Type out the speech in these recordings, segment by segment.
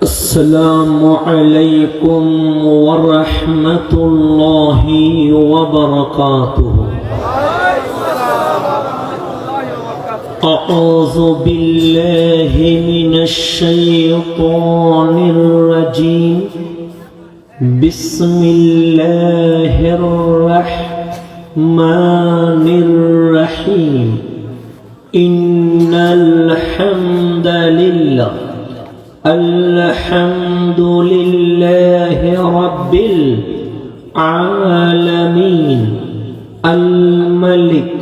السلام عليكم ورحمة الله وبركاته. أعوذ بالله من الشيطان الرجيم. بسم الله الرحمن الرحيم. إن الحمد لله الحمد لله رب العالمين الملك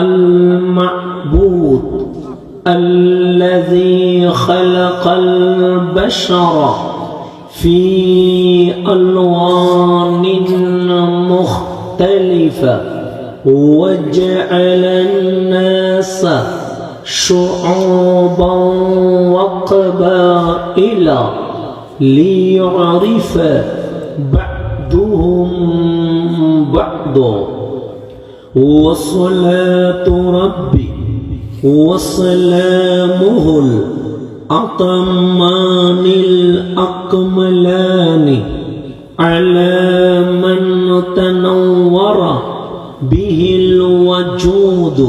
المعبود الذي خلق البشر في ألوان مختلفة وجعل الناس شعوبا وقبائل ليعرف بعضهم بعضا. وصلاة ربي وسلامه الأتمان الأكملان على من تنور به الوجود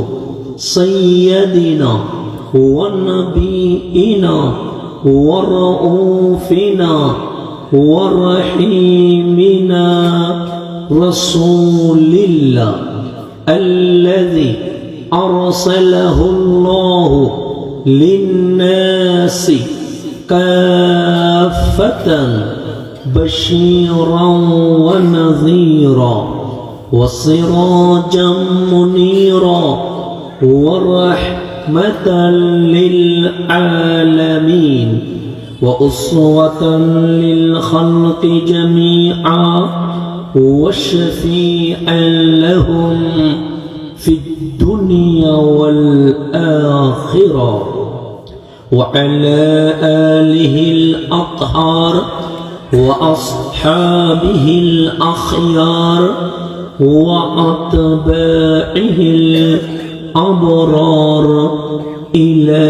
سيدنا ونبينا ورؤوفنا ورحيمنا رسول الله الذي أرسله الله للناس كافة بشيرا ونذيرا وسراجا منيرا ورحمة للعالمين وأسوة للخلق جميعا وشفيعا لهم في الدنيا والآخرة وعلى آله الأطهار وأصحابه الأخيار وأتباعه الأبرار إلى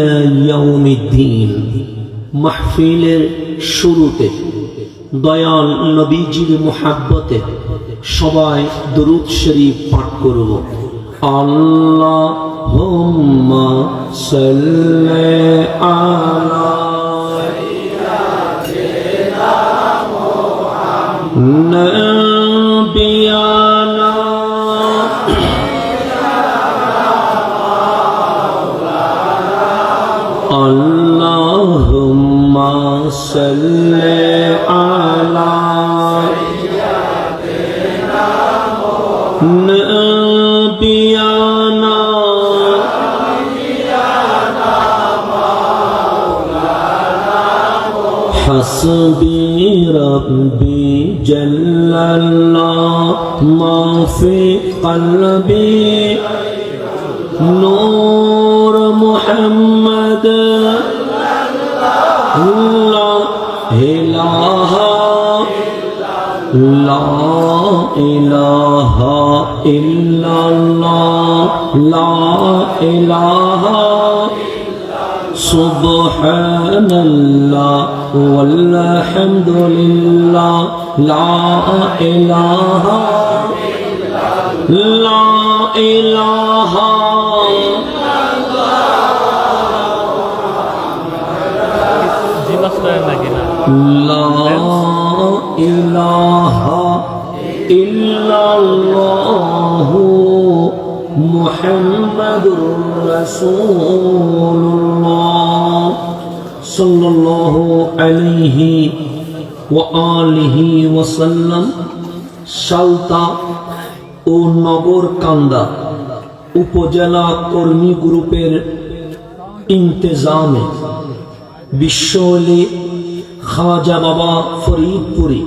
يوم الدين. মাহফিলের শুরুতে দয়াল নবীজির মুহাব্বতে সবাই দরুদ শরীফ পাঠ করব। আল্লাহুম্মা সাল্লি আলা সাইয়্যিদিনা মুহাম্মাদিনা Allahumma salli ala sayyidina nabiyana hasbi rabbi jallallah ma fi qalbi nur Muhammad la ilaha illallah la ilaha subhanallah walhamdulillah la ilaha la ilaha La ilaha illallah Muhammadur Rasulullah sallallahu alayhi wa alihi wa sallam. Salta ও নগরকান্দা উপজেলা কর্মী গ্রুপের ইন্তেজামে বিশ্বলি খাজা বাবা ফরিদপুরি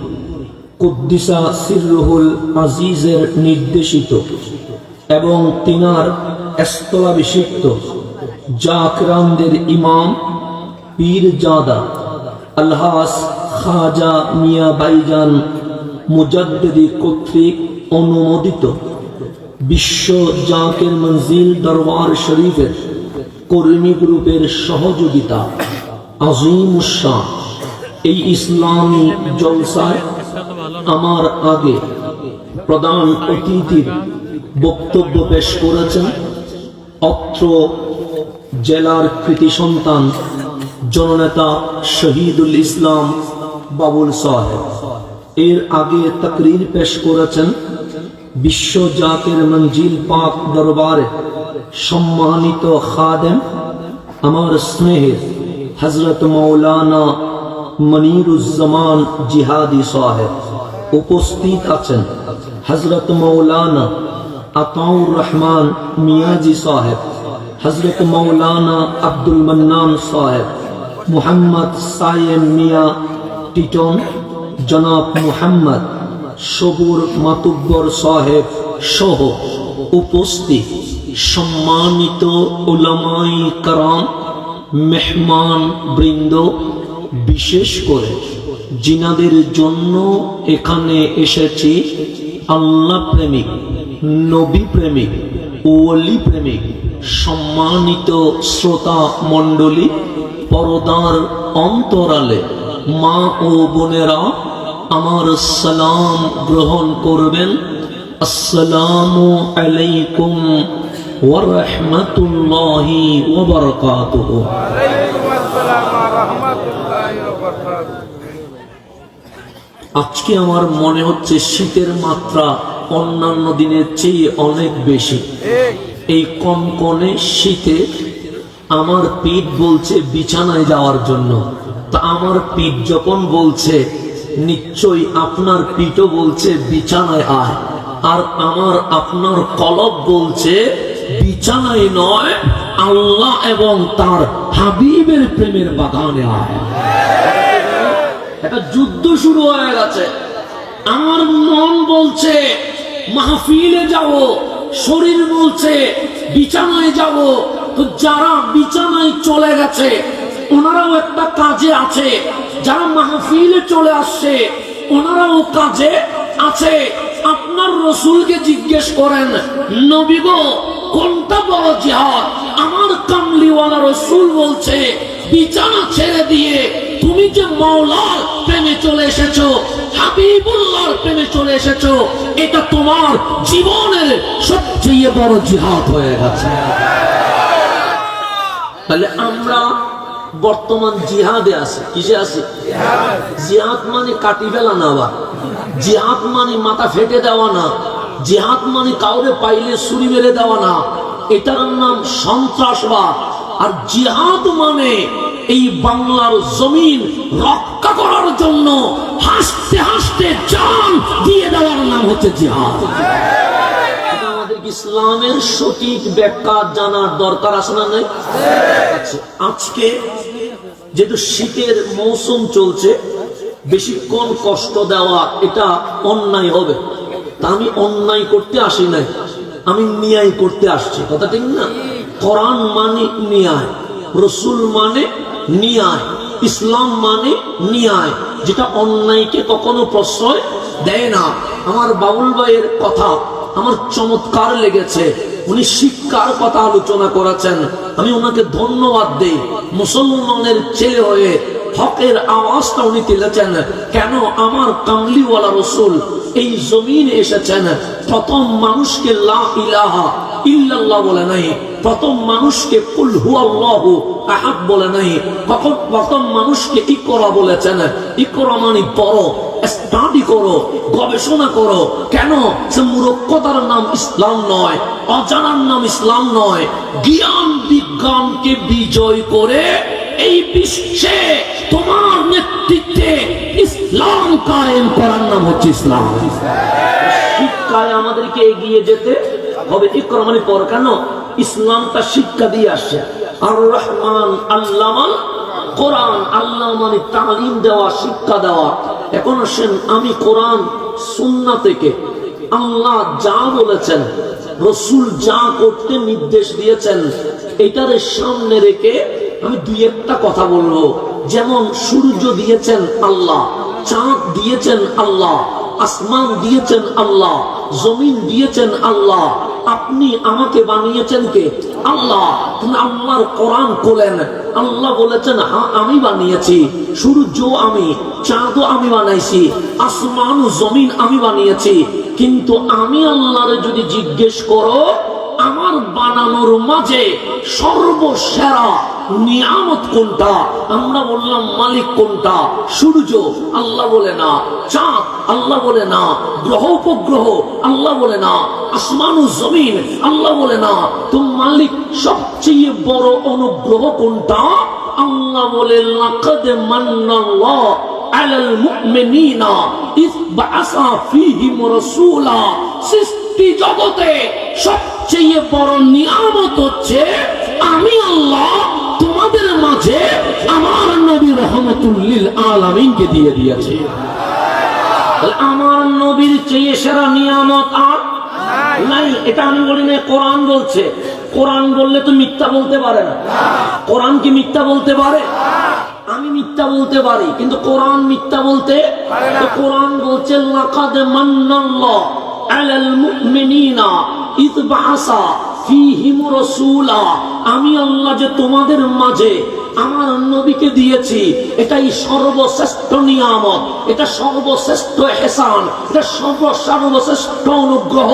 কুদ্দিসা সিররুহুল আজিজের নির্দেশিত এবং তিনার স্থলাভিষিক্ত জাকরানদের ইমাম পীরজাদা আলহাস খাজা মিয়া বাইজান মুজাদ্দিদি কর্তৃক অনুমোদিত বিশ্ব জাকের মঞ্জিল দরবার শরীফের কর্মী গ্রুপের সহযোগিতা আজিমুস শান এই ইসলামী জলসায় আমার আগে প্রধান অতিথির বক্তব্য পেশ করেছেন অত্র জেলার কৃতি সন্তান জননেতা শহীদুল ইসলাম বাবুল সাহেব। এর আগে তাকরীর পেশ করেছেন বিশ্ব জাকের মঞ্জিল পাক দরবারে সম্মানিত খাদেম আমার স্নেহের হযরত মাওলানা মনিরুজ্জামান জিহাদি সাহেব। উপস্থিত আছেন হযরত মাওলানা আতাউর রহমান মিয়াজি সাহেব, হযরত মাওলানা আব্দুল মান্নান সাহেব, মুহাম্মদ সায়েম মিয়া টিটন, জনাব মুহাম্মদ সবুর মাতুব্বর সাহেব সহ উপস্থিত সম্মানিত উলামায়ে কেরাম, মেহমান বৃন্দ, বিশেষ করে জিনাদের জন্য এখানে এসেছি আল্লাহ প্রেমিক, নবী প্রেমিক, ওলি প্রেমিক সম্মানিত শ্রোতা মণ্ডলী, পরদার অন্তরালে মা ও বোনেরা আমার সালাম গ্রহণ করবেন। আসসালামু আলাইকুম ওয়া রাহমাতুল্লাহি ওয়া বারাকাতুহু। আজকে আমার মনে হচ্ছে শীতের মাত্রা অন্যান্য দিনের চেয়ে অনেক বেশি। এই কনকনে শীতে আমার পিঠ বলছে বিছানায় যাওয়ার জন্য। তা আমার পিঠ যখন বলছে, নিশ্চয়ই আপনার পিঠও বলছে বিছানায় আয়। আর আমার আপনার কলব বলছে বিছানায় নয়, আল্লাহ এবং তার হাবিবের প্রেমের বাগানে আয়। একটা যুদ্ধ শুরু হয়ে গেছে। আমার মন বলছে মাহফিলে যাব, শরীর বলছে বিছানায় যাব। তো যারা বিছানায় চলে গেছে ওনারাও একটা কাজে আছে, যারা মাহফিলে চলে আসছে ওনারাও কাজে আছে। আপনার রসুলকে জিজ্ঞেস করেন, নবী গো কোনটা বড় জিহাদ? আমার কামলিওয়ালা রসুল বলছে বিছানা ছেড়ে দিয়ে তুমি যে মাওলার প্রেমে চলে এসেছো, হাবিবুল্লাহর প্রেমে চলে এসেছো, এটা তোমার জীবনের সবচেয়ে বড় জিহাদ হয়ে গেছে। তাহলে আমরা বর্তমান জিহাদে আছি। কিসে আছি? জিহাদ মানে কাটি ফেলা না, আবার জিহাদ মানে মাথা ফেটে দেওয়া না, জিহাদ মানে কাউরে পাইলে ছুরি মেরে দেওয়া না, এটার নাম সন্ত্রাসবাদ। আর জিহাদ মানে এই বাংলার জমিন রক্ষা করার জন্য হাসতে হাসতে জান দিয়ে দেওয়ার নাম হচ্ছে জিহাদ। আমাদের ইসলামের সঠিক ব্যাখ্যা জানার দরকার আছে না নাই? আজকে যেহেতু শীতের মৌসুম চলছে, বেশিক্ষণ কষ্ট দেওয়া এটা অন্যায় হবে। তা আমি অন্যায় করতে আসি নাই, আমি নিয়ায় করতে আসছি। কথা ঠিক না? কোরআন মানে নিয়ায়, রসুল মানে নিয়ায়, ইসলাম মানে নিয়ায়, যেটা অন্যায়কে কখনো প্রশ্রয় দেয় না। আমার বাবুল ভাইয়ের কথা আমার চমৎকার লেগেছে। উনি শিক্ষার কথা আলোচনা করেছেন, আমি ওনাকে ধন্যবাদ দেই। মুসলমানের ছেলে হয়ে হকের আওয়াজটা উনি তুলেছেন। কেন? আমার কামলিওয়ালা রসুল এই জমিনে এসেছেন, প্রথম মানুষকে লা ইলাহা ইল্লাল্লাহ বলে নাই, প্রথম মানুষকে কুল হুয়াল্লাহু আহাদ বলে নাই, প্রথম মানুষকে ইকরা বলেছেন। ইকরা মানে পড়ো, স্টাডি করো, গবেষণা করো। কেন? সে মূর্খতার নাম ইসলাম নয়, অজানার নাম ইসলাম নয়। জ্ঞান বিজ্ঞানকে বিজয় করে এই বিশ্বে তোমার নেতৃত্বে ইসলাম কায়েম করার নাম হচ্ছে ইসলাম। শিক্ষায় আমাদেরকে এগিয়ে যেতে হবে। ইকরা মানে পড়। কেন? ইসলামটা শিক্ষা দিয়ে আসছে। আর রহমান আল্লামাল কোরআন, আল্লাহ মানে তালিম দেওয়া, শিক্ষা দেওয়া। এখন আসেন, আমি কোরআন সুন্নাহ থেকে আল্লাহ যা বলেছেন, রসুল যা করতে নির্দেশ দিয়েছেন, এটার সামনে রেখে আমি দুই একটা কথা বলবো। যেমন সূর্য দিয়েছেন আল্লাহ, চাঁদ দিয়েছেন আল্লাহ, আসমান দিয়েছেন আল্লাহ, জমিন দিয়েছেন আল্লাহ। আপনি আমাকে বানিয়েছেন কে? আল্লাহ তুমি আল্লাহর কোরআন খোলেন। আল্লাহ বলেছেন হ্যাঁ আমি বানিয়েছি, সূর্য আমি, চাঁদও আমি বানাইছি, আসমান জমিন আমি বানিয়েছি। কিন্তু আমি আল্লাহর যদি জিজ্ঞেস করো আমার বানানোর মাঝে সর্বসেরা নিয়ামত কোনটা, আমরা বললাম মালিক কোনটা, সূর্য, আল্লাহ বলে না। চাঁদ, আল্লাহ বলে না। গ্রহ উপগ্রহ, আল্লাহ বলে না। আসমান ও জমিন, আল্লাহ বলে না। তো মালিক সবচেয়ে বড় অনুগ্রহ কোনটা? আল্লাহ বলে লাকাদ মান্নাল্লাহু আলাল মুমিনিনা ইয বাআসা ফীহিম রাসূলা। সৃষ্টি জগতে সবচেয়ে বড় নিয়ামত হচ্ছে আমি আল্লাহ তোমাদের মাঝে আমার নবী রহমাতুল লিল আলামিনকে দিয়ে দিয়েছে। আমার নবীর চেয়ে সেরা নিয়ামত আর নাই। এটা আমি বলি না, কোরআন বলছে। কোরআন বললে তো মিথ্যা বলতে পারে না। কোরআন কি মিথ্যা বলতে পারে? আমি মিথ্যা বলতে পারি, কিন্তু কোরআন মিথ্যা বলতে পারে না। কোরআন বলছে লাকাদ মান্নাল্লাহু আলাল মুমিনিনা ইয বাআসা ফীহিম রাসূলা। আমি আল্লাহ যে তোমাদের মাঝে আমার নবীকে দিয়েছি, এটাই সর্বশ্রেষ্ঠ নিয়ামত, এটা সর্বশ্রেষ্ঠ ইহসান, এটা সর্বশ্রেষ্ঠ অনুগ্রহ।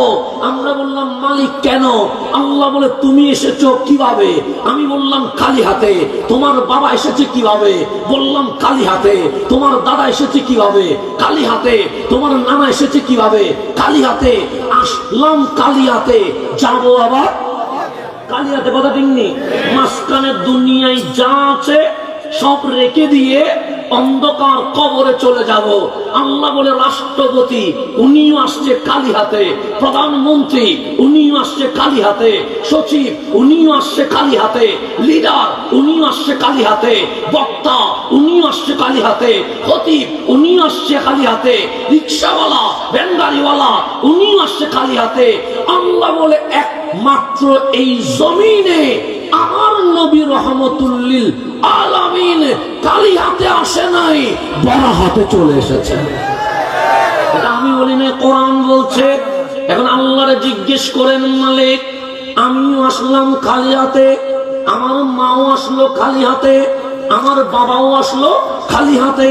আমরা বললাম মালিক কেন? আল্লাহ বলে তুমি এসেছো কিভাবে? আমি বললাম খালি হাতে। তোমার বাবা এসেছে কিভাবে? বললাম খালি হাতে। তোমার দাদা এসেছে কিভাবে? খালি হাতে। তোমার নানা এসেছে কিভাবে? খালি হাতে। আসলাম খালি হাতে, যাবো আবার কালিয়াতে। কথা ঠিক নেই? মাঝখানের দুনিয়ায় যা আছে সব রেখে দিয়ে অন্ধকার কবরে চলে যাব। আল্লাহ বলে রাষ্ট্রপতি উনিও আসছে খালি হাতে, প্রধানমন্ত্রী উনিও আসছে খালি হাতে, সচিব উনিও আসছে খালি হাতে, লিডার উনিও আসছে খালি হাতে, বক্তা উনিও আসছে খালি হাতে, খতিব উনিও আসছে খালি হাতে, রিক্সাওয়ালা ভ্যানগাড়িওয়ালা উনিও আসছে খালি হাতে। আল্লাহ বলে একমাত্র এই জমিনে আমার নবী রহমাতুল লিল আলামিন খালি হাতে আসে নাই, বড় হাতে চলে এসেছে। এটা আমি বলি না, কোরআন বলছে। এখন আল্লাহরে জিজ্ঞেস করেন মালিক আমিও আসলাম খালি হাতে, আমার মাও আসলো খালি হাতে, আমার বাবাও আসলো খালি হাতে,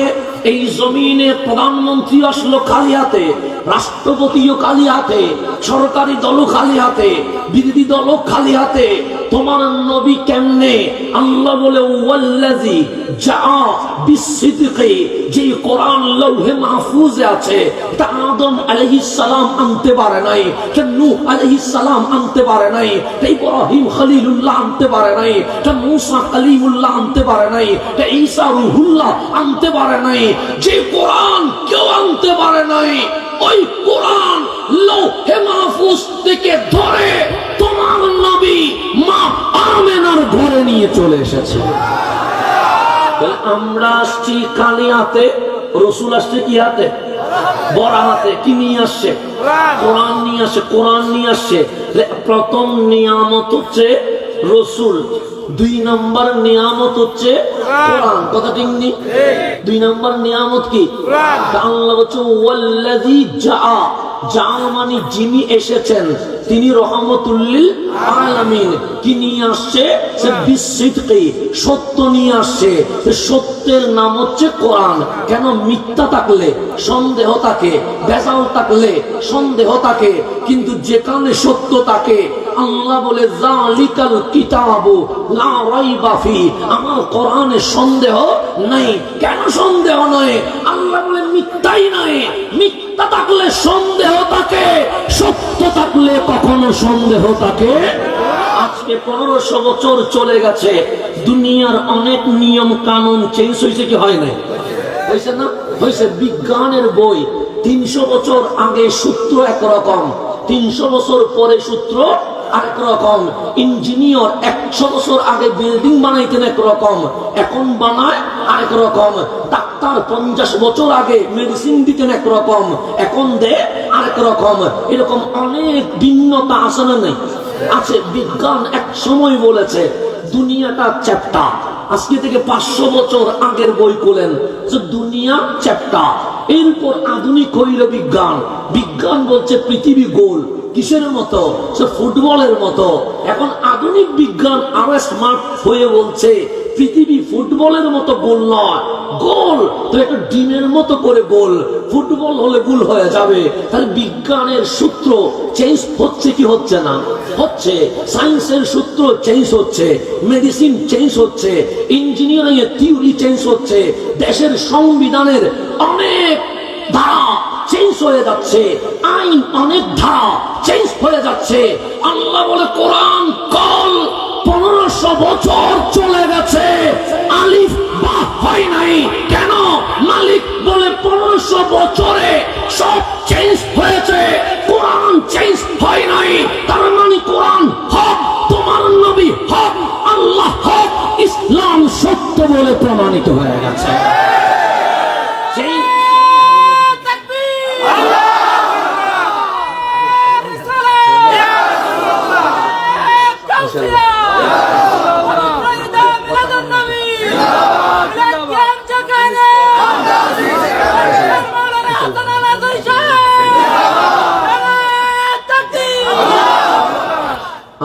এই জমিনে প্রধানমন্ত্রী আসলো খালি হাতে, রাষ্ট্রপতিও খালি হাতে, সরকারি দলও খালি হাতে, বিরোধী দলও খালি হাতে। তোমার নবী কেমনে? আল্লাহ বলে ওয়াল্লাযী জাআ বিসসিদকি, যে কোরআন লৌহে মাহফুজে আছে, তা আদম আলাইহিস সালাম আনতে পারে নাই, তা নূহ আলাইহিস সালাম আনতে পারে নাই, তা ইব্রাহিম খলিলুল্লাহ আনতে পারে নাই, তা মূসা কালিমুল্লাহ আনতে পারে নাই, তা ঈসা রূহুল্লাহ আনতে পারে নাই। যে কোরআন কেউ আনতে পারে নাই, ওই কোরআন লৌহে মাহফুজ থেকে ধরে তোমার নবী মা আমেনার ঘরে নিয়ে চলে এসেছে। আমরা আসছি খালি হাতে, রসুল আসছে কি হাতে? বড় হাতে। কি নিয়ে আসছে? কোরআন নিয়ে আসছে। কোরআন নিয়ে আসছে। প্রথম নিয়ামত হচ্ছে রসুল, 2 নম্বর নিয়ামত হচ্ছে কোরআন। কথা ঠিক নেই? 2 নম্বর নিয়ামত কি? আল্লাহ বলছে ওয়াল্লাযী জাআ, যা মানে যিনি এসেছেন তিনি রহমাতুল লিল আলামিন। কি নিয়ে আসছে? সে বিসসিদকি, সত্য নিয়ে আসছে। সত্যের নাম হচ্ছে কোরআন। কেন? মিথ্যা থাকলে সন্দেহ থাকে, ভেজাল থাকলে সন্দেহ থাকে, কিন্তু যেখানে সত্য থাকে আল্লাহ বলে যালিকাল কিতাবু লা রাইবা ফি, আমার কোরআনে সন্দেহ নাই। কেন সন্দেহ নাই? আল্লাহ বলে মিথ্যাই নাই। মিথ্যা থাকলে সন্দেহ থাকে, সত্য থাকলে কখনো সন্দেহ থাকে। আজকে 1500 বছর চলে গেছে, দুনিয়ার অনেক নিয়ম কানুন চেঞ্জ হয়েছে কি হয় নাই? হয়েছে না? হয়েছে। বিজ্ঞানের বই 300 বছর আগে সূত্র একরকম, 300 বছর পরে সূত্র আরেক রকম। ইঞ্জিনিয়ার 100 বছর আগে বিল্ডিং বানাইতেন একরকম, এখন বানায় আরেক রকম। ডাক্তার 50 বছর আগে মেডিসিন দিতেন একরকম, এখন দেয় আরেক রকম। এরকম অনেক ভিন্নতা আছে না? নেই? আছে। বিজ্ঞান এক সময় বলেছে দুনিয়াটা চ্যাপ্টা। আজকে থেকে 500 বছর আগের বই খোলেন যে দুনিয়া চ্যাপ্টা। এরপর আধুনিক হইল বিজ্ঞান। বিজ্ঞান বলছে পৃথিবী গোল। কিসের মতো? সে ফুটবলের মতো। এখন আধুনিক বিজ্ঞান আরো স্মার্ট হয়ে বলছে পৃথিবী ফুটবলের মতো গোল নয়, গোল তো একটা ডিমের মতো করে গোল। ফুটবল হলে গোল হয়ে যাবে। তাহলে বিজ্ঞানের সূত্র চেঞ্জ হচ্ছে কি হচ্ছে না? হচ্ছে। সায়েন্সের সূত্র চেঞ্জ হচ্ছে, মেডিসিন চেঞ্জ হচ্ছে, ইঞ্জিনিয়ারিং এর থিওরি চেঞ্জ হচ্ছে, দেশের সংবিধানের অনেক ধারা চেঞ্জ হয়ে যাচ্ছে, আইন অনেক ধারা চেঞ্জ হয়ে যাচ্ছে। আল্লাহ বলে কোরআন কল 1500 বছর চলে গেছে, আলিফ বা হয় নাই কেন? মালিক বলে 1500 বছরে সব চেঞ্জ হয়েছে, কোরআন চেঞ্জ হয় নাই। তার মানে কোরআন হক, তোমার নবী হক, আল্লাহ হক, ইসলাম সত্য বলে প্রমাণিত হয়ে গেছে।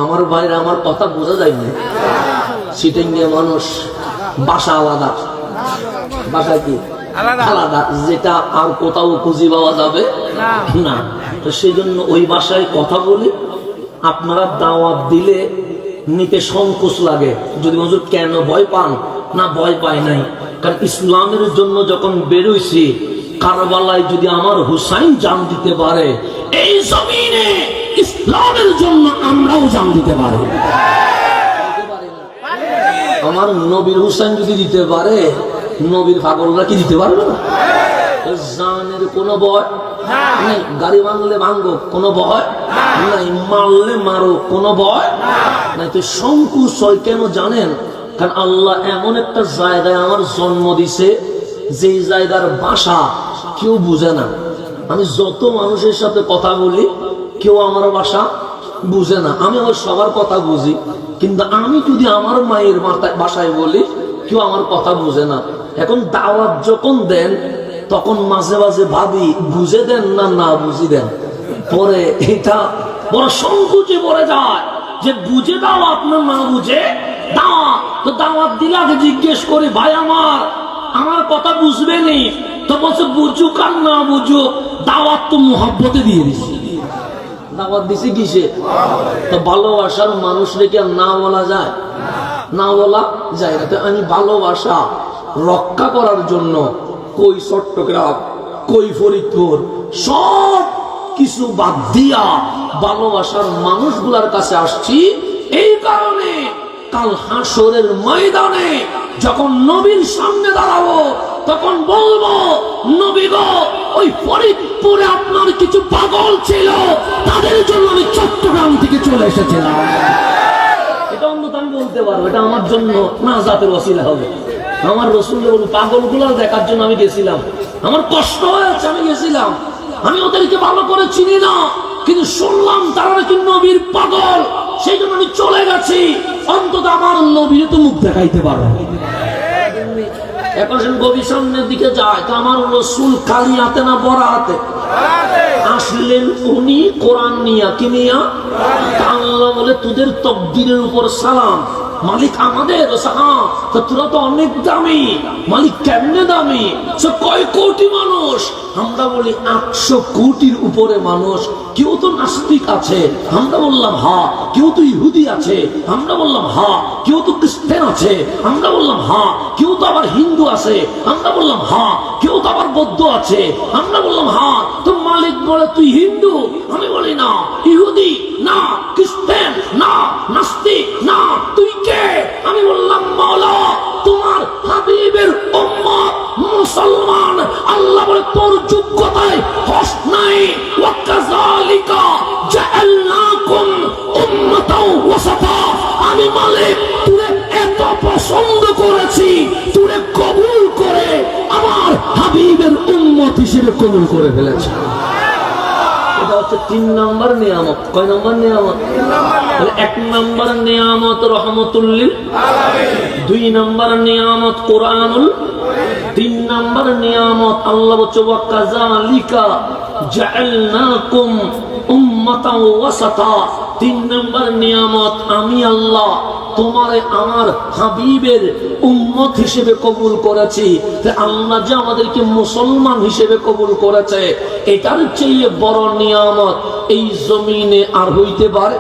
আমার ভাইরা, আমার কথা বোঝা যায়নি। সিটিংয়ে মানুষ, বাসা আলাদা, বাসা কি আলাদা, যেটা আর কোথাও খুঁজে পাওয়া যাবে না। তো সেই জন্য ওই ভাষায় কথা বলি। আপনারা দাওয়াত দিলে নিতে সংকোচ লাগে। যদি মজুর কেন ভয় পান? না, ভয় পাই নাই। কারণ ইসলামের জন্য যখন বেরোইছি, কারবালায় যদি আমার হুসাইন জান দিতে পারে, এই জমিনে ইসলামের জন্য আমরাও জান দিতে পারি। আমার নবীর হুসাইন যদি দিতে পারে, নবীর পাগলরা কি দিতে পারবে না? জানের কোনো ভয় নাই। গাড়ি ভাঙলে ভাঙো, কোনো ভয় নাই। মারলে মারো, কোনো ভয় নাই। তো সংকোচ হয় কেন জানেন? কারণ আল্লাহ এমন একটা জায়গায় আমার জন্ম দিছে, যেই জায়গার ভাষা কেউ বুঝে না। আমি যত মানুষের সাথে কথা বলি, কেউ আমার ভাষা বুঝে না। আমি আমার সবার কথা বুঝি, কিন্তু আমি যদি আমার মায়ের ভাষায় বলি, কেউ আমার কথা বুঝে না। এখন দাওয়াত যখন দেন, তখন মাঝে মাঝে ভাবি বুঝে দেন না না বুঝি দেন। পরে এটা বড় সংকোচে পড়ে যায় যে বুঝে দাও আপনার না বুঝে দাওয়াত। তো দাওয়াত দিলে আগে জিজ্ঞেস করি, ভাই আমার কথা বুঝবে নি? তো বলছে বুঝুক আর না বুঝুক, দাওয়াত তো মুহাব্বতে দিয়ে দিছি। দাওয়াত দিছি কিসে? তো ভালোবাসার মানুষ রেখে না বলা যায়? না বলা যায় না। তো আমি ভালোবাসা রক্ষা করার জন্য কই চট্টগ্রাম, কই ফরিদপুর, সব কিছু বাদ দিয়া ভালোবাসার মানুষগুলার কাছে আসছি। এই কারণে কাল হাসরের ময়দানে যখন নবীর সামনে দাঁড়াবো, তখন বলবো, নবী গো, ওই ফরিদপুরে আপনার কিছু পাগল ছিল, তাদের জন্য আমি চট্টগ্রাম থেকে চলে এসেছিলাম। এটা অন্তত আমি বলতে পারবো, এটা আমার জন্য নাজাতের ওসিলা হবে। আমার রসুলের পাগল গুলা দেখার জন্য আমি গেছিলাম। আমার কষ্ট হয়েছে, আমি গেছিলাম। আমি ওদেরকে ভালো করে চিনি না, কিন্তু শুনলাম তারা নাকি নবীর পাগল, সেই জন্য আমি চলে গেছি। অন্তত আমার নবীর তো মুখ দেখাইতে পারবো। এখন গভীর সামনের দিকে যায়, তো আমার রসুল খালি হাতে না বড় হাতে আসলেন। উনি কোরআন নিয়া, কি নিয়া? আল্লাহ বলে তোদের তকদিরের উপর সালাম। মালিক আমাদের, তোরা তো অনেক দামি। মালিক কেমনে দামি? কয় কোটি মানুষ? আমরা বলি 800 কোটির উপরে মানুষ। কেউ তো নাস্তিক আছে, আমরা বললাম হা। কেউ তো ইহুদি আছে, আমরা বললাম হা। কেউ তো খ্রিস্টান আছে, আমরা বললাম হা। কেউ তো আবার হিন্দু আছে, আমরা বললাম হা। কেউ তো আবার বৌদ্ধ আছে, আমরা বললাম হা। তো মালিক বলে তুই হিন্দু? আমি বলি না। ইহুদি না, খ্রিস্টান না, নাস্তিক না, তুই কে? আমি বললাম মাওলা, তোমার হাবিবের উম্মত মুসলমান। আল্লাহ বলে তোর যোগ্যতায় হস নাই। ওয়াকাযালিকা জাআলনাকুম উম্মাতাও ওয়াসাতা। আমি মালিক তুই এত পছন্দ করেছি, তুই কবুল করে আমার হাবিবের উম্মত হিসেবে কবুল করে ফেলেছি। এটা হচ্ছে 3 নম্বর নিয়ামত। কয় নম্বর নিয়ামত? 1 নম্বর নিয়ামত রহমতুল লিল আলামিন, 2 নম্বর নিয়ামত কোরআনুল, 3 নম্বর নিয়ামত আল্লাহ বলছে ওয়াকাযালিকা জাআলনাকুম উম্মাতাও ওয়াসাতা। 3 নম্বর নিয়ামত, আমি আল্লাহ তোমারে আমার হাবিবের উম্মত হিসেবে কবুল করেছি। আল্লাহ যে আমাদেরকে মুসলমান হিসেবে কবুল করেছে, এটার চেয়ে বড় নিয়ামত এই জমিনে আর হইতে পারে।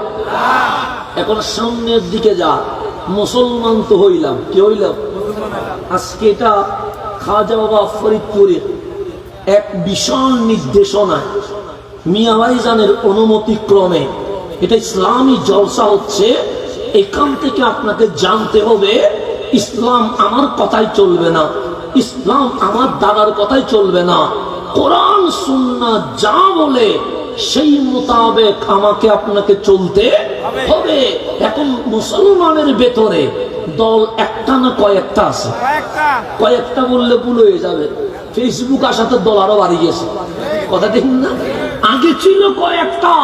এখন সামনের দিকে যা, মুসলমান তো হইলাম, কি হইলাম? আজকে এটা খাজা বাবা ফরিদপুরের এক বিশাল নির্দেশনায় মিয়া ভাইজানের অনুমতি ক্রমে এটা ইসলামী জলসা হচ্ছে। এখান থেকে আপনাকে জানতে হবে, ইসলাম আমার কথাই চলবে না, ইসলাম আমার দাদার কথাই চলবে না। কোরআন সুন্নাহ যা বলে সেই মোতাবেক আমাকে আপনাকে চলতে হবে। এখন মুসলমানের ভেতরে দল একটা না কয়েকটা আছে? কয়েকটা বললে ভুল হয়ে যাবে, ফেসবুক আসাতে দল আরো বাড়ি গেছে, কথা ঠিক না? আগে ছিল কয়েকটা,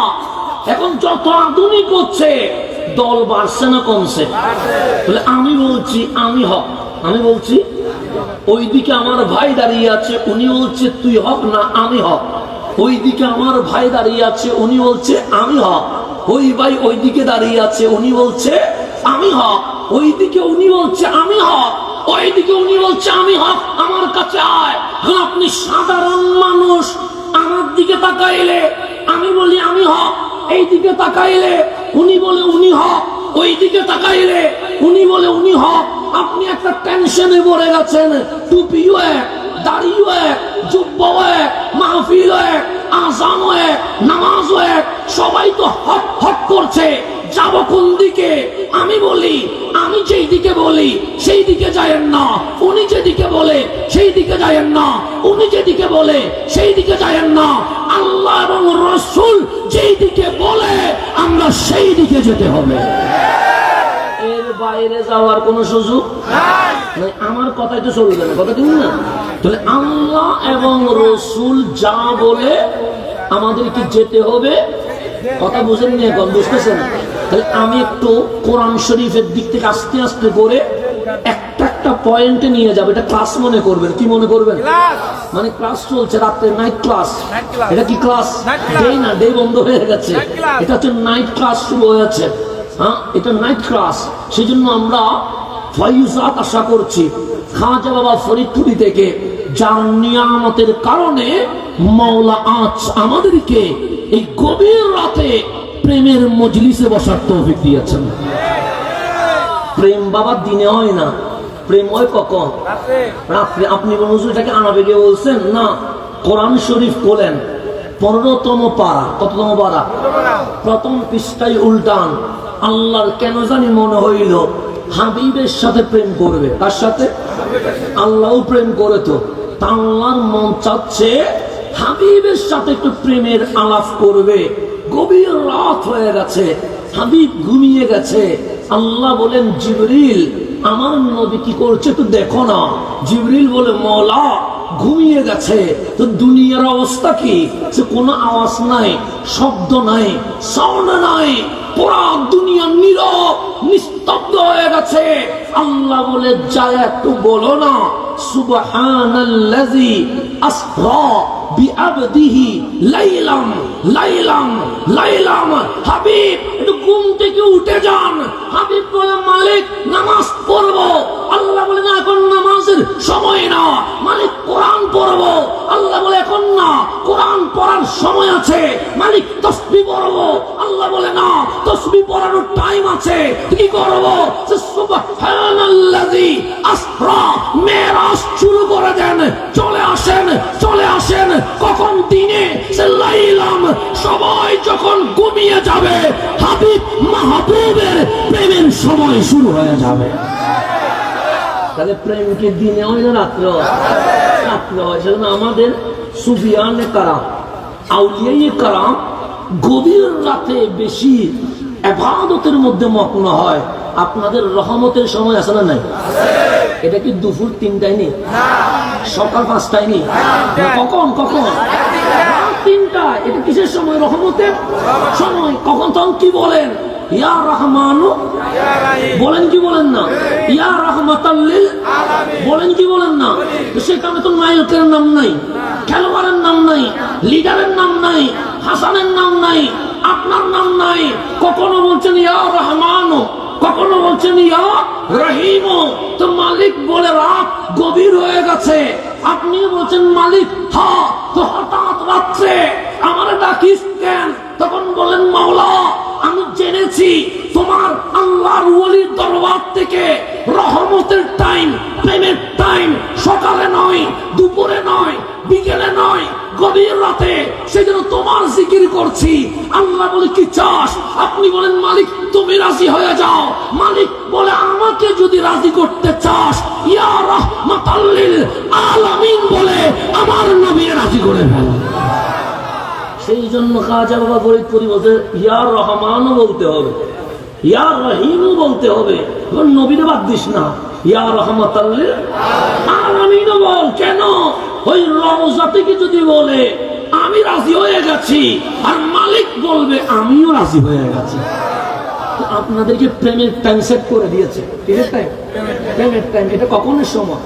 এখন যত আধুনিক হচ্ছে দল বাড়ছে না কমছে? বলে আমি বলছি আমি হক, আমি বলছি ওইদিকে আমার ভাই দাঁড়িয়ে আছে, উনি বলছে তুই হক না আমি হক। ওইদিকে আমার ভাই দাঁড়িয়ে আছে, উনি বলছে আমি হক। ওই ভাই ওইদিকে দাঁড়িয়ে আছে, উনি বলছে আমি হক। ওইদিকে উনি বলছে আমি হক, ওইদিকে উনি বলছে আমি হক। আমার কাছে আয়। আপনি সাধারণ মানুষ, আমার দিকে তাকাইলে আমি বলি আমি হক, এই দিকে তাকাইলে উনি বলে উনি হক, ওই দিকে তাকাইলে উনি বলে উনি হক। আপনি একটা টেনশনে পড়ে গেছেন, টুপিও এক, দাড়িও এক, জুব্বাও এক, মাহফিলও এক, আযানও এক, নামাজও এক, সবাই তো হক হক করছে। যাব কোন দিকে? আমি বলি আমি যেই দিকে বলি সেই দিকে যায়েন না, উনি যেদিকে বলে সেই দিকে যায়েন না, উনি যেদিকে বলে সেই দিকে যায়েন না। আল্লাহ এবং রাসূল যেই দিকে বলে আমরা সেই দিকে যেতে হবে, এর বাইরে যাওয়ার কোনো সুযোগ নাই। আমার কথাই তো চলবে না, কথা ঠিক না? তাহলে আল্লাহ এবং রাসূল যা বলে আমাদেরকে যেতে হবে। কথা বুঝেননি? এখন বুঝতেছেন? তাহলে আমি একটু কোরআন শরীফের দিক থেকে আস্তে আস্তে করে একটা একটা পয়েন্টে নিয়ে যাবো। এটা ক্লাস মনে করবেন, কি মনে করবেন? মানে ক্লাস চলছে, রাত্রে নাইট ক্লাস। এটা কি ক্লাস? ডে না, ডে বন্ধ হয়ে গেছে, এটা হচ্ছে নাইট ক্লাস শুরু হয়েছে। হ্যাঁ, এটা নাইট ক্লাস। সেই জন্য আমরা ফয়সাত আশা করছি খাজা বাবা ফরিদপুরি থেকে, যার নিয়ামতের কারণে মাওলা আজ আমাদেরকে এই গভীর রাতে প্রেমের মজলিসে বসার তৌফিক দিয়েছেন। প্রেম বাবা দিনে হয় না, প্রেম হয় কখন? রাত্রে। আপনি হুজুরটাকে আনাবেগে বলছেন না, কোরআন শরীফ খোলেন 15তম পারা। কততম পারা? প্রথম পৃষ্ঠায় উল্টান। আল্লাহর কেন জানি মনে হইল হাবিবের সাথে প্রেম করবে। তার সাথে আল্লাহও প্রেম করে, তো আল্লাহর মন চাচ্ছে হাবিবের সাথে একটু প্রেমের আলাপ করবে। গভীর রাত হয়ে গেছে, হাবিব ঘুমিয়ে গেছে। আল্লাহ বলেন জিবরিল আমার নবী কি করছে তো দেখো না। জিবরিল বলে মওলা ঘুমিয়ে গেছে, তো দুনিয়ার অবস্থা কি? সে কোনো আওয়াজ নাই, শব্দ নাই, সাউন্ড নাই, পুরা দুনিয়া নীরব নিস্তব্ধ হয়ে গেছে। আল্লাহ বলে যায় একটু বলো না সুবহানাল্লাযী আসরা বিআবদিহি লাইলাম লাইলাম লাইলাম। হাবিব একটু ঘুম থেকে উঠে যান। হাবিব বলে মালিক নামাজ পড়বো। আল্লাহ বলে না, এখন নামাজের সময় না, মালিক কোরআন পড়বো। আল্লাহ বলে এখন না, কোরআন পড়ার সময় আছে। মালিক তাসবিহ পড়বো। আল্লাহ বলে না, তাসবিহ পড়ার টাইম আছে। কি করবো? সুবহানাল্লাযী আসরা, মেরাজ শুরু করে দেন। চলে আসেন, চলে আসেন। কখন? দিনে। সে লাইলাম, সবাই যখন ঘুমিয়ে যাবে হাবিব মাহবুবের প্রেমের সময় শুরু হয়ে যাবে। তাহলে প্রেম কি দিনে হয় না রাত্রে? রাত্রে হয়। সেজন্য আমাদের সুফিয়ানে কারাম, আউলিয়ায়ে কারাম গভীর রাতে বেশি ইবাদতের মধ্যে মগ্ন হয়। আপনাদের রহমতের সময় আছে না নাই? এটা কি দুপুর 3টায় নেই, সকাল 5টায় নেই? কখন? কখন? 3টায়। এটা কিসের সময়? রহমতের সময়। কখন? তখন কি বলেন? ইয়া রহমানু বলেন কি বলেন না? ইয়া রাহমাতাল লিল আলামিন বলেন কি বলেন না? সেখানে তো নায়কের নাম নাই, খেলোয়াড়ের নাম নাই, লিডারের নাম নাই, হাসানের নাম নাই, আপনার নাম নাই। কখনো বলছেন ইয়া রহমান, কখনো বলছেন ইয়া রহিম। তো মালিক বলে রাত গভীর হয়ে গেছে, আপনি বলছেন মালিক হ্যাঁ। তো হঠাৎ রাত্রে আমার ডাকিস কেন? তখন বলেন মাওলা আমি জেনেছি তোমার আল্লাহর ওলির দরবার থেকে রহমতের টাইম, প্রেমের টাইম সকালে নয়, দুপুরে নয়, বিকেলে নয়, গভীর রাতে। সেজন্য তোমার জিকির করছি। আল্লাহ বলে কি চাস? আপনি বলেন মালিক তুমি রাজি হয়ে যাও। মালিক বলে আমাকে যদি রাজি করতে চাস ইয়া রাহমাতাল লিল আলামিন বলে আমার নবী রাজি করে ফেল। সেই জন্য খাজা বাবা ফরিদপুরি বলতে ইয়া রহমানও বলতে হবে, ইয়া রহিমও বলতে হবে। নবীরে বাদ দিস না, ইয়া রহমাতাল লিল আলামিনও বল। কেন? ওই রওজা থেকে যদি বলে আমি রাজি হয়ে গেছি, আর মালিক বলবে আমিও রাজি হয়ে গেছি। আপনাদেরকে প্রেমের টাইম সেট করে দিয়েছে। প্রেমের টাইম এটা কখনের সময়?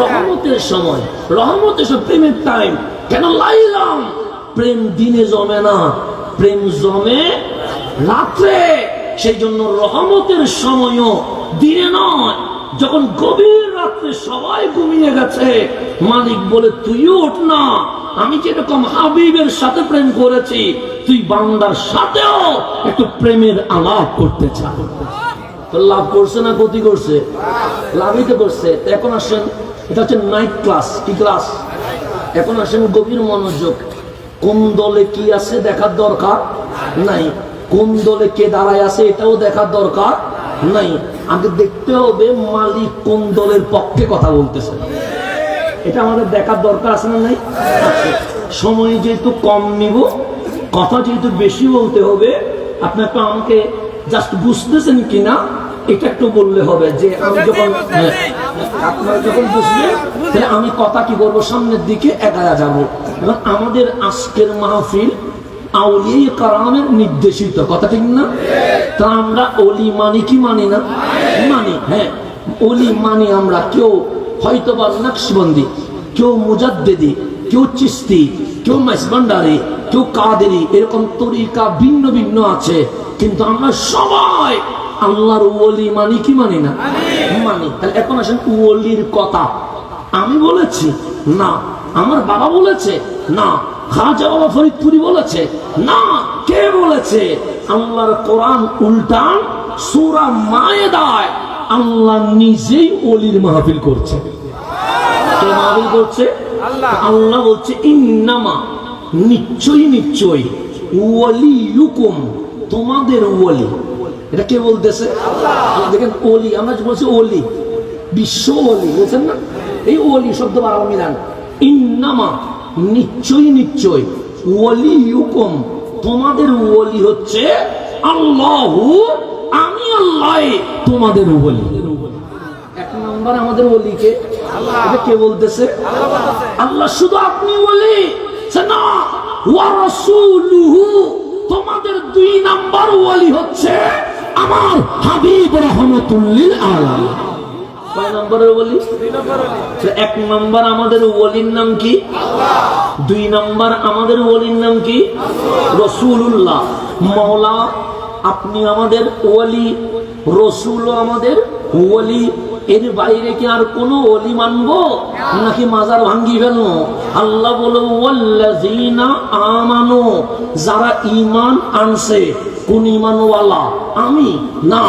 রহমতের সময়। রহমতের সময় প্রেমের টাইম কেন লাইলাম? প্রেম দিনে জমে না, প্রেম জমে রাত্রে। সেই জন্য রহমতের সময়ও দিনে নয়, যখন গভীর রাত্রে সবাই ঘুমিয়ে গেছে মালিক বলে তুইও ওঠ না। আমি যেরকম হাবিবের সাথে প্রেম করেছি তুই বান্দার সাথেও একটু প্রেমের আলাপ করতে চা। তো লাভ করছে না ক্ষতি করছে? লাভই তো করছে। এখন আসেন, এটা হচ্ছে নাইট ক্লাস। কি ক্লাস? এখন আসেন গভীর মনোযোগ। কোন দলে কি আছে দেখার দরকার নাই, কোন দলে কে দাঁড়ায় আছে এটাও দেখার দরকার নাই। আগে দেখতে হবে মালিক কোন দলের পক্ষে কথা বলতেছে, এটা আমাদের দেখার দরকার আছে না নাই? সময় যেহেতু কম নিব, কথা যেহেতু বেশি বলতে হবে, আপনি একটু আমাকে জাস্ট বুঝতেছেন কিনা এটা একটু বললে হবে। যে আমি যখন আপনারা যখন বুঝবেন তাহলে আমি কথা কি করবো, সামনের দিকে এগিয়ে যাবো। এবং আমাদের আজকের মাহফিল আউলিয়া কারামের নির্দেশিত, কথা ঠিক না? তা আমরা ওলি মানি কি মানি না? মানি। হ্যাঁ ওলি মানি আমরা। কেউ হয়তো বা নকশবন্দি, কেউ মুজাদ্দিদি, কেউ চিশতি, কেউ মাইজভান্ডারি, কেউ কাদেরি, এরকম তরিকা ভিন্ন ভিন্ন আছে। কিন্তু আমরা সবাই আল্লাহর ওলি মানি কি মানি না? মানি। তাহলে এখন আসেন ওলির কথা আমি বলেছি না, আমার বাবা বলেছে না, খাজা বাবা ফরিদপুরি বলেছে না, কে বলেছে? আল্লাহর কোরআন উল্টান সূরা মায়েদায় আল্লাহ নিজেই ওলির মাহফিল করছে। কে মাহফিল করছে? আল্লাহ বলছে ইন্নামা, নিশ্চয়ই নিশ্চয়ই, ওয়ালিয়ুকুম, তোমাদের ওলি। এটা কে বলতেছে? আল্লাহ। দেখেন ওলি, আমরা বলছি ওলি, বিশ্ব ওলি বলছেন না? এই ওলি শব্দ বারবার মিলান। ইন্নামা, নিশ্চয়ই নিশ্চয়, ওয়ালিয়ুকুম, তোমাদের ওলি হচ্ছে আল্লাহু, আমি আল্লাহ তোমাদের ওলি। এক নম্বর আমাদের ওলিকে এটা কে বলতেছে? আল্লাহ। শুধু আপনি ওলি না, ওয়া রাসূলুহু, তোমাদের দুই নাম্বার ওলি হচ্ছে আমার হাবিব রাহমাতুল লিল আলামিন। কয় নম্বরের ওলি? এক নম্বর আমাদের ওলির নাম কি? আল্লাহ। দুই নম্বর আমাদের ওলির নাম কি? রাসূলুল্লাহ। মাওলা আপনি আমাদের ওলি, রাসূলও আমাদের ওলি। এর বাইরে কি আর কোন ওলি মানবো নাকি মাজার ভাঙ্গি ফেলবো? আল্লাহ বলে ওয়াল্লাযীনা আমানু, যারা ঈমান আনছে। কোন ঈমানওয়ালা? আমি না,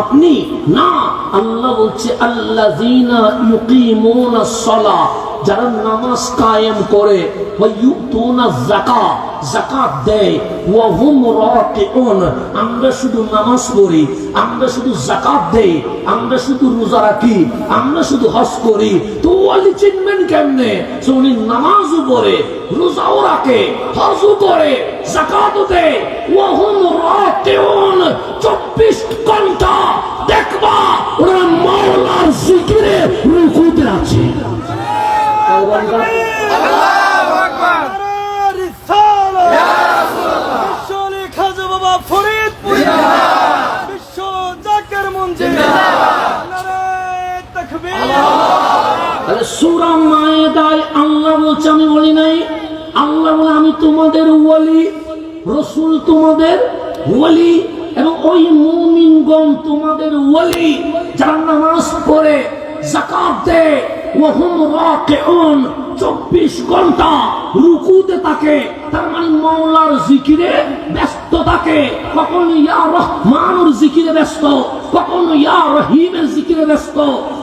আপনি না। আল্লাহ বলছে আল্লাযীনা ইউকিমুনাস সালাহ, যারা নামাজ কায়েম করে, ওয়া ইউতুনাজ যাকাত, যাকাত দেয়, ওয়া হুম রাকিউন, আমরা শুধু নামাজ পড়ি, আমরা শুধু যাকাত দেই, আমরা শুধু রোজা রাখি, আমরা শুধু হজ করি। তো ওয়ালি চিনবেন কেমনে? উনি নামাজও পড়ে, রোজাও রাখে, হজও করে, যাকাতও দেয়, ওয়া হুম রাকিউন, 24 ঘন্টা দেখবা ওরা মাওলার জিকিরে রুকুতে আছে। আল্লাহু আকবার। রিসালাত ইয়া রাসূলুল্লাহ। বিশ্বলি খাজা বাবা ফরিদপুর জিন্দাবাদ, বিশ্ব জাকির মুন্সি জিন্দাবাদ, নারে তাকবীর। তাহলে সূরা মায়েদায় আল্লাহ বলছে, আমি বলি নাই, আল্লাহ বলে আমি তোমাদের ওলি। রসুল তোমাদের ওলি এবং ওই মুমিনগণ তোমাদের ওলি যারা নামাজ পড়ে যাকাত দেয় ওয়াহুম রাকিউন 24 ঘন্টা রুকুতে থাকে, তার মানে মাওলার জিকিরে ব্যস্ত থাকে। কখনো ইয়া রহমানুর জিকিরে ব্যস্ত, কখনো ইয়া রহিমের জিকিরে ব্যস্ত,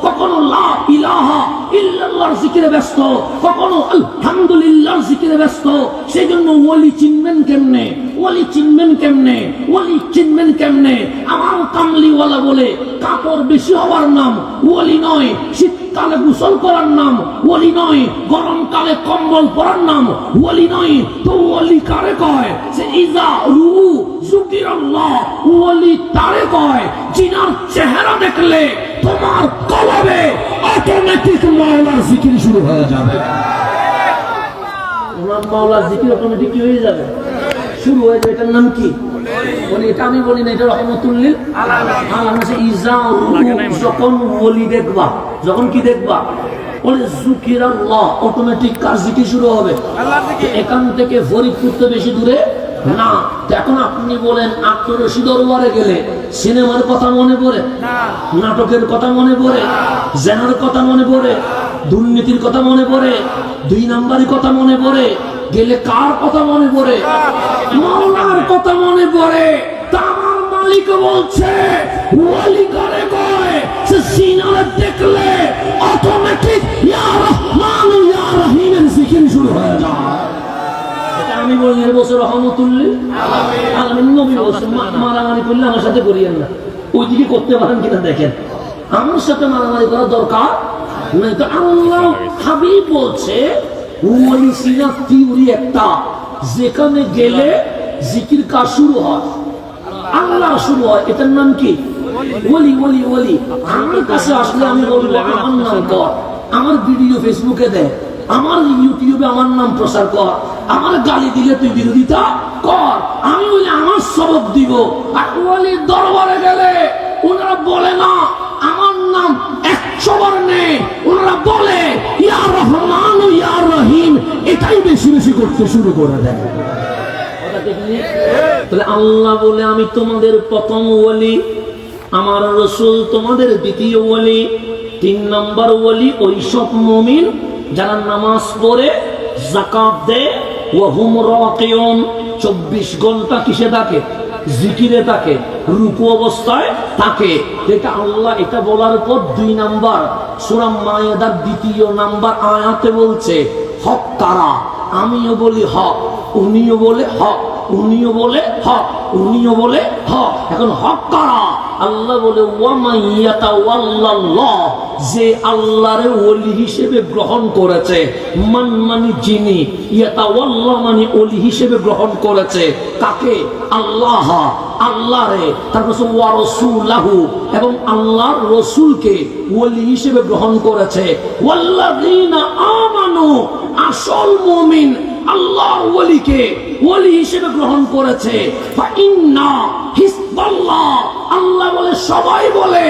কখনো লা ইলাহা ইল্লাল্লাহর জিকিরে ব্যস্ত, কখনো আলহামদুলিল্লাহর জিকিরে ব্যস্ত। সেই জন্য ওলি চিনবেন কেমনে, ওলি চিনবেন কেমনে, ওলি চিনবেন কেমনে? আমার কামলিওয়ালা বলে কাপড় বেশি হওয়ার নাম ওলি নয়, শীতকালে গোসল করার নাম ওলি নয়, গরমকালে কম্বল পরার নাম ওলি নয়। তো ওলি কারে কয়? সে ইজা রু যুকিরাল্লাহ, ওলি তারে কয় জিনার চেহারা দেখলে তোমার কলবে অটোমেটিক মাওলার জিকির শুরু হয়ে যাবে। ওনার মাওলার জিকির অটোমেটিক কি হয়ে যাবে? শুরু হয়ে যাবে। এটার নাম কি? বলি এটা আমি বলি না, এটা রহমতুল্লিল আলামিন। ইজা রু, যখন ওলি দেখবা, যখন কি দেখবা বলে যুকিরাল্লাহ, অটোমেটিক কার জিকির শুরু হবে? এখান থেকে ফরিদপুর তো বেশি দূরে না। এখন আপনি বলেন আত্মরশি দরবারে গেলে সিনেমার কথা মনে পড়ে, নাটকের কথা মনে পড়ে, জেনার কথা মনে পড়ে, দুর্নীতির কথা মনে পড়ে, 2 নাম্বারি কথা মনে পড়ে, গেলে কার কথা মনে পড়ে? মাওলার কথা মনে পড়ে। তা আমার মালিক বলছে ওলি কারে কয়? সে সিনারে দেখলে অটোমেটিক ইয়া রহমান ইয়া রহিমের জিকির শুরু হয়ে যায়। এটা আমি বলি বছর রহমতুল্লিল আলামিন। নবী বলছে মারামারি করলে আমার সাথে করিয়েন না, ওইদিকে করতে পারেন কিনা দেখেন। আমার সাথে মারামারি করার দরকার নাই। তো আল্লাহ হাবিব বলছে ওলি সিনা থিওরি একটা, যেখানে গেলে জিকির কাজ শুরু হয়, আল্লাহ শুরু হয়। এটার নাম কি? ওলি। ওলি ওলি আমার কাছে আসলে আমি বলবো আমার নাম কর, আমার ভিডিও ফেসবুকে দেয়, আমার ইউটিউবে আমার নাম প্রচার কর, আমার গালি দিলে তুই বিরোধিতা কর, আমি বলি আমার সবক দিব। আর ওলির দরবারে গেলে ওনারা বলে না আমার নাম 100 বার নেই, ওনারা বলে ইয়া রহমান ইয়া রহিম, এটাই বেশি বেশি করতে শুরু করে দেয়। তাহলে আল্লাহ বলে আমি তোমাদের প্রথম ওলি, আমার রসুল তোমাদের দ্বিতীয় ওলি, 3 নম্বর ওলি ওই সব মুমিন যারা নামাজ পড়ে যাকাত দেয় ওয়াহুম রাকিউন, 24 ঘন্টা কিসে থাকে? জিকিরে থাকে, রুকু অবস্থায় থাকে। এটা আল্লাহ এটা বলার পর 2 নাম্বার সূরা মায়েদার 2 নাম্বার আয়াতে বলছে হক কারা। আমিও বলি হক, উনিও বলে হক, উনিও বলে হক, উনিও বলে হক। এখন হক কারা? আল্লাহ বলে ওয়ামাইয়াতাওয়াল্লাল্লাহ, যে আল্লাহর ওলি হিসেবে গ্রহণ করেছে। মান মানে যিনি, ইয়াতাওয়াল্লাহ মানে ওলি হিসেবে গ্রহণ করেছে। কাকে? আল্লাহ, আল্লাহরে। তারপর ওয়া রাসূলাহু, এবং আল্লাহর রাসূলকে ওলি হিসেবে গ্রহণ করেছে। ওয়াল্লাযিনা আমানু, আসল মুমিন আল্লাহর ওলিকে ওলি হিসেবে গ্রহণ করেছে। ফাইন্না হিজবাল্লাহ, আল্লাহ বলে সবাই বলে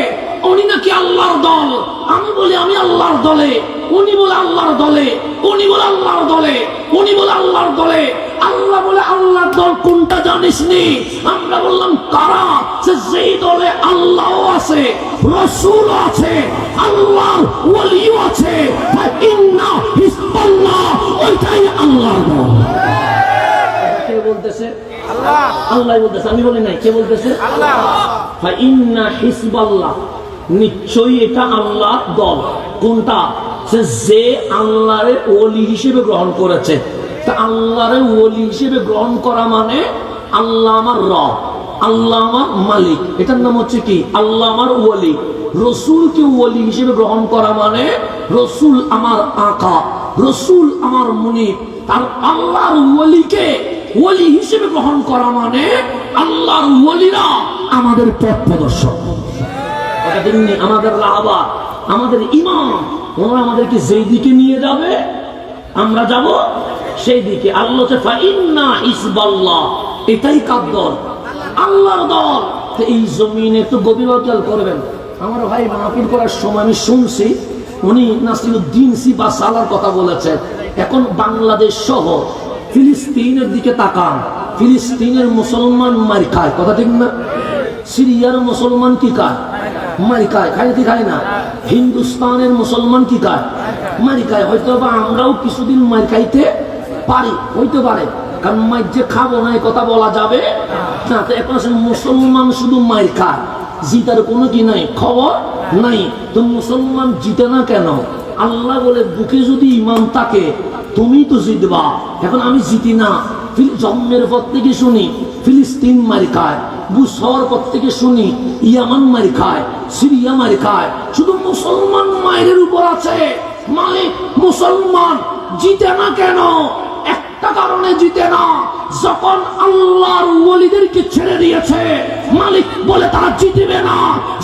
উনি নাকি আল্লাহর দল, আমি বলি আমি আল্লাহর দলে, উনি বলে আল্লাহর দলে, উনি বলে আল্লাহর দলে, উনি বলে আল্লাহর দলে। আল্লাহ বলে আল্লাহর দল কোনটা জানিসনি? আমরা বললাম কারা? যেই দলে আল্লাহ আছে, রাসূল আছে, আল্লাহর ওলিও আছে। ফাইন্না হিজবাল্লাহ, ওইটাই আল্লাহর দল। কে বলতেছে? আল্লাহ। আল্লাহ বলতেছে, আমি বলি নাই। কে বলতেছে? আল্লাহ। ফাইন্না হিজবাল্লাহ, নিশ্চয়ই এটা আল্লাহর দল। কোনটা? যে আল্লাহরে ওলি হিসেবে গ্রহণ করেছে। তা আল্লাহরে ওলি হিসেবে গ্রহণ করা মানে আল্লাহ আমার রব, আল্লাহ আমার মালিক, এটার নাম হচ্ছে কি? আল্লাহ আমার ওলি। রসুলকে ওলি হিসেবে গ্রহণ করা মানে রসুল আমার আকা, রসুল আমার মুনিব। তার আল্লাহর ওলিকে ওলি হিসেবে গ্রহণ করা মানে আল্লাহর ওলিরা আমাদের পথ প্রদর্শক, আমাদের রাহবার, আমাদের ইমাম। ওনারা আমাদেরকে যেই দিকে নিয়ে যাবে আমরা যাব সেই দিকে। আল্লাহ ফাইন্না হিজবাল্লাহ, এটাই কার দল? আল্লাহর দল। তো এই জমিনে একটু গভীর খেয়াল করবেন। আমার ভাই মাহফিল করার সময় আমি শুনছি উনি নাসিরউদ্দিন সিবা সালার কথা বলেছেন। এখন বাংলাদেশ সহ ফিলিস্তিনের দিকে তাকান, ফিলিস্তিনের মুসলমান মার খায়, কথা ঠিক না? সিরিয়ার মুসলমান কি খায়? মারি খায়। খায় কি খায় না? হিন্দুস্তানের মুসলমান কি খায়? মারি খায়। হয়তো বা আমরাও কিছুদিন মার খাইতে পারি, হইতে পারে, কারণ মার যে খাবো না এই কথা বলা যাবে না। তো এখন মুসলমান শুধু মার খায়, জিতার কোনো কি নাই, খবর নাই। তো মুসলমান জিতে না কেন? আল্লাহ বলে বুকে যদি ইমান থাকে তুমি তো জিতবা। এখন আমি জিতি না, জন্মের পর থেকে শুনি ফিলিস্তিন মারি খায়, বুশ হওয়ার পর থেকে শুনি ইয়ামান মারি খায়, সিরিয়া মারি খায়। শুধু মুসলমান মায়ের উপর আছে। মালিক মুসলমান জিতে না কেন? একটা কারণে জিতে না, যখন আল্লাহর ওলিদেরকে ছেড়ে দিয়েছে মালিক বলে তারা জিতবে না।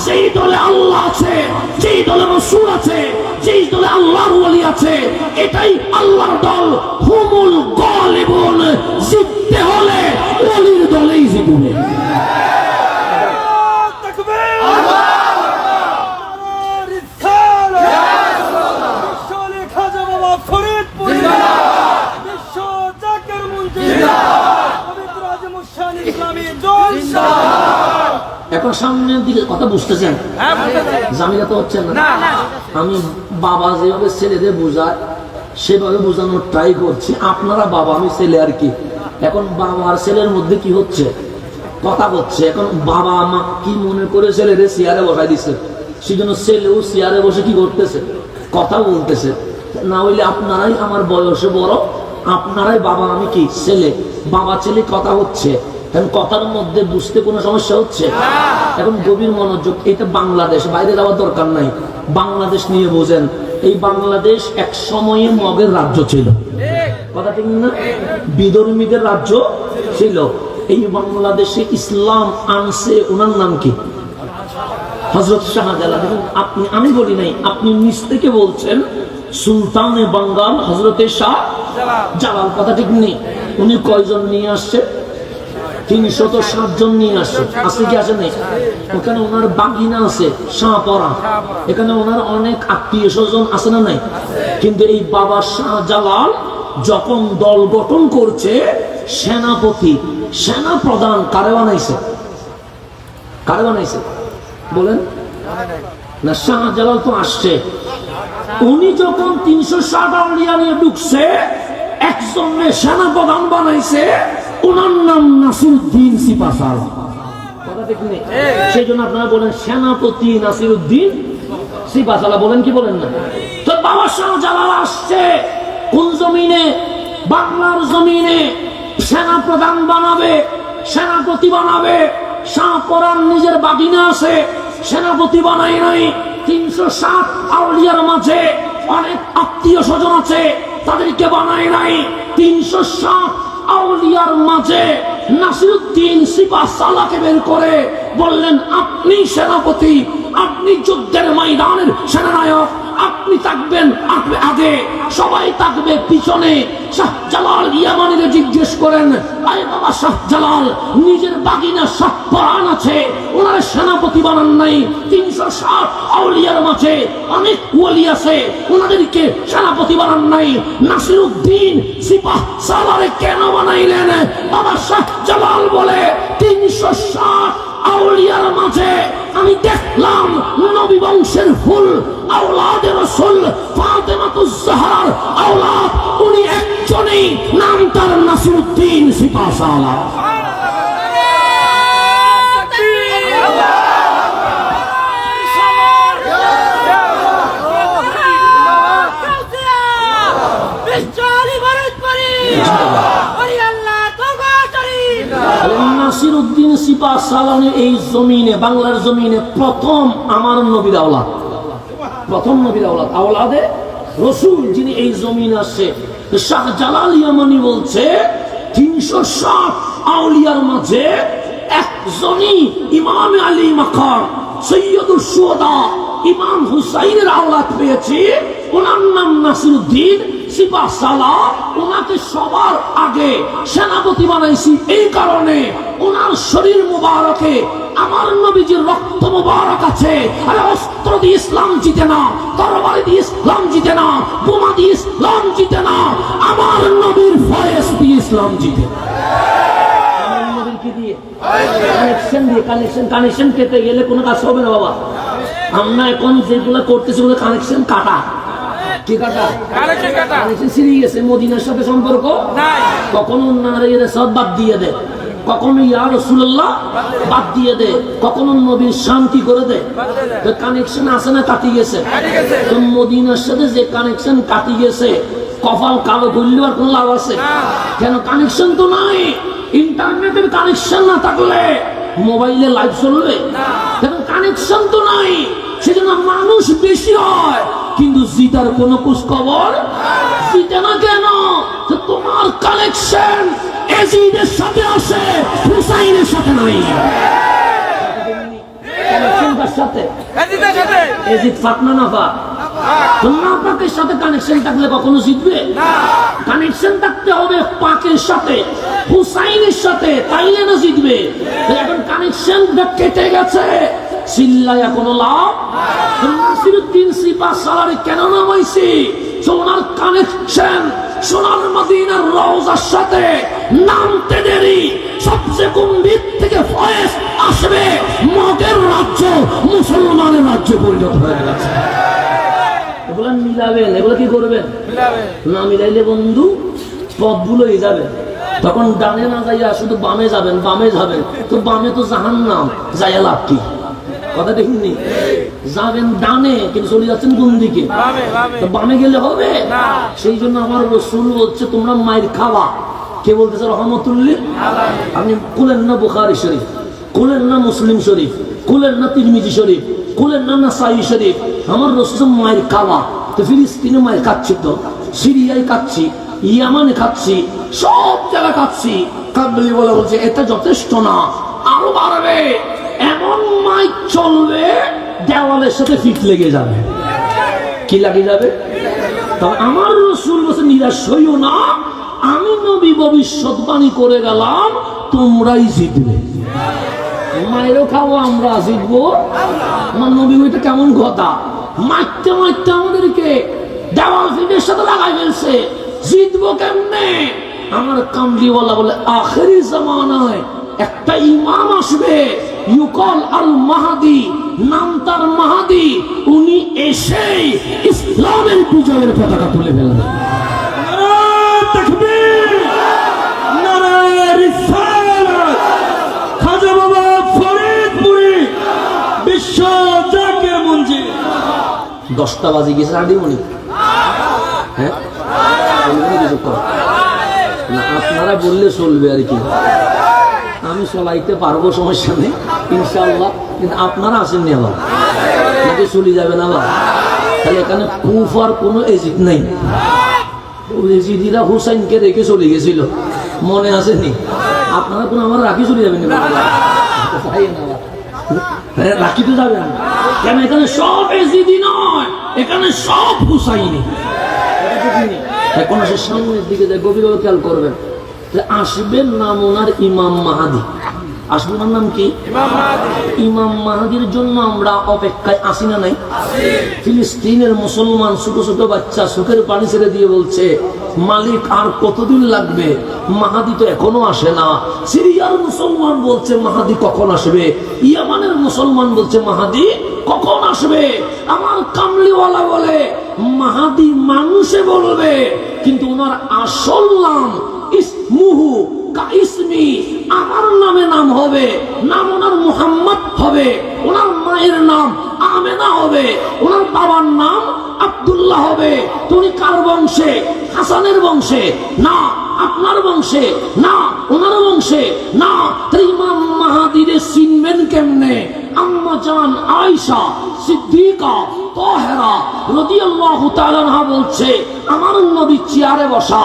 যেই দলে আল্লাহ আছে, যেই দলে রাসূল আছে, যেই দলে আল্লাহর ওলি আছে, এটাই আল্লাহর দল। হুমুল গালিবুন, জিততে হলে ওলির দলেই জিতবে। এখন সামনের দিকে কথা বুঝতেছেন? জামিলা তো হচ্ছে না। আমি বাবা যেভাবে ছেলেদের বোঝায় সেভাবে বোঝানোর ট্রাই করছি। আপনারা বাবা, আমি ছেলে আর কি। এখন বাবা আর ছেলের মধ্যে কি হচ্ছে? কথা হচ্ছে। এখন বাবা মা কি মনে করে ছেলেদের চেয়ারে বসাই দিচ্ছে, সেই জন্য ছেলেও চেয়ারে বসে কি করতেছে? কথা বলতেছে। না হইলে আপনারাই আমার বয়সে বড়, আপনারাই বাবা, আমি কি ছেলে। বাবা ছেলে কথা হচ্ছে, এখন কথার মধ্যে বুঝতে কোনো সমস্যা হচ্ছে? এখন গভীর মনোযোগ। এটা বাংলাদেশ, বাইরে যাওয়ার দরকার নাই। বাংলাদেশ নিয়ে বোঝেন। এই বাংলাদেশ এক সময়ে মগের রাজ্য ছিল, কথা ঠিক না? বিধর্মীদের রাজ্য ছিল। এই বাংলাদেশে ইসলাম আনছে, ওনার নাম কি? হযরত শাহজালাল। আপনি, আমি বলি নাই, আপনি নিজ থেকে বলছেন সুলতানে বাঙ্গাল হযরতে শাহজালাল, কথা ঠিক নেই? উনি কয়জন নিয়ে আসছে? 307 জন নিয়ে আসছে। আসছে কি আসে নাই? ওখানে ওনার বাগিনা আছে শাহপরা, এখানে ওনার অনেক আত্মীয় স্বজন আছে না নাই? কিন্তু এই বাবা শাহজালাল যখন দল গঠন করছে, সেনাপতি, সেনা প্রধান কারে বানাইছে? কারে বানাইছে বলেন না? শাহজালাল তো আসছে। উনি যখন 360 আউলিয়া নিয়ে ঢুকছে, একজনের সেনা প্রধান বানাইছে, ওনার নাম নাসিরউদ্দিন সিপাহসালার, কথা ঠিক নেই? সেই জন্য আপনারা বলেন সেনাপতি নাসিরউদ্দিন সিপাহসালার, বলেন কি বলেন না? তো বাবা শাহজালাল আসছে কোন জমিনে? বাংলার জমিনে। সেনা প্রধান বানাবে, সেনাপতি বানাবে। শাহপরার নিজের বাগিনা আছে, সেনাপতি বানাই নাই। 360 আউলিয়ার মাঝে অনেক আত্মীয় স্বজন আছে, তাদেরকে বানাই নাই। 360 আউলিয়ার মাঝে নাসিরউদ্দিন সিপাহসালারকে বের করে বললেন, আপনি সেনাপতি, আপনি যুদ্ধের ময়দানের সেনানায়ক, আপনি থাকবেন আগে, সবাই থাকবে পিছনে। শাহজালাল ইয়ামানিরে জিজ্ঞেস করেন, আরে বাবা শাহজালাল, নিজের বাগিনা শাহপরান আছে, ওনার সেনাপতি বানান নাই। 360 আউলিয়ার মাঝে অনেক ওলি আছে, ওনাদেরকে সেনাপতি বানান নাই। নাসিরউদ্দিন সিপাহসালারে কেন বানাইলেন? বাবা শাহজালাল বলে, 360 আউলিয়ার মাঝে আমি দেখলাম নবী বংশের ফুল আওলাদে রাসূল ফাতেমাতুজ জাহরার আওলাদ, উনি একজনই, নাম তার নাসিরউদ্দিন সিপাহসালার। নাসিরউদ্দিন সিপাহসালার এই জমিনে, বাংলার জমিনে প্রথম আমার নবীর আওলাদ, প্রথম নবীর আওলাদ, আওলাদে রাসূল যিনি এই জমিনে আসছে। শাহজালাল ইয়ামানি বলছে 360 আউলিয়ার মাঝে একজনই ইমাম আলী মাকাম সৈয়দুল শুহাদা ইমাম হুসাইনের আওলাদ পেয়েছি, ওনার নাম নাসিরউদ্দিন সিপাহসালার। ওনাকে সবার আগে সেনাপতি বানাইছি এই কারণে, ওনার শরীর মুবারকে আমার নবীজির রক্ত মুবারক আছে। আরে অস্ত্র দিয়ে ইসলাম জিতে না, তরবারি দিয়ে ইসলাম জিতে না, বোমা দিয়ে ইসলাম জিতে না, আমার নবীর ফয়েজ দিয়ে ইসলাম জিতে। কি দিয়ে? কানেকশন দিয়ে। কানেকশন কেটে গেলে কোনো কাজ হবে না বাবা। আমরা এখন যেগুলো করতেছি ওগুলো কানেকশন কাটা। কি কাটা? কানেকশন ছিঁড়ে গেছে। মদিনার সাথে সম্পর্ক কখনো নারীরা সব বাদ দিয়ে দেয়, কখনো ইয়া রাসূলুল্লাহ বাদ দিয়ে দে, কখনো নবীর শান্তি করে দে। তো কানেকশন আছে না কাটি গেছে? তো মদিনার সাথে যে কানেকশন কাটি গেছে, কপাল কালো করলে আর কোনো লাভ আছে? কেন? কানেকশন তো নাই। ইন্টারনেটের কানেকশন না থাকলে মোবাইলে লাইভ চলবে? কেন? কানেকশন তো নাই। সেজন্য মানুষ বেশি হয় কিন্তু জিতার কোনো খোঁজ খবর জিতে না। কেন? তোমার কানেকশন এজিদের সাথে আছে, হুসাইনের সাথে নাই। কানেকশনটার সাথে এজিদ ফাতনা না পা না পাকের সাথে কানেকশন থাকলে কখনো জিতবে? কানেকশন থাকতে হবে পাকের সাথে, হুসাইনের সাথে, তাইলে না জিতবে। এখন কানেকশনটা কেটে গেছে, চিল্লায়া কোনো লাভ? নাসিরউদ্দিন সিপা সালারে কেন নামাইছি? সোনার কানেকশন সোনার মদিনার রওজার সাথে নামতে দেরি, সবচেয়ে গম্ভীর থেকে ফয়েজ আসবে, মগের রাজ্য মুসলমানের রাজ্য পরিণত হয়ে গেছে। এগুলো মিলাবেন, এগুলো কি করবেন? না মিলাইলে বন্ধু পথগুলোই যাবে। তখন ডানে না যাইয়া শুধু বামে যাবেন, বামে যাবেন তো বামে তো জাহান্নাম, যাইয়া লাভ কি? কথা দেখিনি? যাবেন ডানে কিন্তু চলে যাচ্ছেন কোন দিকে? তো বামে গেলে হবে? সেই জন্য আমার রাসূল বলছে তোমরা মায়ের খাওয়া। কে বলতেছে? রহমতুল্লাহ। আপনি খুলেন না বুখারী শরীফ, খুলেন না মুসলিম শরীফ, খুলেন না তিরমিজি শরীফ, খুলেন না নাসাই শরীফ। আমার রাসূল মায়ের খাওয়া। তো ফিলিস্তিনে মায়ের খাচ্ছি, তো সিরিয়ায় খাচ্ছি, ইয়ামানে খাচ্ছি, সব জায়গায় খাচ্ছি। কাবলি বলে বলছে এটা যথেষ্ট না, আরো বাড়বে। এমন মাইক চলবে দেওয়ালের সাথে ফিট লেগে যাবে। কি লাগে যাবে? তবে আমার রাসূল বলছে নিরাশ হইও না, আমি নবী ভবিষ্যৎবাণী করে গেলাম, তোমরাই জিতবে। মায়েরও খাবো, আমরা জিতবো। আমার নবী ওইটা কেমন কথা? মারতে মারতে আমাদেরকে দেওয়াল ফিটের সাথে লাগাই ফেলছে, জিতবো কেমনে? আমার কামলিওয়ালা বলে আখেরি জামানায় একটা ইমাম আসবে, ইউকাল আল মাহাদি, নাম তার মাহাদি। উনি এসেই ইসলামের বিজয়ের পতাকা তুলে ফেলবেন। নারায়ে তাকবীর, নারায়ে রিসালাত। খাজা বাবা ফরিদপুরি বিশ্ব জাকির মঞ্জিল। 10টা বাজে গেছে আদিমণি। হ্যাঁ, না আপনারা বললে চলবে আর কি। আমি চলাইতে পারবো, সমস্যা নেই ইনশাআল্লাহ। কিন্তু আপনারা আসেননি আবার, নাকি চলে যাবেন আবার? তাহলে এখানে কুফার কোনো এজিদ নেই। এজিদিরা হুসাইনকে রেখে চলে গেছিল, মনে আসেনি? আপনারা কোনো আমার রাখি চলে যাবেন? রাখি তো যাবে না। কেন? এখানে সব এজিদি নয়, এখানে সব হুসাইনি। এখন সে সামনের দিকে গভীরভাবে খেয়াল করবেন। আসবেন নাম ওনার ইমাম মাহাদি। আসবে ওনার নাম কি? ইমাম মাহাদির জন্য আমরা অপেক্ষায় আসি না নাই? ফিলিস্তিনের মুসলমান ছোট ছোট বাচ্চা চোখের পানি ছেড়ে দিয়ে বলছে মালিক আর কতদিন লাগবে? মাহাদি তো এখনো আসে না। সিরিয়ার মুসলমান বলছে মাহাদি কখন আসবে? ইয়ামানের মুসলমান বলছে মাহাদি কখন আসবে? আমার কামলিওয়ালা বলে মাহাদি মানুষে বলবে, কিন্তু ওনার আসল নাম ইসমুহু কা ইসমি, আমার নামে নাম হবে। নাম ওনার মুহাম্মদ হবে, ওনার মায়ের নাম আমেনা হবে, ওনার বাবার নাম আব্দুল্লাহ হবে। তুমি কার বংশে? হাসানের বংশে না, আপনার বংশে না, ওনার বংশে না। ইমাম মাহাদিরে চিনবেন কেমনে? আম্মা জান আয়েশা সিদ্দিকা তাহেরা রাদিয়াল্লাহু তাআলা আনহা বলছে আমার নবী চেয়ারে বসা,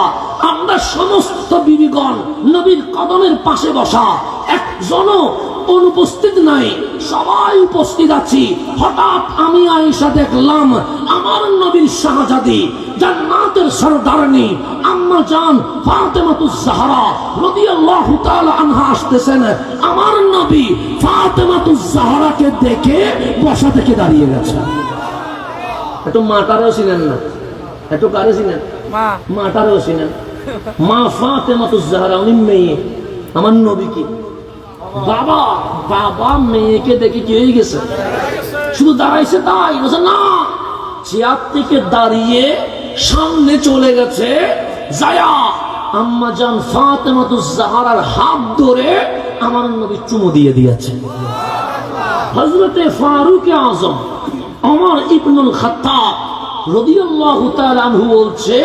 আমরা সমস্ত বিবিগণ নবীর কদমের পাশে বসা, একজনও অনুপস্থিত নাই, সবাই উপস্থিত আছি। হঠাৎ আমি আয়েশা দেখলাম আমার নবীর শাহজাদি জান্নাতের সরদারনি আম্মা জান ফাতেমাতুজ জাহরা রাদিয়াল্লাহু তাআলা আনহা আসতেছেন। আমার নবী ফাতেমাতুজ জাহরাকে দেখে বসা থেকে দাঁড়িয়ে গেছে। একটু মাটারও ছিলেন না, একটু কারে ছিলেন? মাটারও ছিলেন। মা ফাতেমাতুজ জাহরা, উনি মেয়ে, আমার নবী কি বাবা বাবা মেয়েকে দেখে কি হয়ে গেছে, শুধু দাঁড়াইছে তাই বলছে না, চেয়ার থেকে দাঁড়িয়ে সামনে চলে গেছে, যায়া আম্মা জান ফাতেমাতুজ জাহরার হাত ধরে আমার নবী চুমু দিয়ে দিয়েছে। হযরতে ফারুক আযম ওমর ইবনুল খাত্তাব রাদিয়াল্লাহু তাআলা আনহু বলছে,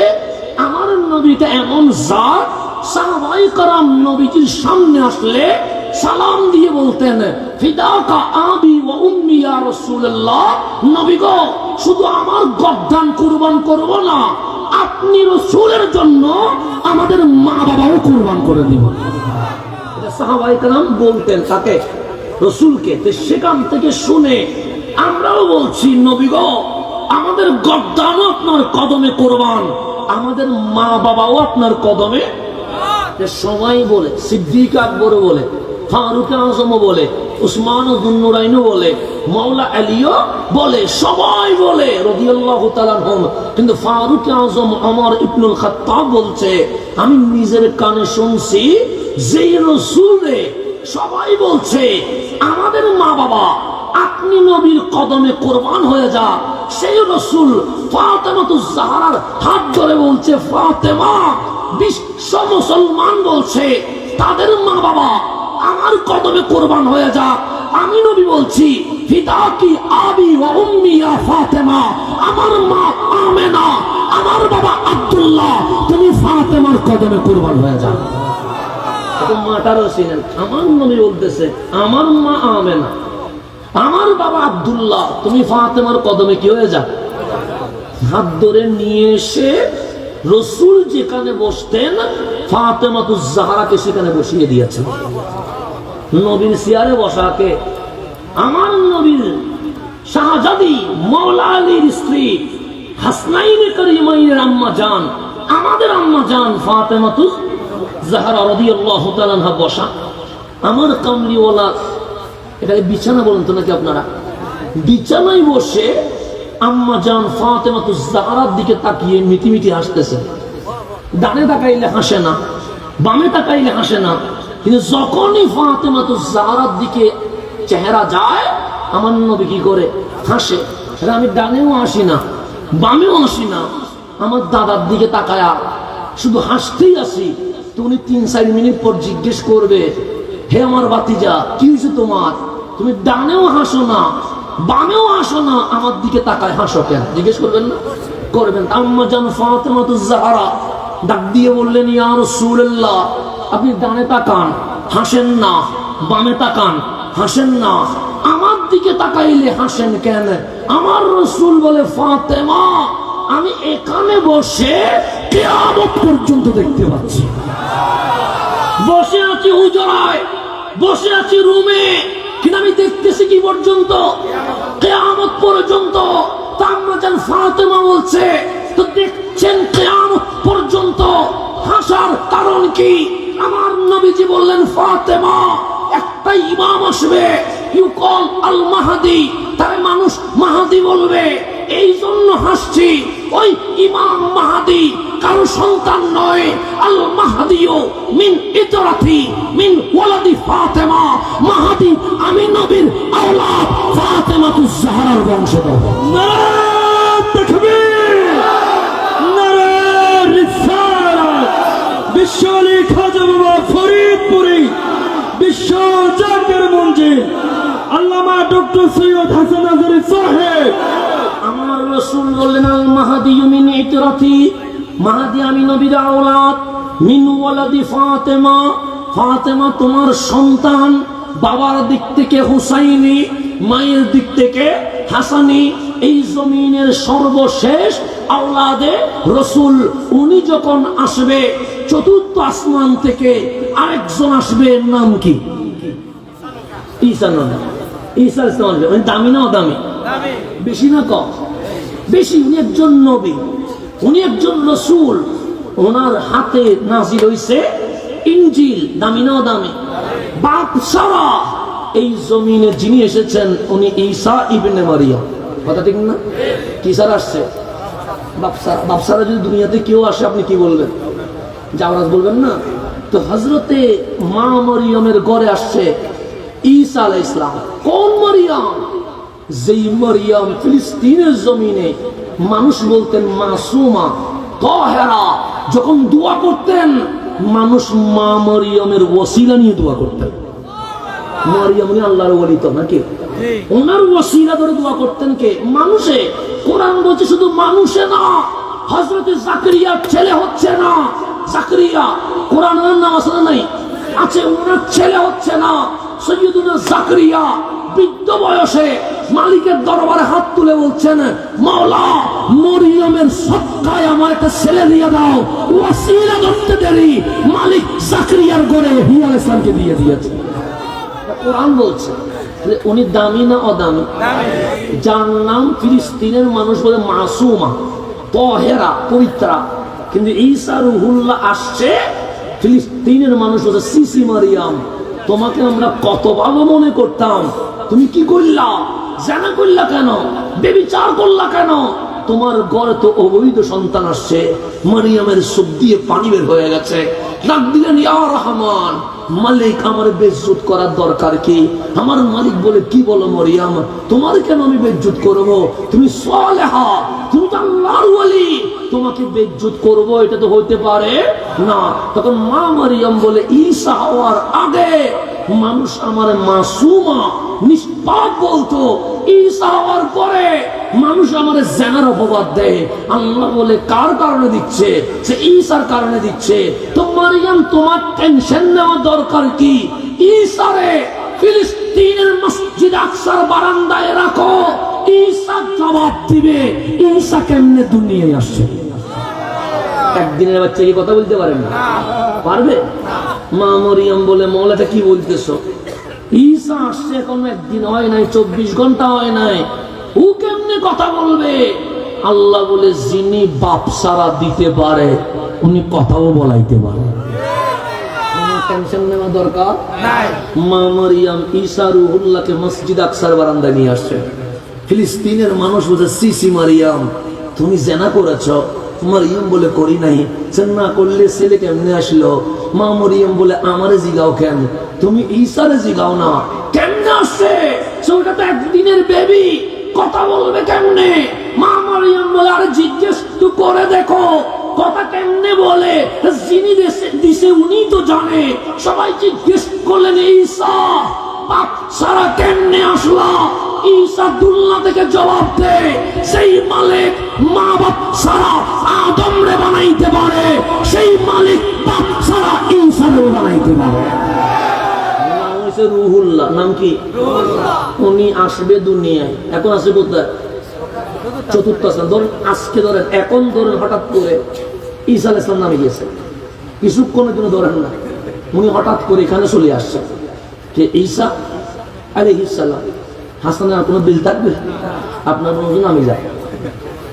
আমার নবীটা এমন জাত, সাহাবায়ে কেরাম নবীজির সামনে আসলে সালাম দিয়ে বলতেন, ফিদাকা আবি ওয়া উম্মি ইয়া রাসূলুল্লাহ, নবী গো শুধু আমার গর্দান কুরবান করব না, আপনি রাসূলের জন্য আমাদের মা বাবাও কুরবান করে দিব। এটা সাহাবায়ে কেরাম বলতেন কাকে? রাসূলকে। সেখান থেকে শুনে আমরাও বলছি, নবী গো আমাদের গর্দানও আপনার কদমে কুরবান, আমাদের মা বাবাও আপনার কদমে। সবাই বলে, সিদ্দিক আকবর বলে, ফারুক আজম বলে, উসমান যুন্নুরাইন বলে, মাওলা আলীও বলে, সবাই বলে রাদিয়াল্লাহু তাআলা আনহুম। কিন্তু ফারুক আজম ওমর ইবনুল খাত্তাব বলছে, আমি নিজের কানে শুনছি যে রাসূলে সবাই বলছে আমাদের মা বাবা আপনি নবীর কদমে কুরবান হয়ে যা, সেই রাসূল ফাতেমাতুজ জাহরার হাত ধরে বলছে, ফাতেমা বিশ্ব মুসলমান বলছে তাদের মা বাবা আমার কদমে কুরবান হয়ে যা। আমি নবী বলছি, ফিদাকি আবি ওয়া উম্মি ইয়া ফাতেমা, আমার মা আমেনা, আমার বাবা আব্দুল্লাহ, তুমি ফাতেমার কদমে কুরবান হয়ে যা। মাটারও ছিলেন, আমার নবী বলতেছে আমার মা আমেনা, আমার বাবা আব্দুল্লাহ, তুমি ফাতেমার কদমে কি হয়ে যা। হাত ধরে নিয়ে এসে রাসূল যেখানে বসতেন ফাতেমাতুজ জাহরাকে সেখানে বসিয়ে দিয়েছেন। নবীর চেয়ারে বসাকে আমার নবীর শাহজাদি মাওলা আলীর স্ত্রী হাসনাইনে করিমাইনের আম্মা জান, আমাদের আম্মা জান ফাতেমাতুজ জাহরা রাদিয়াল্লাহু তাআলা আনহা বসা। আমার কামলিওয়ালা, এটাকে বিছানা বলেন তো নাকি আপনারা? বিছানায় বসে আম্মা জান ফাতেমাতুজ জাহরার দিকে তাকিয়ে মিটিমিটি হাসতেছে। ডানে তাকাইলে হাসে না, বামে তাকাইলে হাসে না, কিন্তু যখনই ফাতেমাতুজ জাহরার দিকে চেহারা যায় আমার নবী কি করে হাসে। আমি ডানেও হাসি না, বামেও হাসি না, আমার দাদার দিকে তাকায়া শুধু হাসতেই আসি। তো উনি 3-4 মিনিট পর জিজ্ঞেস করবে, হে আমার বাতিজা কি হয়েছে তোমার, তুমি ডানেও হাসো না বামেও হাসো না, আমার দিকে তাকায় হাসো কেন? জিজ্ঞেস করবেন না? করবেন। আম্মা জান ফাতেমাতুজ জাহরা ডাক দিয়ে বললেন, ইয়া রাসূলুল্লাহ, আপনি ডানে তাকান হাসেন না, বামে তাকান হাসেন না, আমার দিকে তাকাইলে হাসেন কেন? আমার রাসূল বলে, ফাতেমা আমি এখানে বসে কিয়ামত পর্যন্ত দেখতে পাচ্ছি। বসে আছি হুজরায়, বসে আছি রুমে, কিন্তু আমি দেখতেছি কি পর্যন্ত? কিয়ামত পর্যন্ত। আম্মা জান ফাতেমা বলছে, তো দেখছেন কিয়ামত পর্যন্ত, হাসার কারণ কি? আমার নবীজি বললেন, ফাতেমা একটা ইমাম আসবে, ইউকল আল মাহদি, তাই মানুষ মাহদি বলবে, এই জন্য হাসছি। ওই ইমাম মাহদি কারো সন্তান নয়, আল মাহদিও মিন ইতরাতি মিন ওয়ালাদি ফাতেমা, মাহদি আমি নবীর আওলাদ ফাতেমাতুজ জাহরার বংশধর। নারে তাকবীর, নারে রিসালাত। বিশ্বলি খাজা বাবা ফরিদপুরি বিশ্ব জাতির মঞ্জিল আল্লামা ডক্টর সৈয়দ হাসান আজহারী সাহেব। আমার রাসূল বললেন, আল মাহদি মিন ইতরাতি, মাহদি আমি নবীর আওলাদ, মিন ওয়ালাদি ফাতেমা, ফাতেমা তোমার সন্তান, বাবার দিক থেকে হুসাইনি, মায়ের দিক থেকে হাসানি, এই জমিনের সর্বশেষ আওলাদে রাসূল। উনি যখন আসবে চতুর্থ আসমান থেকে আরেকজন আসবে, নাম কি? ঈসা নবী। ঈসা ইসলাম আসবে। উনি দামি না অদামি? বেশি না কম? বেশি। উনি একজন নবী, উনি একজন রাসূল, ওনার হাতে নাজিল হইছে ইনজিল। দামি না অদামি? বাপ সারা এই জমিনে যিনি এসেছেন উনি ঈসা ইবনে মারিয়াম। কথা ঠিক না? কি সারা আসছে? বাপ সারা যদি দুনিয়াতে কেউ আসে আপনি কি বলবেন? জাওরাজ বলবেন না? তো হযরতে মা মরিয়মের ঘরে আসছে ঈসা আলাইহিস সালাম। কোন মরিয়ম? যেই মরিয়ম ফিলিস্তিনের জমিনে মানুষ বলতেন মাসুমা তাহেরা, যখন দোয়া করতেন মানুষ মা মরিয়মের ওসিলা নিয়ে দোয়া করতেন। মরিয়ম উনি আল্লাহর ওলি তো নাকি, ওনার ওসিলা ধরে দোয়া করতেন কে? মানুষে। কোরআন বলছে শুধু মানুষে না, হযরত জাকারিয়ার ছেলে হচ্ছে না। জাকারিয়া কোরআনের নাম আছে না? নাই আছে। ওনার ছেলে হচ্ছে না। সৈয়দুনা জাকারিয়া বৃদ্ধ বয়সে মালিকের দরবারে হাত তুলে বলছেন, মাওলা মরিয়মের সদকায় আমার একটা ছেলে দিয়ে দাও। ওসিলা ধরতে দেরি, মালিক জাকারিয়ার ঘরে ইয়া আলাইহিস সালামকে দিয়ে দিয়েছে। কোরআন বলছে উনি দামি না অদামি? যার নাম ফিলিস্তিনের মানুষ বলে মাসুমা তাহেরা, পবিত্রা। কিন্তু ঈসা রুহুল্লাহ আসছে, ফিলিস্তিনের মানুষ বলছে সিসি মারিয়াম, তোমাকে আমরা কত ভালো মনে করতাম, তুমি কি করলা? জানা করলা কেন? বেবিচার করলা কেন? তোমার ঘরে তো অবৈধ সন্তান আসছে। মারিয়ামের চোখ দিয়ে পানি বের হয়ে গেছে। ডাক দিলেন, ইয়া রহমান, মালিক আমার বেজ্জত করার দরকার কি? আমার মালিক বলে, কি বলো মরিয়াম, তোমার কেন আমি বেজ্জত করব? তুমি সালেহা, তুমি তো আল্লাহর ওলি, তোমাকে বেজ্জত করব এটা তো হইতে পারে না। তখন মা মারিয়াম বলে, ঈসা হওয়ার আগে মানুষ আমার মাসুমা নিষ্পাপ বলতো, ঈসা হওয়ার পরে মানুষ আমার জানার অপবাদ দেয়। আল্লাহ বলে, কার কারণে দিচ্ছে? সে ঈসার কারণে দিচ্ছে। তো মারিয়াম তোমার টেনশন নেওয়া দরকার কি? ঈসারে ফিলিস্তিনের মসজিদ আকসার বারান্দায় রাখো, ঈসা জবাব দিবে ঈসা কেমনে দুনিয়ায় আসছে। একদিনের বাচ্চা কি কথা বলতে পারে না? পারবে? মা মরিয়ম বলে, মৌলাটা কি বলতেছো? ঈসা আসছে এখন একদিন হয় নাই, 24 ঘন্টা হয় নাই, ও কেমনে কথা বলবে? আল্লাহ বলে, যিনি বাপ সারা দিতে পারে উনি কথাও বলাইতে পারে। টেনশন নেওয়া দরকার নাই। মা মারিয়াম ঈসা রুহুল্লাহকে মসজিদ আকসার বারান্দায় নিয়ে আসছে। ফিলিস্তিনের মানুষ বলছে, সিসি মারিয়াম, তুমি জেনা করেছ? মারিয়াম বলে, করি নাই। না করলে ছেলে কেমনে আসলো? মা মারিয়াম বলে, আমারে জিগাও কেন? তুমি ঈসারে জিগাও না, কেমনে আসছে? সেটা তো একদিনের বেবি, কথা বলবে কেমনে? মা মারিয়াম বলে, আরে জিজ্ঞেস তো করে দেখো কথা কেমনে বলে, যিনি দিছে উনি তো জানে। সবাই জিজ্ঞেস করলেন, ঈসা বাপ সারা কেমনে আসলা? ঈসা দুল্লা থেকে জবাব দেয়, সেই মালিক মা বাপ সারা আদম রে বানাইতে পারে, সেই মালিক বাপ সারা ঈসা রে বানাইতে পারে। নাম হইছে রুহুল্লাহ। নাম কি? উনি আসবে দুনিয়ায়। এখন আসবে কোথায়? চতুর্থ আসমান। ধরেন আজকে ধরেন, এখন ধরেন হঠাৎ করে ঈসা আলাইহিস সালাম নামে গেছে, কিছুক্ষণের জন্য ধরেন না, উনি হঠাৎ করে এখানে চলে আসছে। যে ঈসা আলাইহিস সালাম, হাসানের কোনো বিল থাকবে? আপনার মনে নামে যায়,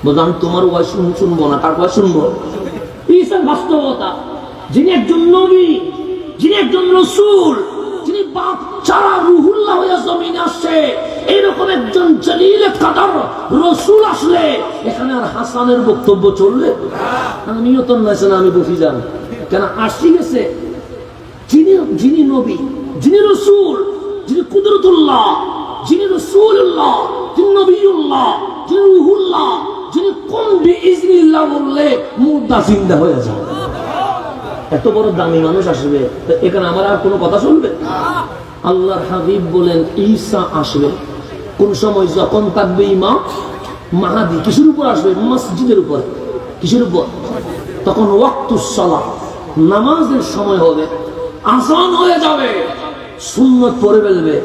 বলতো আমি তোমার ওয়াজ শুনবো না। কার ওয়াজ শুনবো? ঈসার বাস্তবতা। যিনি একজন নবী, যিনি একজন রাসূল, যিনি বাপ ছাড়া রুহুল্লাহ হয়ে জমিনে আসছে, এরকম একজন জলিলে কাদার রাসূল আসলে এখানে আর হাসানের বক্তব্য চলবে? আমিও তো নাইছে না, আমি বসি যান কেন? আসি গেছে যিনি নবী, যিনি রাসূল, যিনি কুদরতুল্লাহ, যিনি রাসূলুল্লাহ, যিনি নবীউল্লাহ, যিনি রুহুল্লাহ, যিনি কোন বিইজনিল্লাহ বললে মুর্দা জিন্দা হয়ে যায়। এত বড় দামি মানুষ আসবে, এখানে আমার আর কোনো কথা শুনবে? আল্লাহর হাবিব বলেন, ঈসা আসবে কোন সময়? যখন থাকবে ইমাম মাহাদি। কিসের উপর আসবে? মসজিদের উপর। কিসের উপর? তখন ওয়াক্তুস সালাত, নামাজের সময় হবে, আযান হয়ে যাবে, সুন্নত পড়ে ফেলবে।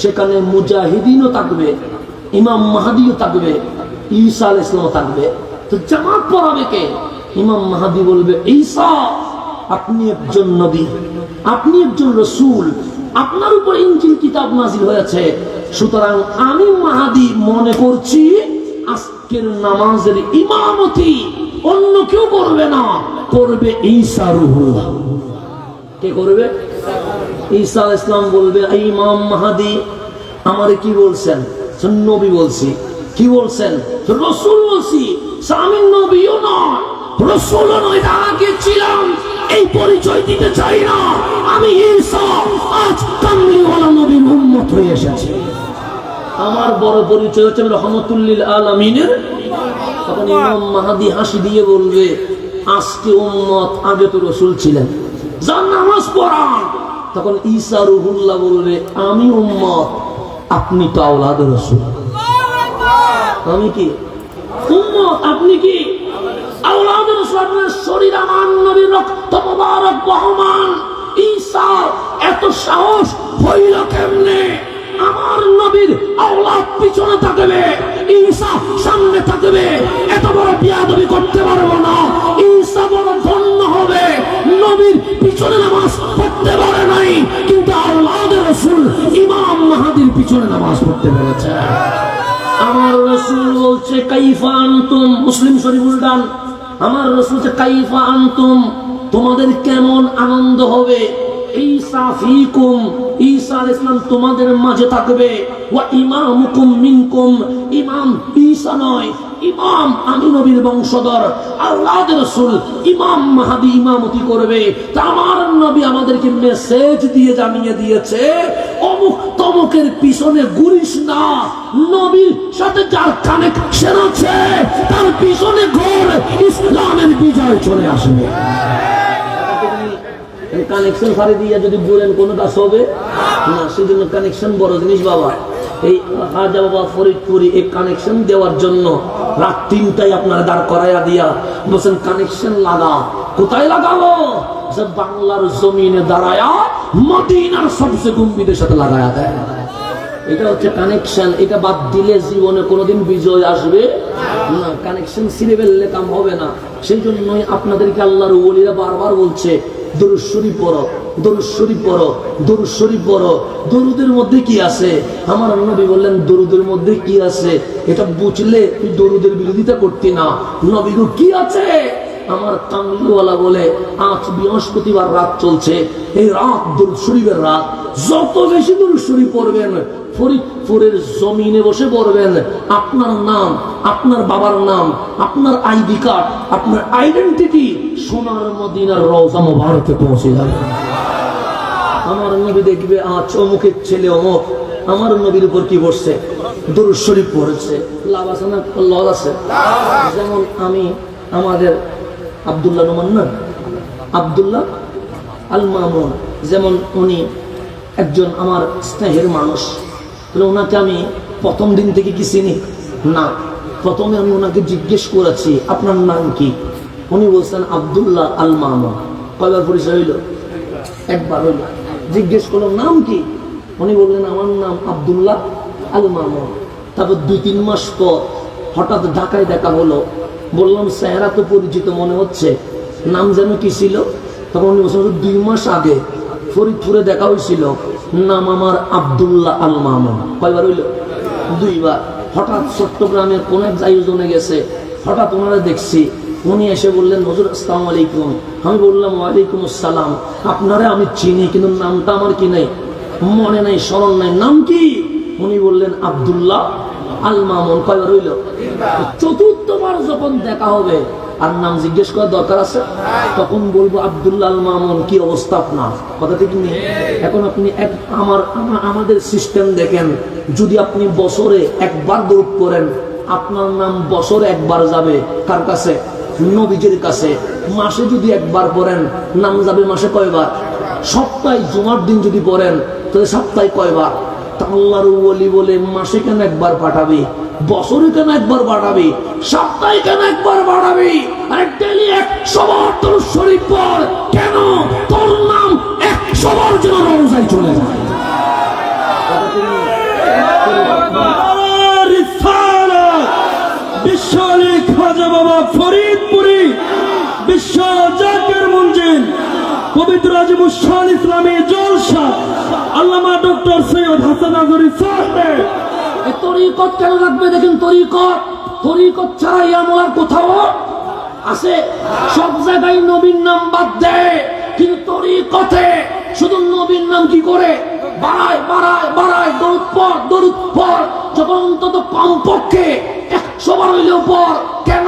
সেখানে মুজাহিদিনও থাকবে, ইমাম মাহাদিও থাকবে, ঈসা আলাইহিস সালাম থাকবে। তো জামাত পড়াবে কে? ইমাম মাহাদি বলবে, ঈসা আপনি একজন নবী, আপনি একজন রাসূল, আপনার উপর ইনজিল কিতাব নাযিল হয়েছে, সুতরাং আমি মাহাদি মনে করছি আজকের নামাজের ইমামতি অন্য কেউ করবে না, করবে ঈসা রুহুল্লাহ। কে করবে? ঈসা আলাইহিস সালাম বলবে, ইমাম মাহাদি আমারে কি বলছেন? নবী বলছি। কি বলছেন? রাসূল বলছি। আমি নবীও নয়, রাসূলও নয়, আগে ছিলাম, এই পরিচয় দিতে চাই না। আমি ঈসা আজ কামলিওয়ালা নবীর উম্মত হয়ে এসেছি। আমার বড় পরিচয় হচ্ছে রহমতুল লিল আলামিনের। তখন ইমাম মাহদী হাসি দিয়ে বলবে, আজকে উম্মত, আগে তো রাসূল ছিলেন, যান নামাজ পড়ান। তখন ঈসা রুহুল্লাহ বলবে, আমি উম্মত, আপনি তো আওলাদ রাসূল। আমি কি উম্মত, আপনি কি আওলাদ রাসূল। আপনার শরীর আমার নবীর রক্ত মুবারক বহমান। ঈসা এত সাহস হইল কেমনে? আমার নবীর আওলাদ পিছনে থাকবে, ঈসা সামনে থাকবে। এত বড় বিয়াদবি করতে পারবো না। ঈসা বড় ধন্য হবে, নবীর পিছনে নামাজ পড়তে পারে নাই, কিন্তু আওলাদ রাসূল ইমাম মাহদীর পিছনে নামাজ পড়তে পেরেছে। আমার রাসূল বলছে, কাইফা আনতুম, মুসলিম শরীফ উল্টান। আমার রাসূল বলছে, কাইফা আনতুম, তোমাদের কেমন আনন্দ হবে। ঈসা ফীকুম, ঈসা আলাইহিস সালাম তোমাদের মাঝে থাকবে। ওয়া ইমামুকুম মিনকুম, ইমাম ঈসা নয়, ইমাম আমি নবীর বংশধর আওলাদ রাসূল, ইমাম মাহদী ইমামতি করবে। তা আমার নবী আমাদেরকে মেসেজ দিয়ে জানিয়ে দিয়েছে, অমুক তমুকের পিছনে ঘুরিস না। নবীর সাথে যার কানেকশন আছে তার পিছনে ঘোর, ইসলামের বিজয় চলে আসবে। কানেকশন ফাড়ি দিয়ে যদি বলেন কোনো কাজ হবে না, সেজন্য কানেকশন বড় জিনিস বাবা। এই খাজা বাবা ফরিদপুরি এই কানেকশন দেওয়ার জন্য রাত 3টায় আপনারা দাঁড় করাইয়া দিয়া বলছেন কানেকশন লাগা। কোথায় লাগাবো? বাংলার জমিনে দাঁড়ায়া মদিনার সবচেয়ে গম্ভীরের সাথে লাগায়া দেয়। এটা হচ্ছে কানেকশন। এটা বাদ দিলে জীবনে কোনোদিন বিজয় আসবে না। কানেকশন ছিঁড়ে ফেললে কাম হবে না। সেই জন্যই আপনাদেরকে আল্লাহর ওলিরা বারবার বলছে, দরুদ শরীফ পড়ো, দরুদ শরীফ পড়ো, দরুদ শরীফ পড়ো। দরুদের মধ্যে কি আছে? আমার নবী বললেন, দরুদের মধ্যে কি আছে এটা বুঝলে তুই দরুদের বিরোধিতা করতি না। নবী গো কি আছে? আমার কামলিওয়ালা বলে, আজ বৃহস্পতিবার রাত চলছে, এই রাত দরুদ শরীফের রাত। যত বেশি দরুদ শরীফ পড়বেন, ফরিদপুরের জমিনে বসে পড়বেন, আপনার নাম, আপনার বাবার নাম, আপনার আইডি কার্ড, আপনার আইডেন্টিটি সোনার মদিনার রওজা মুবারকে পৌঁছে যাবে। আমার নবী দেখবে, আজ অমুকের ছেলে অমুক আমার নবীর উপর কি বসছে, দরুদ শরীফ পড়েছে। লাভ আছে না? লজ আছে। যেমন আমি আমাদের আব্দুল্লাহ নোমান, আব্দুল্লাহ আল মামুন, যেমন উনি একজন আমার স্নেহের মানুষ। ওনাকে আমি প্রথম দিন থেকে কি চিনি না। প্রথমে আমি ওনাকে জিজ্ঞেস করেছি, আপনার নাম কি? উনি বলছেন আব্দুল্লাহ আল মামুন। কয়বার পরিচয় হইল? একবার হইল। জিজ্ঞেস করলাম নাম কি? উনি বললেন আমার নাম আব্দুল্লাহ আল মামুন। তারপর 2-3 মাস পর হঠাৎ ঢাকায় দেখা হলো। বললাম চেহারা তো পরিচিত মনে হচ্ছে, নাম যেন কি ছিল? তখন উনি বলছেন 2 মাস আগে ফরিদপুরে দেখা হয়েছিল, নাম আমার আব্দুল্লাহ আল মামুন। কয়বার হইল? 2বার। হঠাৎ চট্টগ্রামের কোন এক আয়োজনে গেছে, হঠাৎ ওনারা দেখছি। উনি এসে বললেন, হুজুর আসসালামু আলাইকুম। আমি বললাম ওয়ালাইকুম আসসালাম। আপনারা আমি চিনি, কিন্তু নামটা আমার কি নাই, মনে নাই, স্মরণ নাই। নাম কি? উনি বললেন আব্দুল্লাহ আল মামুন। কয়বার হইল? 4বার যখন দেখা হবে আর নাম জিজ্ঞেস করার দরকার আছে, তখন বলবো আব্দুল্লাহ আল মামুন, কি অবস্থা আপনার? কথা ঠিক নেই? এখন আপনি আমাদের সিস্টেম দেখেন, যদি আপনি বছরে একবার দরুদ পড়েন, আপনার নাম বছরে একবার যাবে কার কাছে? নবীজির কাছে। মাসে যদি একবার পড়েন, নাম যাবে মাসে কয়বার? সপ্তাহে জুমার দিন যদি পড়েন, তাহলে সপ্তাহে কয়বার? আল্লাহর ওলি বলে মাসে কেন একবার পাঠাবি, বছরে কেন একবার পাঠাবি, সপ্তাহে কেন একবার পাঠাবি? আরে ডেইলি 100 বার দরুদ শরীফ পড়। কেন? তোর নাম 100 বার যেন রওজায় চলে যায়। বিশ্বলি খাজা বাবা ফরিদপুরি, বিশ্ব জাকের মঞ্জিল, পবিত্র আজিমুস শান ইসলামী জলসা আল্লামা ডক্টর সৈয়দ হাসান আজরি সাহেব। এই তরিকত কেন লাগবে? দেখেন তরিকত ছাড়া ইয়ামুলার কোথাও আছে? সব জায়গায় নবীর নাম বাদ দেয়, কিন্তু তরিকতে শুধু নবীর নাম কি করে বাড়ায় বাড়ায় বাড়ায়। দরুদ পড়, যখন অন্তত কমপক্ষে 100 বার হইলেও পড়। কেন?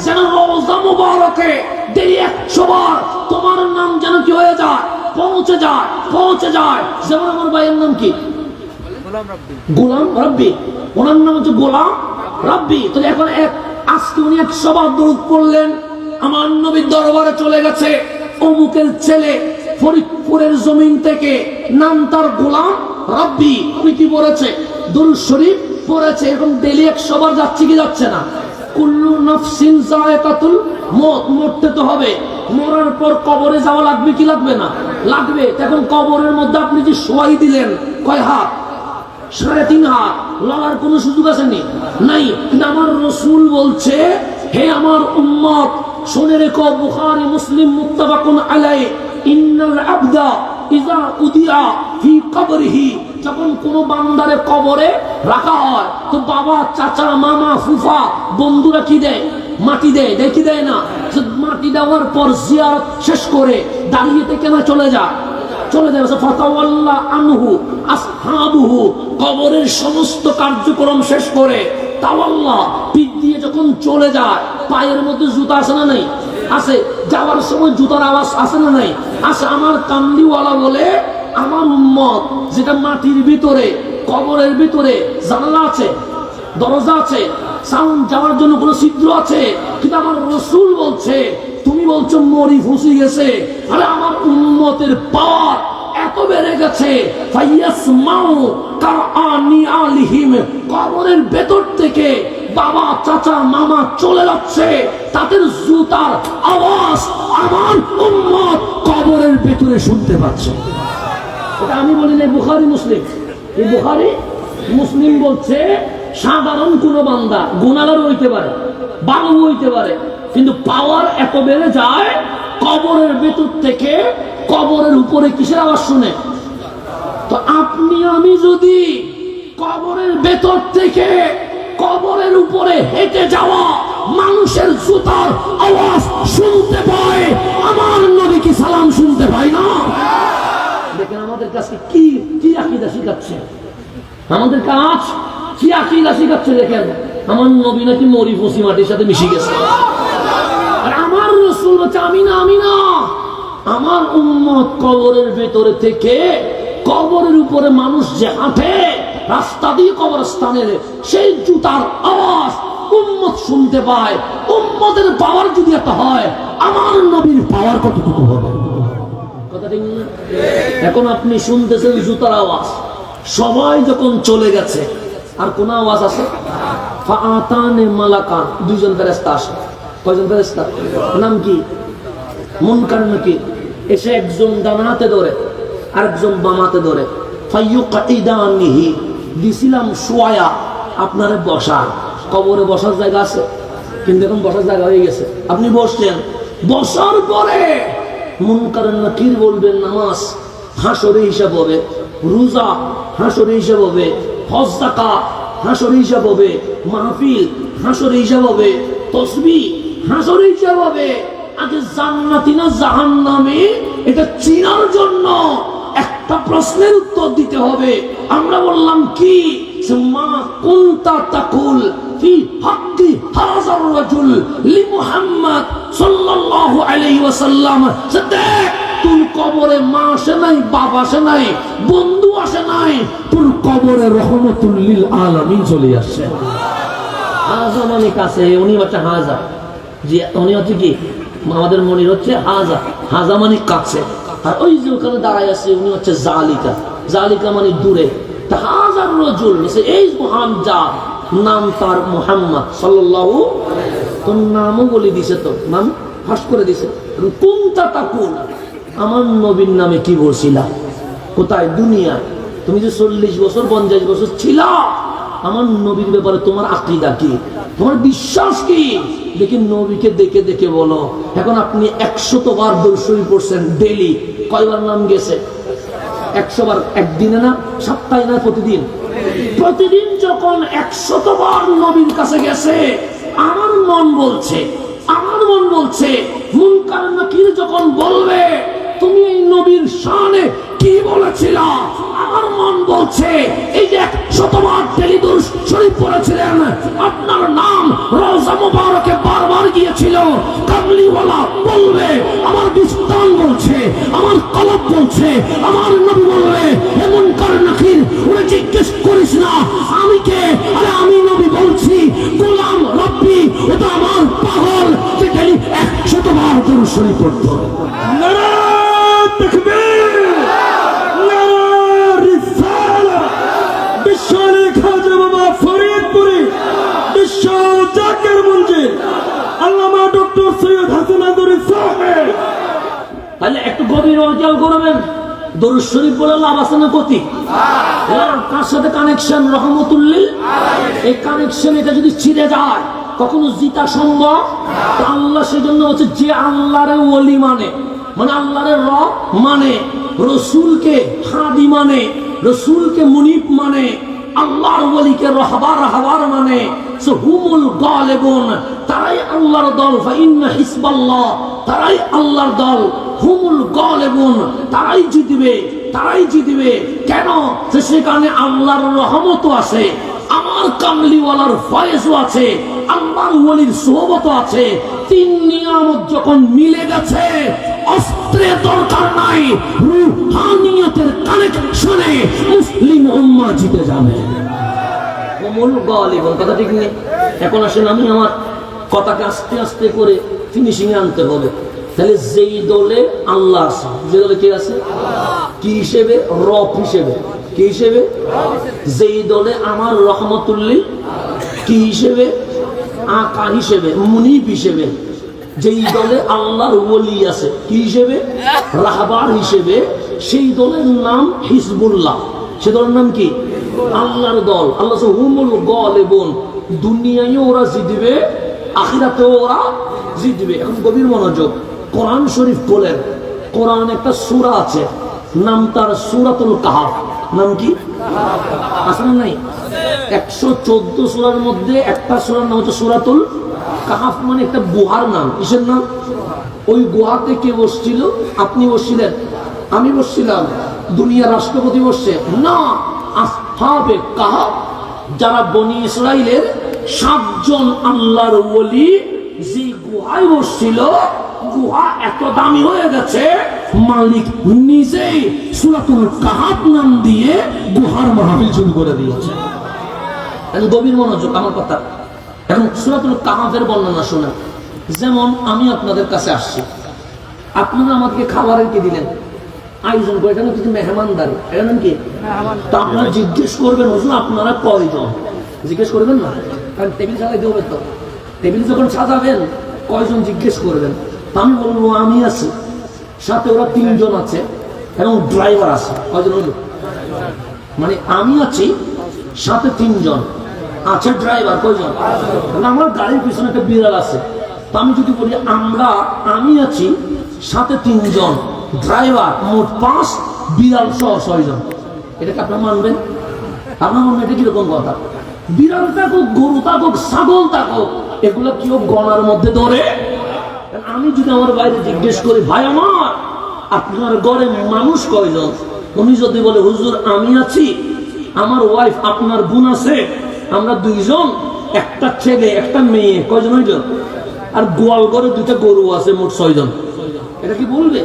যেন রওজা মুবারকে ডেলি 100 বার তোমার নাম যেন কি হয়ে যায়, পৌঁছে যায়। যেমন আমার ভাইয়ের নাম কি? গোলাম রাব্বি। ওনার নাম হচ্ছে গোলাম রাব্বি। তো এখন আজকে উনি 100 বার দরুদ পড়লেন, আমার নবীর দরবারে চলে গেছে। অমুকের ছেলে ফরিদপুরের জমিন থেকে, নাম তার গোলাম রাব্বি। উনি কি পড়েছে? দরুদ শরীফ পড়েছে। এখন ডেলি 100 বার যাচ্ছে কি যাচ্ছে না? কুল্লু নাফসিন যায়কাতুল মউত, মরতে তো হবে। মরার পর কবরে যাওয়া লাগবে কি লাগবে না? লাগবে। এখন কবরের মধ্যে আপনি যে শোয়াই দিলেন, কয় হাত? 3.5 হাত। লড়ার কোনো সুযোগ আছে নাই। কিন্তু আমার রাসূল বলছে, হে আমার উম্মত, শুনে রেখো, বুখারী মুসলিম মুত্তাফাকুন আলাইহি, ইন্নাল আবদা ইযা উদিয়া ফি কবরিহি, যখন কোন বান্দারে কবরে রাখা হয় তো বাবা, চাচা, মামা, ফুফা, বন্ধুরা কি দেয়? মাটি দেয়। দেয় কি দেয় না? মাটি দেওয়ার পর জিয়ারত শেষ করে দাঁড়িয়ে থেকে না চলে যায়। ফাতাওয়াল্লা আনহু আসহাবুহু, কবরের সমস্ত কার্যক্রম শেষ করে তাওয়াল্লা, পিঠ দিয়ে যখন চলে যায়, পায়ের মধ্যে জুতা আছে না নাই? আছে। যাওয়ার সময় জুতার আওয়াজ আছে না নাই? আছে। আমার কামলিওয়ালা বলে, আমার উম্মত যেটা মাটির ভিতরে, কবরের ভিতরে জানালা আছে, দরজা আছে, সাউন্ড যাওয়ার জন্য কোনো ছিদ্র আছে, কিন্তু আমার রাসূল বলছে, তুমি বলছো মরি ফুসি গেছে, আরে আমার উম্মতের পাওয়ার এত বেড়ে গেছে, ফাইয়াসমাউ কারআনি আলিহিম, কবরের ভেতর থেকে বাবা, চাচা, মামা চলে যাচ্ছে, তাদের জুতার আওয়াজ আমার উম্মত কবরের ভেতরে শুনতে পাচ্ছে। এটা আমি বলি না, বুখারী মুসলিম। এই বুখারী মুসলিম বলছে, সাধারণ কোন বান্দা গুনাহগার হইতে পারে, ভালো হইতে পারে, কিন্তু পাওয়ার এত বেড়ে যায়, কবরের ভেতর থেকে কবরের উপরে কিসের আওয়াজ শুনে? তো আপনি আমি যদি কবরের ভেতর থেকে কবরের উপরে হেঁটে যাওয়া মানুষের জুতার আওয়াজ শুনতে পাই, আমার নবী কি সালাম শুনতে পাই না? দেখেন আমাদের কাছে কি আকীদা শিখাচ্ছে, আমাদের কাজ কি আকীদা শিখাচ্ছে। দেখেন আমার নবী নাকি মরি ফসি মাটির সাথে মিশে গেছে, আর আমার রাসূল বলছে আমি না, আমার উম্মত কবরের ভেতরে থেকে কবরের উপরে মানুষ যে হাঁটে রাস্তা দিয়ে কবরস্থানের, সেই জুতার আওয়াজ উম্মত শুনতে পায়। উম্মতের পাওয়ার যদি একটা হয়, আমার নবীর পাওয়ার কতটুকু হবে? কথা ঠিক না? এখন আপনি শুনতেছেন জুতার আওয়াজ, সবাই যখন চলে গেছে, আর কোন আওয়াজ আছে? ফাআতানে মালাকান, দুইজন ফেরেশতা আসে। কয়জন ফেরেশতা? নাম কি? মুনকার নাকির। এসে একজন ডান হাতে ধরে, আরেকজন বাম হাতে ধরে। ফায়ুকঈদানিহি, দিছিলাম শোয়া, আপনারে বসা। কবরে বসার জায়গা আছে, কিন্তু এখন বসার জায়গা হয়ে গেছে, আপনি বসছেন। বসার পরে মুনকার নাকির বলবেন নামাজ হাসরে হিসাব হবে, রোজা হাসরে হিসাব হবে, হজ যাকাত হাসরে হিসাব হবে, মাহফিল হাসরে হিসাব হবে, তাসবিহ হাসরে হিসাব হবে। আগে জান্নাতি না জাহান্নামী, এটা চিনার জন্য একটা প্রশ্নের উত্তর দিতে হবে। আমরা বললাম কি? মা কুনতা তাকুল ফি হাক্কি হাযার রাজুল লি মুহাম্মদ সাল্লাল্লাহু আলাইহি ওয়াসাল্লাম। দেখ, তোর কবরে মা আসে নাই, বাপ আসে নাই, বন্ধু আসে নাই, তোর কবরে রহমতুল লিল আলামিন চলে আসছে। হাজা মানে কাছে, উনি হচ্ছে হাজা, যে উনি হচ্ছে কি? আমাদের মনির হচ্ছে হাজা, হাজা মানে কাছে। আর ওই যে ওখানে দাঁড়ায় আছে, উনি হচ্ছে জালিকা, জালিকা মানে দূরে। হাজার রাজুল, এই মহান জাত, নাম তার মুহাম্মদ সাল্লাল্লাহু, তোর নামও বলে দিছে, তো নাম ফাঁস করে দিছে। কুনতা তাকুল, আমার নবীর নামে কি বলছিলা? কোথায়? দুনিয়ায়। তুমি যে 40 বছর 50 বছর ছিলা, আমার নবীর ব্যাপারে তোমার আকীদা কি, তোমার বিশ্বাস কি? দেখি নবীকে দেখে দেখে বলো। এখন আপনি 100 বার দরুদ শরীফ পড়ছেন ডেইলি, কয়বার নাম গেছে? 100 বার। একদিনে না, সপ্তাহে না, প্রতিদিন? প্রতিদিন যখন 100 বার নবীর কাছে গেছে, আমার মন বলছে মুনকার নাকির যখন বলবে তুমি এই নবীর শানে কি বলেছিলা, আমার মন বলছে এই যে 100 বার টেলিদুর শরীফ পড়েছিলেন, আপনার নাম রওজা মুবারকে বারবার গিয়েছিল, কামলিওয়ালা বলবে, আমার বিস্তান বলছে, আমার কলব বলছে, আমার নবী বলবে হে মুনকার নাকির, ওরে জিজ্ঞেস করিস না আমি কে, আরে আমি নবী বলছি, গোলাম রব্বি, এটা আমার পাগল যে খালি 100 বার দরুদ শরীফ পড়তো। নারা তাকবীর, নারা রিসালা। বিশ্বরে খাজা বাবা ফরিদপুরি, বিশ্ব জাকের মঞ্জিল আল্লামা ডক্টর সৈয়দ হাসান আদরি সাহেব। তাহলে একটু গভীর খেয়াল করবেন, দরুদ শরীফ বলে লাভ আছে না ক্ষতি? কার সাথে কানেকশন? রহমতুল্লিল। এই কানেকশন এটা যদি ছিঁড়ে যায় কখনো জিতা সম্ভব? তো আল্লাহ সেজন্য হচ্ছে যে আল্লাহর ওলি মানে, মানে আল্লাহর রব মানে, রসুলকে হাদি মানে, রসুলকে মুনিব মানে, আল্লাহর ওলিকে রাহবার মানে, হুমুল গালিবুন, তারাই আল্লাহর দল, ফাইন্না হিসবাল্লাহ, তারাই আল্লাহর দল, হুমুল গালিবুন, তারাই জিতবে, তারাই জিতবে। কেন? সেখানে আল্লাহর রহমতও আছে, আমার কামলিওয়ালার ফয়েজও আছে, আল্লাহর ওলির সোহবতও আছে। 3 নিয়ামত যখন মিলে গেছে, অস্ত্রের দরকার নাই, রূহানিয়তের কানেকশনে মুসলিম উম্মাহ জিতে যাবে। হুমুল গালিবুন, কথা ঠিক নেই? এখন আসেন আমি আমার কথাকে আস্তে আস্তে করে ফিনিশিং আনতে হবে। তাহলে যেই দলে আল্লাহ আছে, যে দলে কি আছে? কি হিসেবে? রব হিসেবে। কি হিসেবে? যেই দলে আমার রহমতুল্লিল, কি হিসেবে? আকা হিসেবে, মুনিব হিসেবে। যেই দলে আল্লাহর ওলি আছে, কি হিসেবে? রাহবার হিসেবে। সেই দলের নাম হিজবুল্লাহ। সে দলের নাম কি? আল্লাহর দল। আল্লাহ হুমুল গালিবুন, দুনিয়ায় ওরা জিতবে, আখিরাতেও ওরা জিতবে। এখন গভীর মনোযোগ, কোরআন শরীফ বলেন, কোরআন একটা সূরা আছে, নাম তার সূরাতুল কাহাফ। নাম কি? আছে না নাই? 114 সূরার মধ্যে একটা সূরার নাম হচ্ছে সূরাতুল কাহাফ, মানে একটা গুহার নাম। কিসের নাম? ওই গুহাতে কে বসছিল? আপনি বসছিলেন, আমি বসছিলাম, দুনিয়ার রাষ্ট্রপতি বসছে না, আসহাবে কাহাফ, যারা বনি ইসরাইলের 7 জন আল্লাহর ওলি যে গুহায় বসছিল, গুহা এত দামি হয়ে গেছে, মালিক নিজেই সূরাতুল কাহাফ নাম দিয়ে গুহার মাহফিল শুরু করে দিয়েছে। গভীর মনোযোগ আমার কথা। এখন সূরাতুল কাহাফের বর্ণনা শোনেন। যেমন আমি আপনাদের কাছে আসছি, আপনারা আমাকে খাবারের কি দিলেন, আয়োজন করে, এখানে কিছু মেহমানদারি, এর নাম কি? তা আপনারা জিজ্ঞেস করবেন, হুজুর আপনারা কয়জন? জিজ্ঞেস করবেন না, কারণ টেবিল সাজাইতে হবে তো। টেবিল যখন সাজাবেন কয়জন জিজ্ঞেস করবেন। আমি বলবো আমি আছি, সাথে ওরা 3 জন আছে এবং ড্রাইভার আছে। কয়জন হলো? মানে আমি আছি, সাথে 3 জন আছে, ড্রাইভার কয়জন? আমার গাড়ির পিছনে একটা বিড়াল আছে। তো আমি যদি বলি আমি আছি, সাথে 3 জন, ড্রাইভার, মোট 5, বিড়াল সহ 6 জন, এটাকে আপনার মানবেন? আপনার মানবেন? এটা কিরকম কথা? বিড়াল থাকুক, গরু থাকুক, ছাগল থাকুক, এগুলো কেউ গণার মধ্যে ধরে? আমি যদি আমার বাইরে জিজ্ঞেস করি, ভাই আমার আপনার ঘরে মানুষ কয়জন? উনি যদি বলে হুজুর আমি আছি, আমার ওয়াইফ, আপনার বোন আছে, আমরা 2 জন, একটা ছেলে একটা মেয়ে, কয়জন হইল? আর গোয়াল ঘরে 2টা গরু আছে, মোট 6 জন। এটা কি বলবে?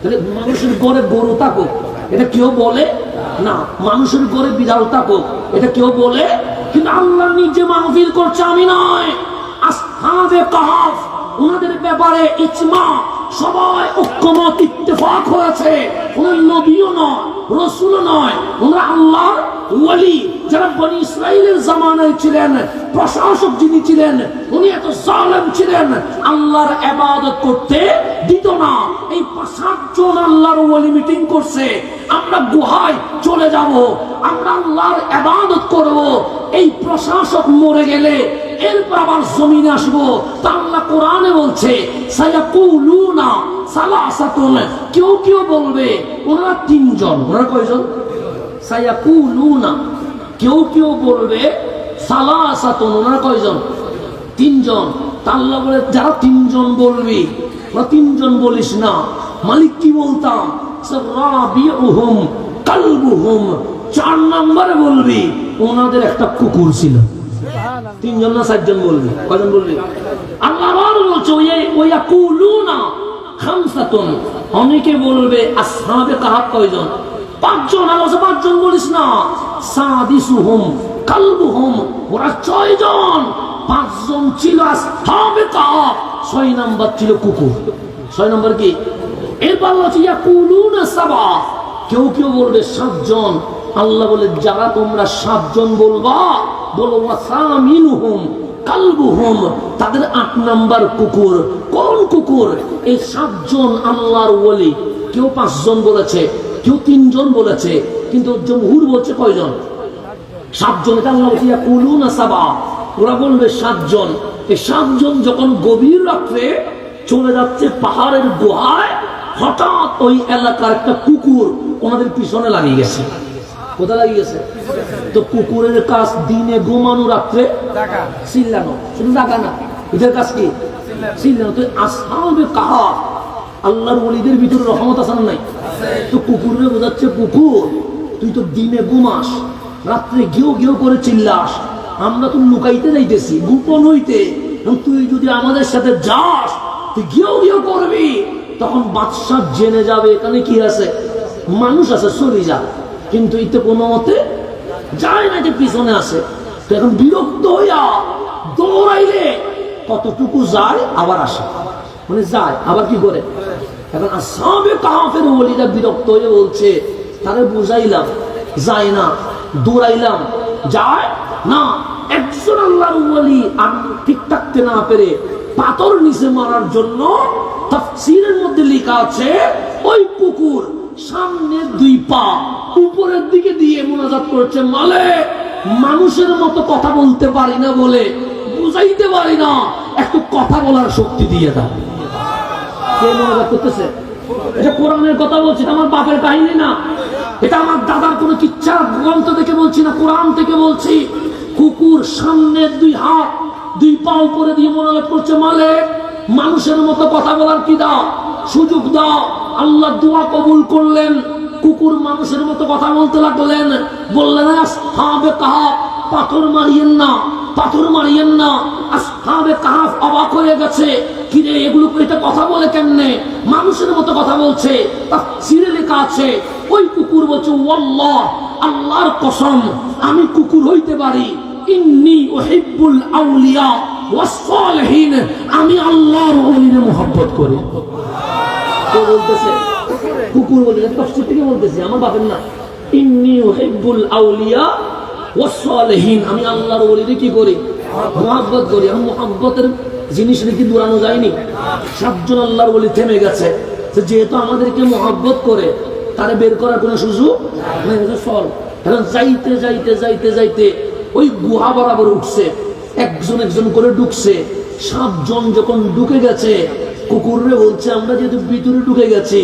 তাহলে মানুষের ঘরে গরু থাকুক, এটা কেউ বলে না। মানুষের ঘরে বিড়াল থাকুক, এটা কেউ বলে? কিন্তু আল্লাহ নিজে মাহফিল করছে, আমি নয়। আসহাবে কাহাফ, ওনাদের ব্যাপারে ইজমা, সবাই ঐক্যমত, ইত্তেফাক হয়েছে। ওনার নবীও নয়, রসুলও নয়, ওনারা আল্লাহর ওলি। যারা বনি ইসরাইলের জামানায় ছিলেন, প্রশাসক যিনি ছিলেন, উনি এত জালেম ছিলেন, আল্লাহর ইবাদত করতে দিত না। এই 7 জন আল্লাহর ওলি মিটিং করছে, আমরা গুহায় চলে যাব, আমরা আল্লাহর ইবাদত করব। এই প্রশাসক মরে গেলে এরপর আবার জমিনে আসবো। তা আল্লাহ কোরআনে বলছে সায়াকুলুনা সালাসাতুন, কেউ কেউ বলবে ওনারা 3 জন। ওনারা কয়জন? সায়াকুলুনা, কেউ কেউ বলবে সালাসাতুন, ওনারা কয়জন? 3 জন। তা আল্লাহ বলে যারা 3 জন বলবি, ওরা 3 জন বলিস না। মালিক কি বলতাম? রাবিউহুম, কালবুহুম, 4 নম্বরে বলবি ওনাদের একটা কুকুর ছিল। 3 জন না 4 জন বলবি? কয়জন বলবি? আল্লাহ আবার বলছে ওই ইয়াকুলুনা খামসাতুন, অনেকে বলবে আসহাবে কাহাফ কয়জন? 5 জন। আর 5 জন বলিস না, সাদিসুহুম কালবুহুম, ওরা 6 জন। 5 জন ছিল আসহাবে কাহাফ, 6 নাম্বার ছিল কুকুর। 6 নাম্বার কি? এরপর বলছে ইয়াকুলুনা সাবা, কেউ কেউ বলবে 7 জন। আল্লাহ বলে যারা তোমরা 7 জন বলবা, বলো ওয়াসামিনুহুম কালবুহুম, তাদের 8 নাম্বার কুকুর। কোন কুকুর? এই 7 জন আল্লাহর ওলি। কেউ 5 জন বলেছে, কেউ 3 জন বলেছে, কিন্তু জমহুর বলছে কয়জন? 7 জন। এটা আল্লাহ বলছে ইয়াকুলুনা সাবা, ওরা বলবে 7 জন। এই 7 জন যখন গভীর রাত্রে চলে যাচ্ছে পাহাড়ের গুহায়, হঠাৎ ওই এলাকার একটা কুকুর ওনাদের পিছনে লাগিয়ে গেছে। কোথায় লাগিয়ে গেছে? তো কুকুরের কাজ দিনে ঘুমানো, রাত্রে চিল্লানো। শুধু ডাকা না, এদের কাজ কি? চিল্লানো। তো আসহাবে কাহাফ, আল্লাহর ওলিদের ভিতরে রহমত আছে না নাই? তো কুকুরে বোঝাচ্ছে, কুকুর তুই তো দিনে ঘুমাস, রাত্রে ঘেউ ঘেউ করে চিল্লাস, আমরা তো লুকাইতে যাইতেছি গোপন হইতে, তুই যদি আমাদের সাথে যাস, তুই ঘেউ ঘেউ করবি, তখন বাদশা জেনে যাবে এখানে কি আছে, মানুষ আছে, চলে যা। কিন্তু এতে কোনো মতে যায় না, যে পিছনে আসে। তো এখন বিরক্ত হইয়া দৌড়াইলে কতটুকু যায়, আবার আসে, মানে যায় আবার কি করে। এখন আসহাবে কাহাফের ওলিরা বিরক্ত হয়ে বলছে, তারে বুঝাইলাম, যায় না, দৌড়াইলাম, যায় না। একজন আল্লাহর ওলি ঠিক থাকতে না পেরে পাথর নিচে মারার জন্য তাফসীরের মধ্যে লেখা আছে, ওই কুকুর সামনের 2 পা উপরের দিকে দিয়ে মুনাজাত করছে, মালিক মানুষের মতো কথা বলতে পারি না বলে, বুঝাইতে পারি না, একটু কথা বলার শক্তি দিয়ে দাও। কে মুনাজাত করতেছে? এটা কোরআনের কথা বলছি, আমার বাপের কাহিনী না, এটা আমার দাদার কোনো কিচ্ছা গ্রন্থ থেকে বলছি না, কোরআন থেকে বলছি। কুকুর সামনের 2 হাত 2 পা উপরে দিয়ে মুনাজাত করছে, মালিক মানুষের মতো কথা বলার কি দাও, সুযোগ দাও। আল্লাহ দোয়া কবুল করলেন, কুকুর মানুষের মতো কথা বলতে লাগলেন। বললেন, আসহাবে কাহাফ পাথর মারিয়েন না, পাথর মারিয়েন না। আসহাবে কাহাফ অবাক হয়ে গেছে, কিরে এগুলো এটা কথা বলে কেমনে, মানুষের মতো কথা বলছে। তাফসীরে লেখা আছে, ওই কুকুর বলছে, ওয়াল্লাহ আল্লাহর কসম, আমি কুকুর হইতে পারি, ইন্নী উহিব্বুল আউলিয়া ওয়াস সালিহিন, আমি আল্লাহর ওলিদের মুহাব্বত করি। কে বলতেছে? কুকুর বলতেছে, তাফসীর থেকে বলতেছে, আমার বাপের না। ইন্নী উহিব্বুল আউলিয়া ওয়াস সালিহিন, আমি আল্লাহর ওলিদের কি করি, মুহাব্বত করি। আমি মুহাব্বতের জিনিস কি দূরানো যায়নি? 7 জন আল্লাহর ওলি থেমে গেছে, যেহেতু আমাদেরকে মুহাব্বত করে, তারে বের করার কোনো সুযোগ নেই। ফল এখন যাইতে যাইতে যাইতে যাইতে ওই গুহা বরাবর উঠছে, একজন একজন করে ঢুকছে। 7 জন যখন ঢুকে গেছে, কুকুরে বলছে, আমরা যেহেতু ভিতরে ঢুকে গেছি,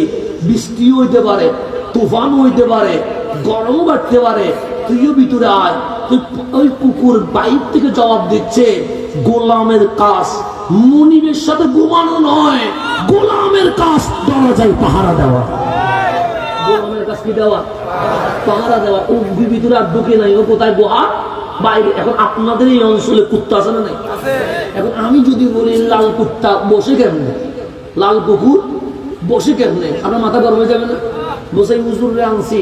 বৃষ্টিও হইতে পারে, তুফান হইতে পারে, গরমও বাড়তে পারে, তুইও ভিতরে আয়। ওই কুকুর বাইর থেকে জবাব দিচ্ছে, গোলামের কাজ মুনিবের সাথে ঘুমানো নয়, গোলামের কাজ দরজায় পাহারা দেওয়া। গোলামের কাজ কি দেওয়া? পাহারা দেওয়া। ও ভিতরে আর ঢুকে নাই, ও কোথায়? গুহা বাইরে। এখন আপনাদের এই অঞ্চলে কুত্তা আছে না নাই? এখন আমি যদি বলি লাল কুত্তা বসে কেমনে, লাল কুকুর বসে কেমনে, আপনার মাথা গরম হয়ে যাবে না? বসে হুজুরে আনছি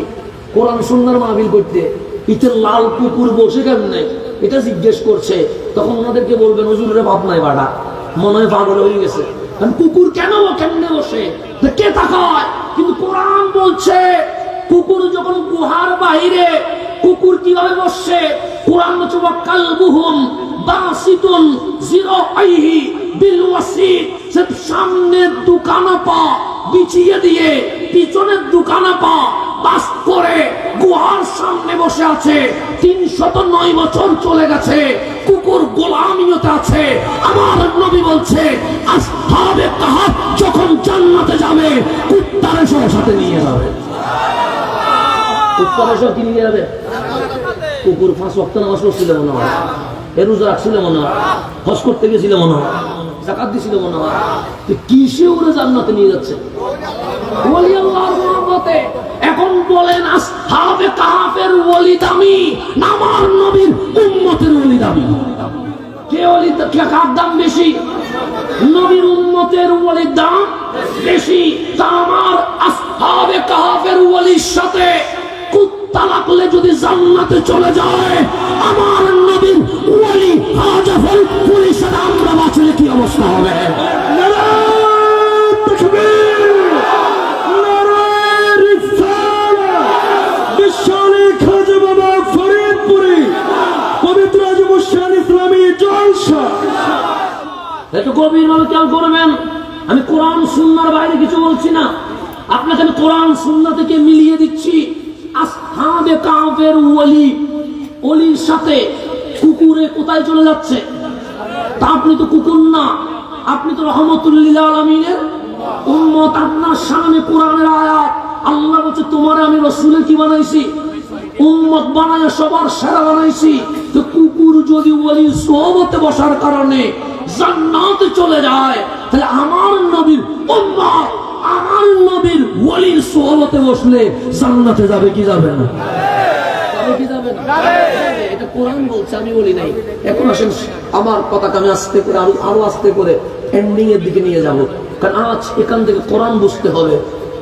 কোরআন সুন্নাহর মাহফিল করতে, ইতে লাল কুকুর বসে কেমনে এটা জিজ্ঞেস করছে, তখন ওনাদেরকে বলবেন, হুজুরে ভাব নাই বাড়া, মনে হয় পাগল হয়ে গেছে। কুকুর কেন কেমনে বসে, কে তাকায়? কিন্তু কোরআন বলছে, কুকুর যখন গুহার বাইরে, কুকুর কিভাবে বসছে? কোরআন বলছে, কালবুহুম বাসিতুন জিরাইহি বিল ওয়াসিদ, সামনের দুখানা পা বিছিয়ে দিয়ে পিছনের দুখানা পা বাস করে গুহার সামনে বসে আছে। 309 বছর চলে গেছে, কুকুর গোলামিয়তে আছে। আমার নবী বলছে, আসহাবে কাহাফ যখন জান্নাতে যাবে, কুত্তারে সহ সাথে নিয়ে যাবে। কুত্তারে সহ কি নিয়ে যাবে? কুকুর 5 ওয়াক্ত নামাজ পড়ছিল মনে হয়, রোজা রাখছিল মনে হয়, হজ করতে গেছিল মনে হয়, যাকাত দিছিল মনে হয়। কিসে ওরা জান্নাতে নিয়ে যাচ্ছে? ওলি আল্লাহর মহব্বতে। এখন বলেন আসহাবে কাহাফের ওলি দামি না আমার নবীর উম্মতের ওলি দামি? কে ওলি, কার দাম বেশি? নবীর উম্মতের ওলির দাম বেশি। তা আমার আসহাবে কাহাফের ওলির সাথে কুত্তা লাগলে যদি জান্নাতে চলে যায়, আমার নবীর ওলি হাজাফল ওলির সাথে আমরা বাঁচলে কি অবস্থা হবে? একটু গভীর ভাবে খেয়াল করবেন। আমি কোরআন সুন্নাহর বাইরে কিছু বলছি না, আপনাকে আমি কোরআন সুন্নাহ থেকে মিলিয়ে দিচ্ছি। আসহাবে কাহফের ওলির সাথে কুকুরে কোথায় চলে যাচ্ছে? তা আপনি তো কুকুর না, আপনি তো রহমতুল লিল আলামিনের উম্মত। আপনার সামনে কোরআনের আয়াত, আল্লাহ বলছে তোমারে আমি রাসূলের কি বানাইছি? উম্মত বানায় সবার সেরা বানাইছি। তো কুকুর যদি ওলির সোহবতে বসার কারণে জান্নাতে চলে যায়, তাহলে আমার নবীর উম্মত আমার নবীর ওলির সোহবতে বসলে জান্নাতে যাবে কি যাবে না? যাবে কি যাবে না? এটা কোরআন বলছে, আমি বলি নাই। এখন আসেন আমার কথাকে আমি আস্তে করে আরো আস্তে করে এন্ডিং এর দিকে নিয়ে যাব। কারণ আজ এখান থেকে কোরআন বুঝতে হবে,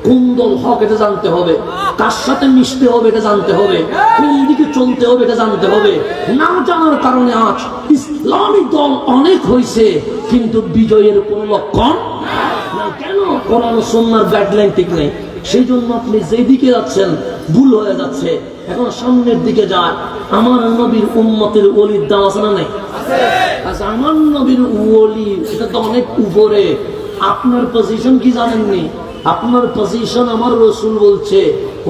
কোন দল হক এটা জানতে হবে, কার সাথে মিশতে হবে এটা জানতে হবে, কোন দিকে চলতে হবে এটা জানতে হবে। না জানার কারণে আজ ইসলামী দল অনেক হয়েছে, কিন্তু বিজয়ের কোন লক্ষণ নাই। কেন? কোরআন ও সুন্নাহর গাইডলাইন ঠিক নেই। সেই জন্য আপনি যেদিকে যাচ্ছেন ভুল হয়ে যাচ্ছে। এখন সামনের দিকে যান। আমার নবীর উম্মতের ওলির দাম আছে না নাই? আচ্ছা, আমার নবীর ওলি এটা তো অনেক উপরে। আপনার পজিশন কি জানেননি? আপনার পজিশন আমার রাসূল বলছে,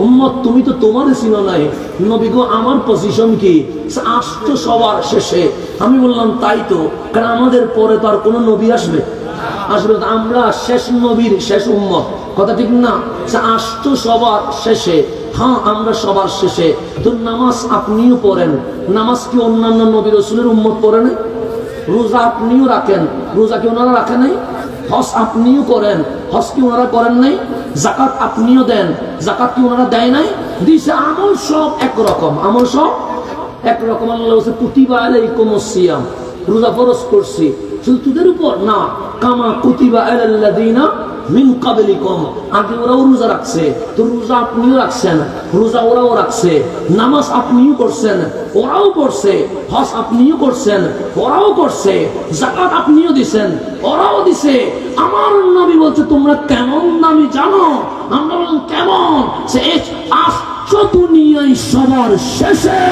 উম্মত তুমি তো তোমার চিনো নাই, নবী গো আমার পজিশন কি? আসতো সবার শেষে। আমি বললাম তাই তো, কারণ আমাদের পরে তো আর কোনো নবী আসবে তো আমরা শেষ নবীর শেষ উম্মত, কথা ঠিক না? আসতো সবার শেষে। হ্যাঁ, আমরা সবার শেষে। তো নামাজ আপনিও পড়েন, নামাজ কি অন্যান্য নবী রাসূলের উম্মত পড়ে নাই? রোজা আপনিও রাখেন, রোজা কি ওনারা রাখে নাই? হজ আপনিও করেন, হজ কি ওনারা করেন নাই? যাকাত আপনিও দেন, যাকাত কি ওনারা দেয় নাই? দিছে। আমল সব একরকম, আমল সব একরকম। আল্লাহ বলছে কুতিবা আলাইকুমুস সিয়াম, রোজা ফরজ করছি শুধু তোদের উপর না, কামা কুতিবা আলাল্লাযিনা মিন ক্বাবলিকুম, আগে ওরাও রোজা রাখছে, তো রোজা আপনিও রাখছেন, রোজা ওরাও রাখছে, নামাজ আপনিও করছেন ওরাও করছে, হজ আপনিও করছেন ওরাও করছে, যাকাত আপনিও দিছেন ওরাও দিছে। আমার নবী বলছে তোমরা কেমন দামি জানো? আমরা বললাম কেমন? সে আসছো দুনিয়ায় সবার শেষে,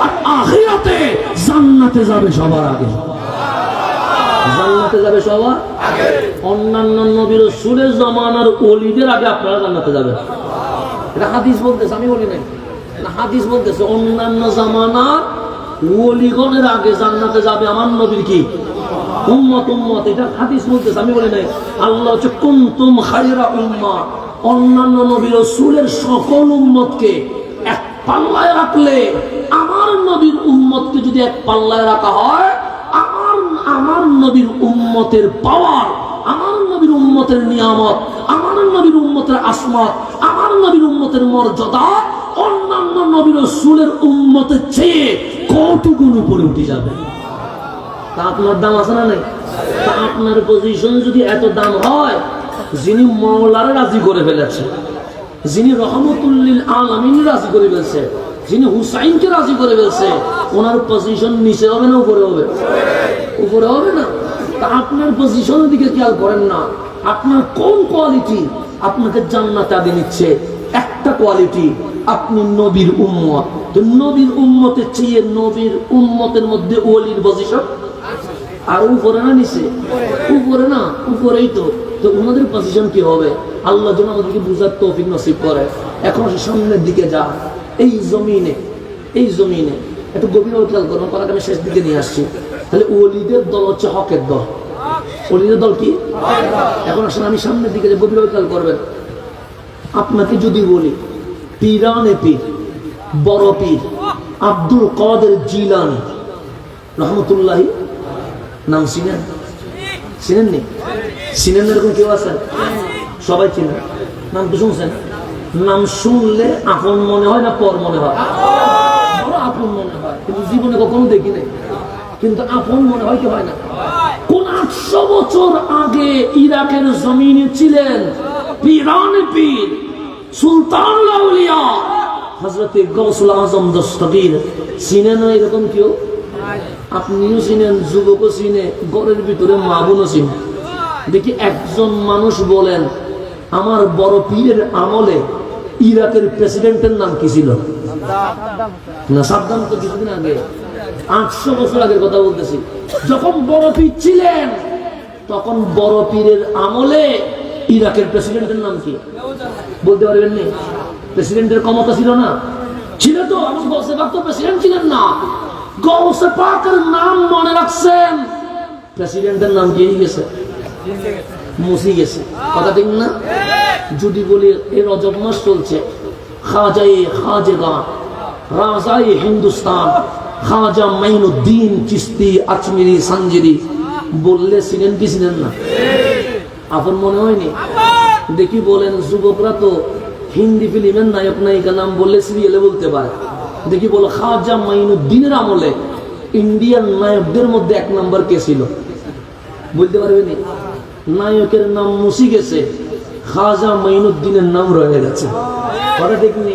আর আখিরাতে জান্নাতে যাবে সবার আগে। জান্নাতে যাবে সবার আগে। অন্যান্য নবী রাসূলের জামানার ওলিদের আগে আপনারা জান্নাতে যাবেন। এটা হাদিস বলতেছে, আমি বলি নাই। না, হাদিস বলতেছে অন্যান্য জামানার ওলিগণের আগে জান্নাতে যাবে আমার নবীর কি উম্মত। উম্মত এটা হাদিস বলতেছে, আমি বলি নাই। আল্লাহ হচ্ছে কুনতুম খায়রা উম্মাহ, অন্যান্য নবী রাসূলের সকল উম্মতকে এক পাল্লায় রাখলে আমার নবীর উম্মতকে যদি এক পাল্লায় রাখা হয়, আমার নবীর উম্মতের পাওয়ার, আমার নবীর উম্মতের নিয়ামত, আমার নবীর উম্মতের আসমাত, আমার নবীর উম্মতের মর্যাদা অন্যান্য নবীর রাসূলের উম্মতের চেয়ে কত গুণ উপরে উঠে যাবে। তা আপনার দাম আছে না নাই? তা আপনার পজিশন যদি এত দাম হয়, যিনি মাওলারে রাজি করে ফেলেছে, যিনি রহমতুল লিল আলামিন রাজি করে ফেলছে, যিনি হুসাইনকে রাজি করে ফেলছে, ওনার পজিশন নিচে হবে না উপরে হবে? উপরে হবে না। তা আপনার পজিশনের দিকে খেয়াল করেন না, আপনার কোন কোয়ালিটি আপনাকে জান্নাতে আগে নিচ্ছে? একটা কোয়ালিটি, আপনি নবীর উম্মত। তো নবীর উম্মতের চেয়ে নবীর উম্মতের মধ্যে ওলির পজিশন আর উপরে না নিচে? উপরে না, উপরেই তো। তো ওনাদের পজিশন কি হবে? আল্লাহ যেন আমাদেরকে বুঝার তৌফিক নসিব করে। এখন সামনের দিকে যা, এই জমিনে একটু গভীর খেয়াল করুন, কথাটা আমি শেষ দিকে নিয়ে আসছি। তাহলে ওলিদের দল হচ্ছে হকের দল। ওলিদের দল কি? এখন আসলে আমি সামনের দিকে গভীর খেয়াল করবেন। আপনাকে যদি বলি পীরানে পীর, বড় পীর আব্দুল কাদের জিলানী রহমতুল্লাহি, নাম চিনেন? চিনেননি? চিনেন এরকম কেউ আছেন? সবাই চিনেন, নাম তো শুনছেন। নাম শুনলে আপন মনে হয় না পর মনে হয়? বড় আপন মনে হয়, কিন্তু জীবনে কখনো দেখি নাই। কিন্তু আপন মনে হয় কি হয় না? কোন 800 বছর আগে ইরাকের জমিনে ছিলেন পীরানে পীর সুলতানুল আউলিয়া হযরত গাউসুল আজম দস্তগীর। চিনেন না এরকম কেউ? আপনিও চিনেন, যুবকও চিনে, ঘরের ভিতরে মা বোনও চিনে। দেখি একজন মানুষ বলেন আমার বড় পীরের আমলে ইরাকের প্রেসিডেন্টের নাম কি ছিল? না, সাদ্দাম তো কিছুদিন আগে, 800 বছর আগের কথা বলতেছি। যখন বড় পীর ছিলেন তখন বড় পীরের আমলে ইরাকের প্রেসিডেন্টের নাম কি বলতে পারবেন না? প্রেসিডেন্টের ক্ষমতা ছিল না? ছিল তো। আমার গৌসে পাক তো প্রেসিডেন্ট ছিলেন না। গৌসে পাকের নাম মনে রাখছেন, প্রেসিডেন্টের নাম কি গেছে? মুছে গেছে। কথা ঠিক না? যদি বলি এই রজব মাস চলছে, খাজায়ে খাজেগা রাজায়ে হিন্দুস্তান খাজা মাইনুদ্দিন চিশতি আজমিরি সানজিরি বললে ছিলেন কি ছিলেন না? আপন মনে হয়নি? দেখি বলেন, যুবকরা তো হিন্দি ফিল্মের নায়ক নায়িকা নাম বললে সিরিয়ালে বলতে পারে। দেখি বলো খাজা মাইনুদ্দিনের আমলে ইন্ডিয়ান নায়কদের মধ্যে 1 নম্বর কে ছিল? বলতে পারবেনি? নায়কের নাম মুছে গেছে, খাজা মাইনুদ্দিনের নাম রয়ে গেছে। কথা দেখনি?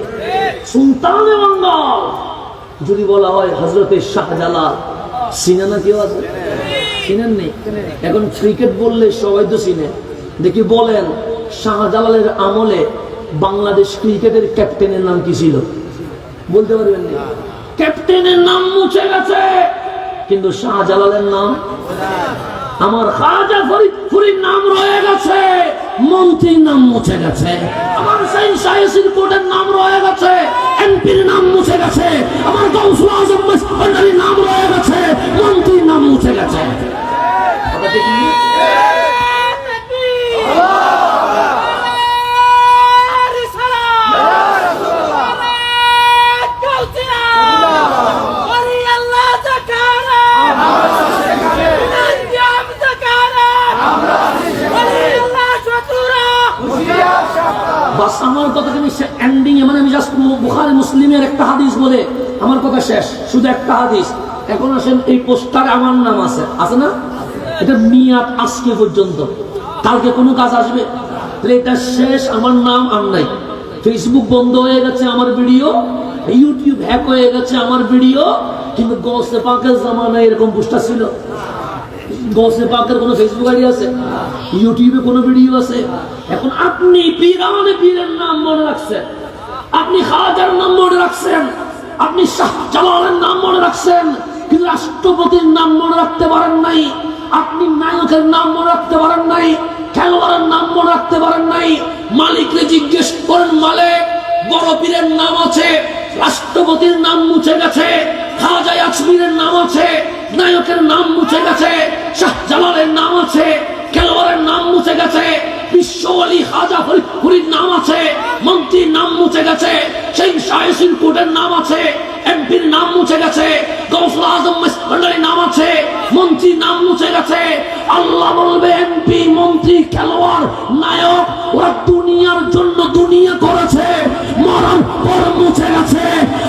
সুলতানে বাঙ্গাল যদি বলা হয় হযরতে শাহজালাল, চিনে না কেউ আছে? চিনেন নেই? এখন ক্রিকেট বললে সবাই তো চিনে। দেখি বলেন শাহজালালের আমলে বাংলাদেশ ক্রিকেটের ক্যাপ্টেনের নাম কি ছিল? বলতে পারবেন না? ক্যাপ্টেনের নাম মুছে গেছে, কিন্তু শাহজালালের নাম, আমার খাজা ফরিদপুরের নাম রয়ে গেছে, মন্ত্রীর নাম মুছে গেছে। আমার সেই সাইসির কোটের নাম রয়ে গেছে, এমপির নাম মুছে গেছে। আমার গাউসুল আজম মসজিদের নাম রয়ে গেছে, মন্ত্রীর নাম মুছে গেছে। কথা ঠিক না? বাস আমার কথা তুমি এন্ডিং এ, মানে আমি জাস্ট বুখারী মুসলিমের একটা হাদিস বলে আমার কথা শেষ, শুধু একটা হাদিস। এখন আসেন এই পোস্টারে আমার নাম আছে, আছে না? এটা মিয়াদ আজকে পর্যন্ত, কালকে কোনো কাজ আসবে? এটা শেষ, আমার নাম আর নাই। ফেসবুক বন্ধ হয়ে গেছে আমার ভিডিও, ইউটিউব হ্যাক হয়ে গেছে আমার ভিডিও, কিন্তু গৌসে পাকের জামানায় এরকম পোস্টার ছিল? গৌসে পাকের কোনো ফেসবুক আইডি আছে? ইউটিউবে কোনো ভিডিও আছে? এখন আপনি পীরানে পীরের নাম মনে রাখছেন, আপনি খাজার নাম মনে রাখছেন, আপনি শাহজালালের নাম মনে রাখছেন, কিন্তু রাষ্ট্রপতির নাম মনে রাখতে পারেন নাই। আপনি নায়কের নাম মনে রাখতে পারেন নাই, খেলোয়াড়ের নাম মনে রাখতে পারেন নাই। মালিককে জিজ্ঞেস করেন, মালিক বড় পীরের নাম আছে, রাষ্ট্রপতির নাম মুছে গেছে, খাজা আজমিরের নাম আছে, নায়কের নাম মুছে গেছে, শাহজালালের নাম আছে, খেলোয়াড়ের নাম মুছে গেছে, বিশ্ব ওয়ালি খাজা ফরিদপুরের নাম আছে, মন্ত্রীর নাম মুছে গেছে, সেই সাইসির কোটের নাম আছে, এমপির নাম মুছে গেছে, গাউসুল আজম মসজিদের নাম আছে, মন্ত্রীর নাম মুছে গেছে। আল্লাহ বলবে এমপি, মন্ত্রী, খেলোয়াড়, নায়ক ওরা দুনিয়ার জন্য দুনিয়া করেছে, মরার পর মুছে গেছে।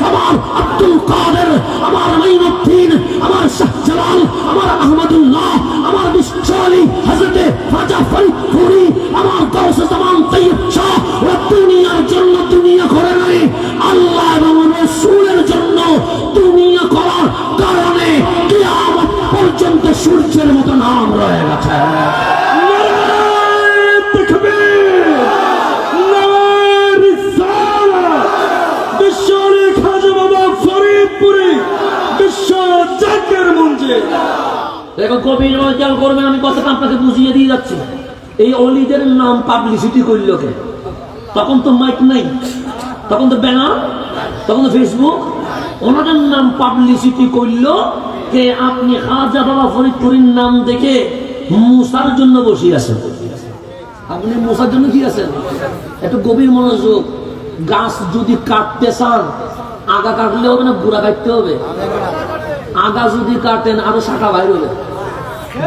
আমার আব্দুল কাদের, আমার মাইনুদ্দিন, আমার শাহজালাল, আমার আহমদুল্লাহ, আমার বিশ্ব আলী হযরতে খাজা ফরিদপুরি, আমার গাউসে জামান তৈয়ব শাহ ওরা দুনিয়ার জন্য দুনিয়া করে নাই, আল্লাহ এবং রাসূলের জন্য দুনিয়া করার কারণে কিয়ামত পর্যন্ত সূর্যের মতো নাম রয়ে গেছে। এখন কবির খেয়াল করবেন, আমি কথাটা আপনাকে বুঝিয়ে দিয়ে যাচ্ছি। এই অলিদের নাম পাবলিসিটি করল কে? তখন তো মাইক নাই, তখন তো ব্যানার, তখন তো ফেসবুক। ওনাদের নাম পাবলিসিটি করল কে? আপনি খাজা বাবা ফরিদপুরের নাম দেখে মুসার জন্য বসে আছেন। আপনি মুসার জন্য কি আছেন? একটু গভীর মনোযোগ। গাছ যদি কাটতে চান, আগা কাটলে হবে না, গুড়া কাটতে হবে? আগা যদি কাটেন আরো শাখা বাইর হবে,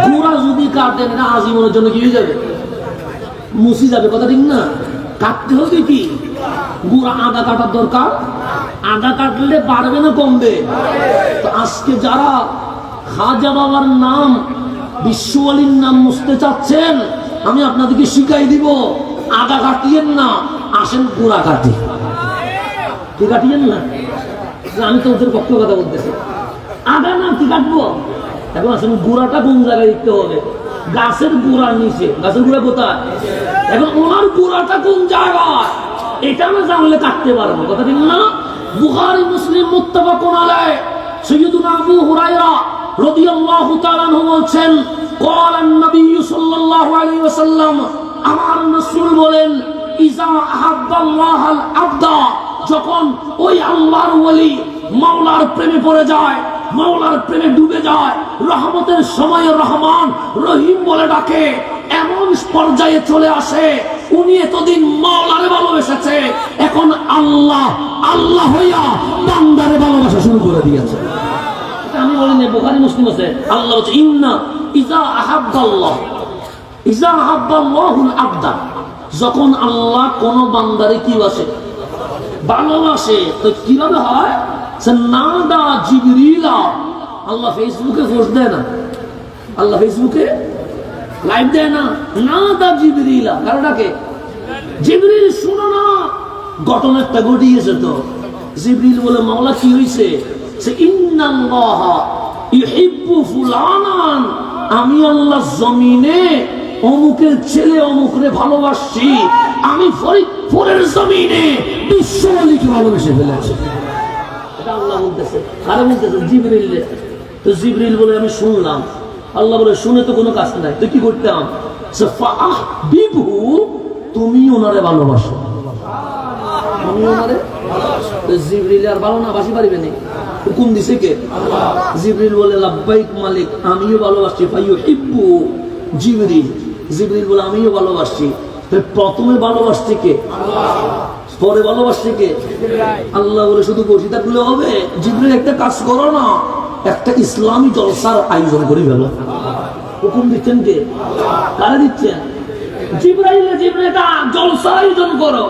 গুড়া যদি কাটেন এটা আজীবনের জন্য কি হয়ে যাবে? মুছি যাবে। কথা ঠিক না? কাটতে হবে কি? গুড়া আদা কাটার দরকার। আদা কাটলে বাড়বে না কমবে? তো আজকে যারা খাজা বাবার নাম, বিশ্ব আলীর নাম মুছতে চাচ্ছেন, আমি আপনাদেরকে শিখাই দিব, আদা কাটিয়েন না, আসেন গুড়া কাটি। কি কাটিয়েন না? আমি তো ওদের পক্ষে কথা বলতেছি। আদা না কি কাটবো? এখন আসেন গুড়াটা কোন জায়গায় দিতে হবে? গাছের গুড়ার নিচে। গাছের গুড়া কোথায়? এখন ওনার গুড়াটা কোন জায়গায় এটা না জানলে কাটতে পারবো। কথা ঠিক না? বুখারী মুসলিম মুত্তাফাকুন আলাইহি। সাইয়্যিদুনা আবু হুরায়রা রাদিয়াল্লাহু তাআলা আনহু বলেন, ক্বালা an-নবী সাল্লাল্লাহু আলাইহি ওয়াসাল্লাম, আমার রাসূল বলেন, ইজা আহাব্বাল্লাহুল আবদা, যখন ওই আল্লাহর ওলি মাওলার প্রেমে পড়ে যায়, মাওলার প্রেমে ডুবে যায়, রহমতের সময় রহমান রহিম বলে ডাকে, এমন পর্যায়ে চলে আসে উনি এতদিন মাওলারে ভালোবেসেছে, এখন আল্লাহ আল্লাহ হইয়া বান্দারে ভালোবাসা শুরু করে দিয়েছে। এটা আমি বলিনি, বুখারী মুসলিম আছে। আল্লাহ বলছে, ইন্না ইজা আহাব্বাল্লাহ, ইজা আহাব্বাল্লাহুল আবদা, যখন আল্লাহ কোন বান্দারে কি বাসে? ভালোবাসে। তো কিভাবে হয়? নাদা জিবরিলা। আল্লাহ ফেসবুকে পোস্ট দেয় না, আল্লাহ ফেসবুকে লাইভ দেয় না, নাদা জিবরিলা। কারণটাকে জিবরিল শুনো না, ঘটনা একটা ঘটিয়েছে। তো জিবরিল বলে, মাওলা কি হইছে? সে ইন্নাল্লাহা ইউহিব্বু ফুলানান, আমি আল্লাহ জমিনে অমুকের ছেলে অমুকরে ভালোবাসছি, আমি ফরিদপুরের জমিনে বিশ্ব আলীকে ভালোবেসে ফেলেছি। এটা আল্লাহ বলতেছে। কারে বলতেছে? জিবরিল। তো জিবরিল বলে, আমি শুনলাম। আল্লাহ বলে, শুনে তো কোনো কাজ নাই, তো কি করতাম? তুমি ওনারে ভালোবাসো, আমি ওনারে। জিবরিল আর ভালো না বাসি পারিবে না, হুকুম দিছে কে? জিবরিল বলে, লাব্বাইক মালিক, আমিও ভালোবাসছি। ফায়ুহিব্বু জিবরিল। জিবরিল বলে, আমিও ভালোবাসছি। প্রথমে ভালোবাসছে কে? পরে ভালোবাসছে কে? আল্লাহ বলে, শুধু বসে থাকলে হবে? জিবরিল একটা কাজ করো না, একটা ইসলামী জলসার আয়োজন করে ফেলো। হুকুম দিচ্ছেন কে? কারা দিচ্ছেন? জিবরাইল। জিবরাইল একটা জলসার আয়োজন করো,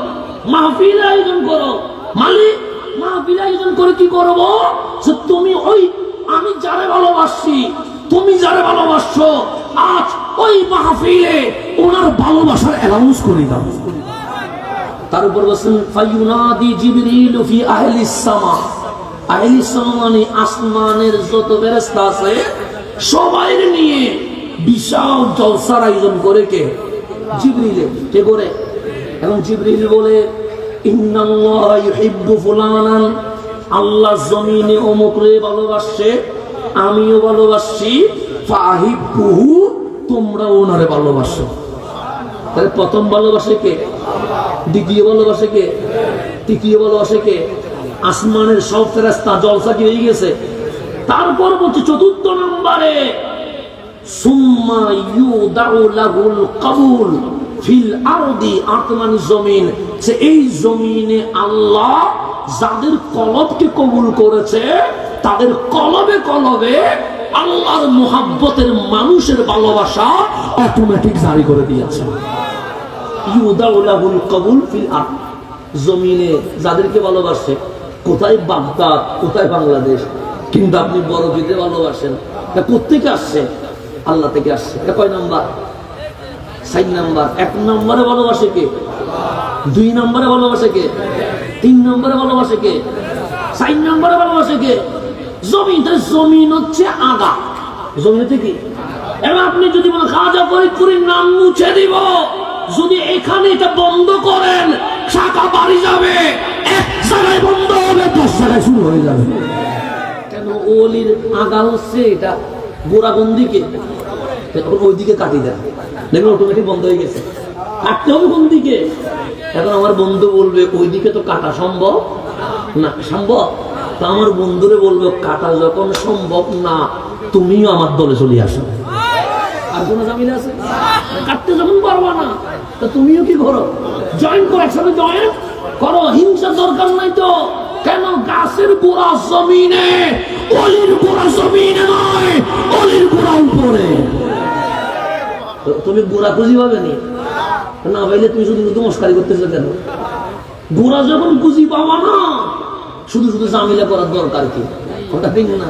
মাহফিল আয়োজন করো। মালিক মাহফিল আয়োজন করে কি করবো? তুমি ওই আমি যারে ভালোবাসছি, তুমি যারে ভালোবাসছো, আজ ওই মাহফিলে ওনার ভালোবাসার অ্যানাউন্স করে দাও। তার উপর বলছেন, ফায়ুনাদি জিবরিল ফি আহলিস সামা। আহলিস সামা মানে আসমানের যত ফেরেশতা আছে সবাই নিয়ে বিশাল জলসার আয়োজন করে কে? জিবরিল। কে করে? এবং জিবরিল বলে, ইন্নাল্লাহা ইউহিব্বু ফুলানান, আল্লাহ জমিনে অমুকরে ভালোবাসছে, আমিও ভালোবাসছি। ফাহিব্বুহু, তোমরা ওনারে ভালোবাসো। তাহলে প্রথম ভালোবাসে কে? দ্বিতীয় ভালোবাসে কে? তৃতীয় ভালোবাসে কে? আসমানের সব ফেরেশতা জলসা কি হয়ে গেছে। তারপর বলছে চতুর্থ নম্বরে, সুম্মা ইউদাউ লাহুল কবুল ফিল আরদি, আতমানি জমিন, যে এই জমিনে আল্লাহ যাদের কলবকে কবুল করেছে তাদের কলবে কলবে আল্লাহর মুহাব্বতের মানুষের ভালোবাসা অটোমেটিক জারি করে দিয়েছে। ইউদাউ লাহুল কবুল ফিল আরদ, জমিনে যাদেরকে ভালোবাসে, কোথায় বাগদাদ, কোথায় বাংলাদেশ, কিন্তু আপনি বড় বিদে ভালোবাসেন, এটা কোত্থেকে আসছে? আল্লাহ থেকে আসছে। এটা কয় নাম্বার? 4 নাম্বার। 1 নম্বরে ভালোবাসে কে? 2 নম্বরে ভালোবাসে কে? 3 নম্বরে ভালোবাসে কে? 4 নম্বরে ভালোবাসে কে? জমিন। জমিন হচ্ছে আগা, জমিন হচ্ছে কি? এবার আপনি যদি বলেন খাজা ফরিদপুরের নাম মুছে দিব, যদি এখানে এটা বন্ধ করেন শাখা বাড়ি যাবে, এক জায়গায় বন্ধ হবে 10 জায়গায় শুরু হয়ে যাবে। কেন? ওলির আগা হচ্ছে এটা, গোড়া কোন দিকে? ওইদিকে কাটি দেন, দেখবেন অটোমেটিক বন্ধ হয়ে গেছে। কাটতে হবে কোন দিকে? এখন আমার বন্ধু বলবে ওইদিকে তো কাটা সম্ভব না। সম্ভব? তা আমার বন্ধুরে বলবে, কাটা যখন সম্ভব না, তুমিও আমার দলে চলে আসো। আর কোনো ঝামেলা আছে? কাটতে যখন পারবা না, তা তুমিও কি করো? জয়েন করো, একসাথে জয়েন করো। হিংসার দরকার নাই তো। কেন? গাছের গোড়া জমিনে, অলির গোড়া জমিনে নয়, অলির গোড়া উপরে। তুমি গোড়া খুঁজি পাবে নি, না পাইলে তুমি শুধু শুধু মস্কারি করতেছো কেন? গোড়া যখন বুঝি পাওয়া না, শুধু শুধু জামিলা করার দরকার কি? ওটা ঠিক না?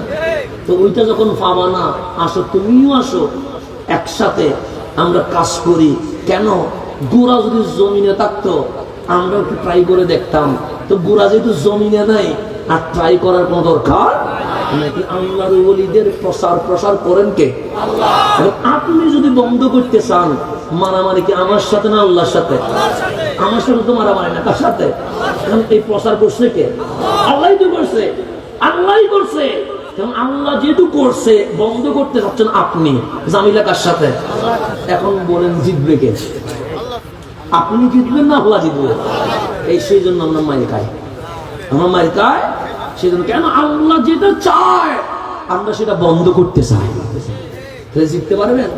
তো ওইটা যখন পাবা না, আসো, তুমিও আসো, একসাথে আমরা কাজ করি। কেন? গোড়া যদি জমিনে থাকতো আমরা একটু ট্রাই করে দেখতাম। তো গোড়া যেহেতু জমিনে নাই, আর ট্রাই করার কোনো দরকার নাকি? আল্লাহর ওলিদের প্রসার করেন কে? আল্লাহ। আপনি যদি বন্ধ করতে চান, মারামারি কি আমার সাথে না আল্লাহর সাথে? আমার সাথে তো মারামারি না, কার সাথে? এই প্রসার করছে কে? আল্লাহ তো করছে, আল্লাহ করছে। আল্লাহ যেহেতু করছে, বন্ধ করতে চাচ্ছেন আপনি, জামিলা কার সাথে? এখন বলেন জিতবে কে? আপনি জিতবেন না আল্লাহ জিতবে? এই সেই জন্য আমরা মায়ের খাই, আমরা মায়ের খাই সেই জন্য। কেন? আল্লাহ যেটা চায় আমরা সেটা বন্ধ করতে চাই। জিততে পারবেন?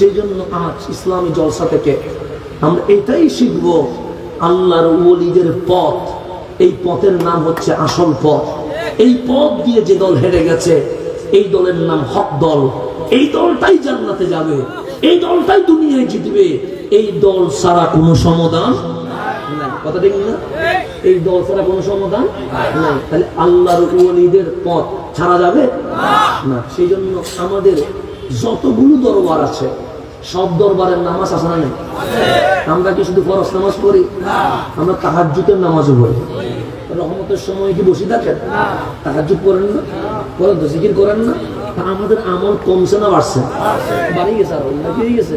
সেই জন্য আজ ইসলামী জলসা থেকে আমরা এটাই শিখবো, আল্লাহর ওলিদের পথ, এই পথের নাম হচ্ছে আসল পথ। এই পথ দিয়ে যে দল হেরে গেছে, এই দলের নাম হক দল। এই দলটাই জান্নাতে যাবে, এই দলটাই দুনিয়ায় জিতবে। এই দল ছাড়া কোনো সমাধান নাই। কথা ঠিক না? এই দল ছাড়া কোনো সমাধান নাই। তাহলে আল্লাহর ওলিদের পথ ছাড়া যাবে না। সেই জন্য আমাদের যতগুলো দরবার আছে, সব দরবারের নামাজ আছে না? আমরা কি শুধু ফরজ নামাজ পড়ি? আমরা তাহাজ্জুদের নামাজও পড়ি। রহমতের সময় কি বসে থাকেন? তাহাজ্জুদ করেন না? করেন তো, জিকির করেন না? আমাদের আমল কমছে না বাড়ছে? বাড়ি গেছে, আর উন্নতি হয়ে গেছে।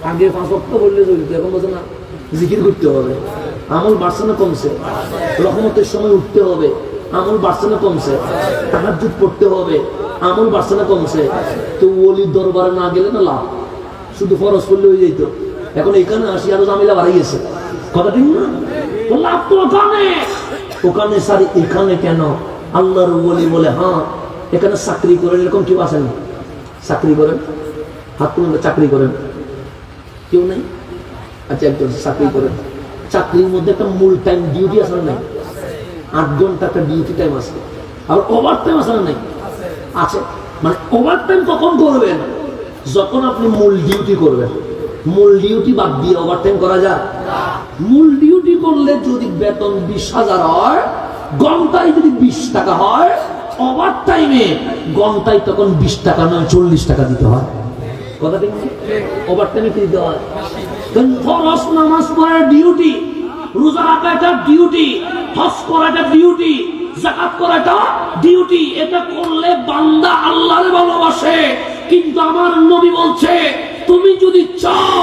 আগে 5 ওয়াক্ত বললে চলতো, এখন বলছে না জিকির করতে হবে। আমল বাড়ছে না কমছে? রহমতের সময় উঠতে হবে, আমল বাড়ছে না কমছে? তাহাজ্জুদ পড়তে হবে, আমল বাড়ছে না কমছে? তো ওলির দরবারে না গেলে না লাভ, শুধু ফরজ করলে হয়ে যেত। এখন এখানে আসি আরো জামিলা বাড়াই গেছে। কথা ঠিক না? লাভ তো ওখানে, ওখানে সারি এখানে কেন? আল্লাহর ওলি বলে হ্যাঁ এখানে চাকরি করেন, এরকম কেউ আসেন? চাকরি করেন, হাত তুলে চাকরি করেন, কেউ নেই? আচ্ছা, একজন চাকরি করেন। চাকরির মধ্যে একটা মূল টাইম ডিউটি আছে না? 8 ঘন্টা একটা ডিউটি টাইম আছে। আর ওভার টাইম আছে না? আছে। মানে ওভার টাইম কখন করবেন? যখন আপনি মূল ডিউটি করবেন। মূল ডিউটি বাদ দিয়ে ওভার টাইম করা যায়? মূল ডিউটি করলে যদি বেতন 20,000 হয়, ঘন্টায় যদি 20 টাকা হয়, ওভার টাইমে ঘন্টায় তখন 20 টাকা নয় 40 টাকা দিতে হয়। কথা ঠিক? ওভার টাইমে কি দিতে হয়? ফরজ নামাজ পড়ার ডিউটি, রোজা রাখা একটা ডিউটি, হজ করা একটা ডিউটি, যাকাত করা একটা ডিউটি। এটা করলে বান্দা আল্লাহরে ভালোবাসে। কিন্তু আমার নবী বলছে, তুমি যদি চাও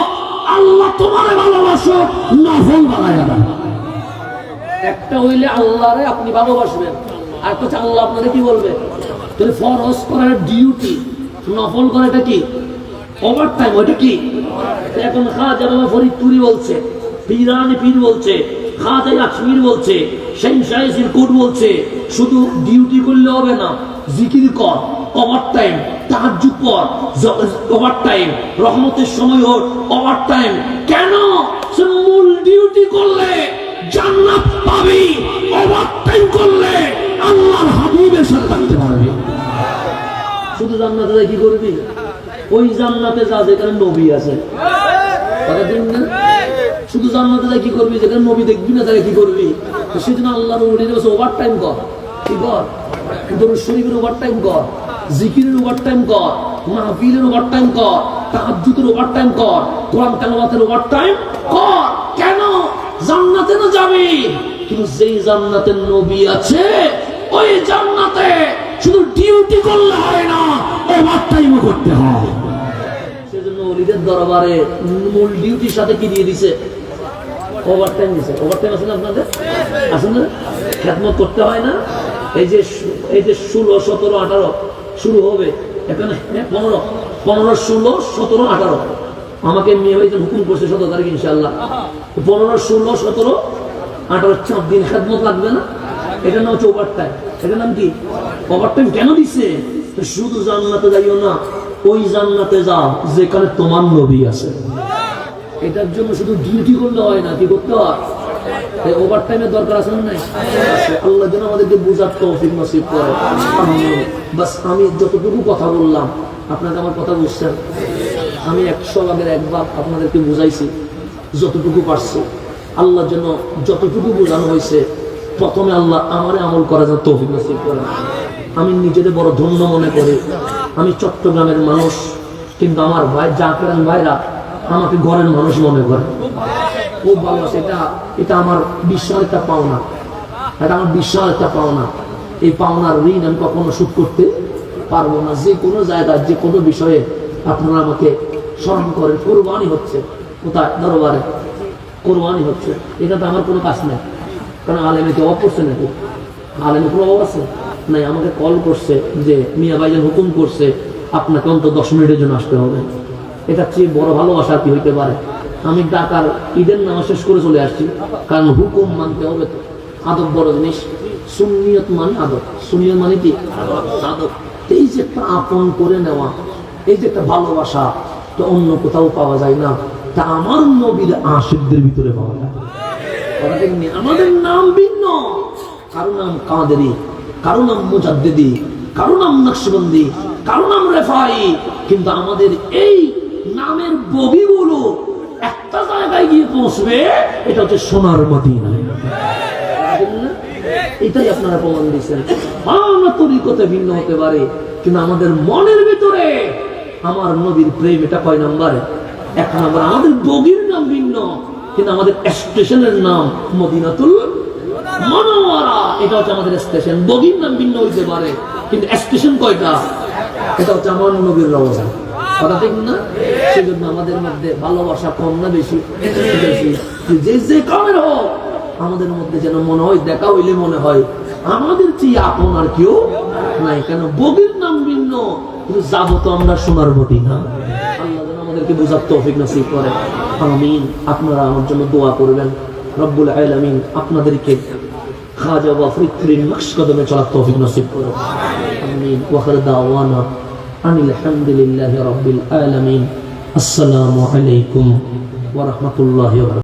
আল্লাহ তোমারে ভালোবাসো, নফল বানায় যাবে। একটা হইলে আল্লাহরে আপনি ভালোবাসবেন, আর তো আল্লাহ আপনারে কি বলবে? তাহলে ফরজ করার ডিউটি, নফল করাটা কি? Over time. ওইটা কি? এখন খাজা বাবা ফরিদপুরি বলছে, পীরানি পীর বলছে, খাজা কাশ্মীর বলছে, শাইখ সিরকুট বলছে, শুধু ডিউটি করলে হবে না, জিকির কর, ওভার টাইম, তাহাজ্জুদ পড়, ওভার টাইম, রহমতের সময় হোক, ওভার টাইম। কেন? মূল ডিউটি করলে জান্নাত পাবি, ওভার টাইম করলে আল্লাহর হাবিবের সাথে থাকতে পারবি। শুধু জান্নাতে যাই কি করবি? ওই জান্নাতে যা যেখানে নবী আছে। শুধু জান্নাতে যাই কি করবি? যেখানে নবী দেখবি না তাকে কি করবি? সেজন্য আল্লাহর ওলিদের কাছে ওভার টাইম কর। কি কর? দরুদ শরীফের ওভার টাইম কর, জিকিরের ওভার টাইম কর, মাহফিলের ওভার টাইম কর, তাহাজ্জুদের ওভার টাইম কর, কোরআন তেলাওয়াতের ওভার টাইম কর। কেন? জান্নাতে না যাবি, কিন্তু যেই জান্নাতের নবী আছে, ওই জান্নাতে শুধু ডিউটি করলে হয় না, ওভার টাইমও করতে হয়। সেজন্য ওলিদের দরবারে মূল ডিউটির সাথে কি দিয়ে দিছে? ওভার টাইম দিছে। ওভার টাইম আছে না আপনাদের? আছে না? খেদমত করতে হয় না? এই যে 16, 17, 18 শুরু হবে এখানে, 15, 16, 17, 18 আমাকে মেয়ে হয়েছে হুকুম করছে 17 তারিখ ইনশাল্লাহ। 15, 16, 17, 18 4 দিন খেদমত লাগবে না? এটার নাম হচ্ছে ওভার টাইম। এটার নাম কি? Over time. কেন দিচ্ছে? শুধু জান্নাতে যাইও না, ওই জান্নাতে যাও যেখানে তোমার নবী আছে। এটার জন্য শুধু ডিউটি করলে হয় না, কি করতে হয়? ওভার টাইমের দরকার আছে না? নাই? আল্লাহ যেন আমাদেরকে বুঝার তৌফিক নসিব করে। বাস আমি যতটুকু কথা বললাম, আপনাকে আমার কথা বুঝছেন? আমি 100 ভাগের 1 ভাগ আপনাদেরকে বুঝাইছি। যতটুকু পারছি আল্লাহ যেন যতটুকু বোঝানো হয়েছে প্রথমে আল্লাহ আমারে আমল করার জন্য তৌফিক নসিব করেন। আমি নিজেদের বড় ধন্য মনে করি। আমি চট্টগ্রামের মানুষ, কিন্তু আমার ভাই জাকেরান ভাইরা আমাকে ঘরের মানুষ মনে করে। খুব ভালো আছে, এটা আমার বিশাল একটা পাওনা, এটা আমার বিশাল একটা পাওনা। এই পাওনার ঋণ আমি কখনো শোধ করতে পারবো না। যে কোনো জায়গায় যে কোনো বিষয়ে আপনারা আমাকে স্মরণ করেন। কোরবানি হচ্ছে কোথায়? দরবারে কোরবানি হচ্ছে। এটা তো আমার কোনো কাজ নেই, কারণ আলেমে কি অভাব করছে নাকি? আলেমে কোনো অভাব আছে নাই। আমাকে কল করছে যে মিয়া ভাইজান হুকুম করছে আপনাকে অন্তত 10 মিনিটের জন্য আসতে হবে। এটা চেয়ে বড় ভালোবাসা কি হইতে পারে? আমি ঢাকার ঈদের নামাজ শেষ করে চলে আসছি, কারণ হুকুম মানতে হবে তো। আদব বড় জিনিস। সুন্নিয়ত মানে আদব। সুন্নিয়ত মানে কি? আদব। এই যে একটা আপন করে নেওয়া, এই যে একটা ভালোবাসা, তো অন্য কোথাও পাওয়া যায় না, তা আমার নবীর আশিকদের ভিতরে পাওয়া যায়। আমাদের নাম ভিন্ন, কারো নাম কাদেরি, কারো নাম মুজাদ্দিদি, কারো নাম নকশবন্দি, কারো নাম রেফাই, কিন্তু আমাদের এই নামের বগিগুলো একটা জায়গায় গিয়ে পৌঁছবে, এটা হচ্ছে সোনার মদিনা। এটাই আপনারা প্রমাণ দিচ্ছেন। আমরা তরিকতে ভিন্ন হতে পারে, কিন্তু আমাদের মনের ভিতরে আমার নবীর প্রেম, এটা কয় নম্বরে? 1 নম্বর। আমাদের বগির নাম ভিন্ন, কিন্তু আমাদের স্টেশনের নাম মদিনাতুল মুনাওয়ারা। এটা হচ্ছে আমাদের স্টেশন। বগির নাম ভিন্ন হইতে পারে, কিন্তু স্টেশন কয়টা? এটা হচ্ছে আমার নবীর রওজা। কথা ঠিক না? সেই জন্য আমাদের মধ্যে ভালোবাসা কম না বেশি? বেশি। যে কামের হোক, আমাদের মধ্যে যেন মনে হয়, দেখা হইলে মনে হয় আমাদের চেয়ে আপন আর কেউ নাই। কেন? বগির নাম ভিন্ন, কিন্তু যাবো তো আমরা সোনার মদিনা। আল্লাহ যেন আমাদেরকে বোঝার তৌফিক নসিব করে। আমিন। আপনারা আমার জন্য দোয়া করবেন। রব্বুল আলামিন আপনাদেরকে খাজা ওয়া ফরিদপুরের নকশ কদমে চলার তৌফিক নসিব করে। আমিন। ওয়া আখির দাওয়ানা আনিল হামদুলিল্লাহি রাব্বিল আলামিন। আসসালামু আলাইকুম ওয়া রাহমাতুল্লাহি ওয়া বারাকাতুহু।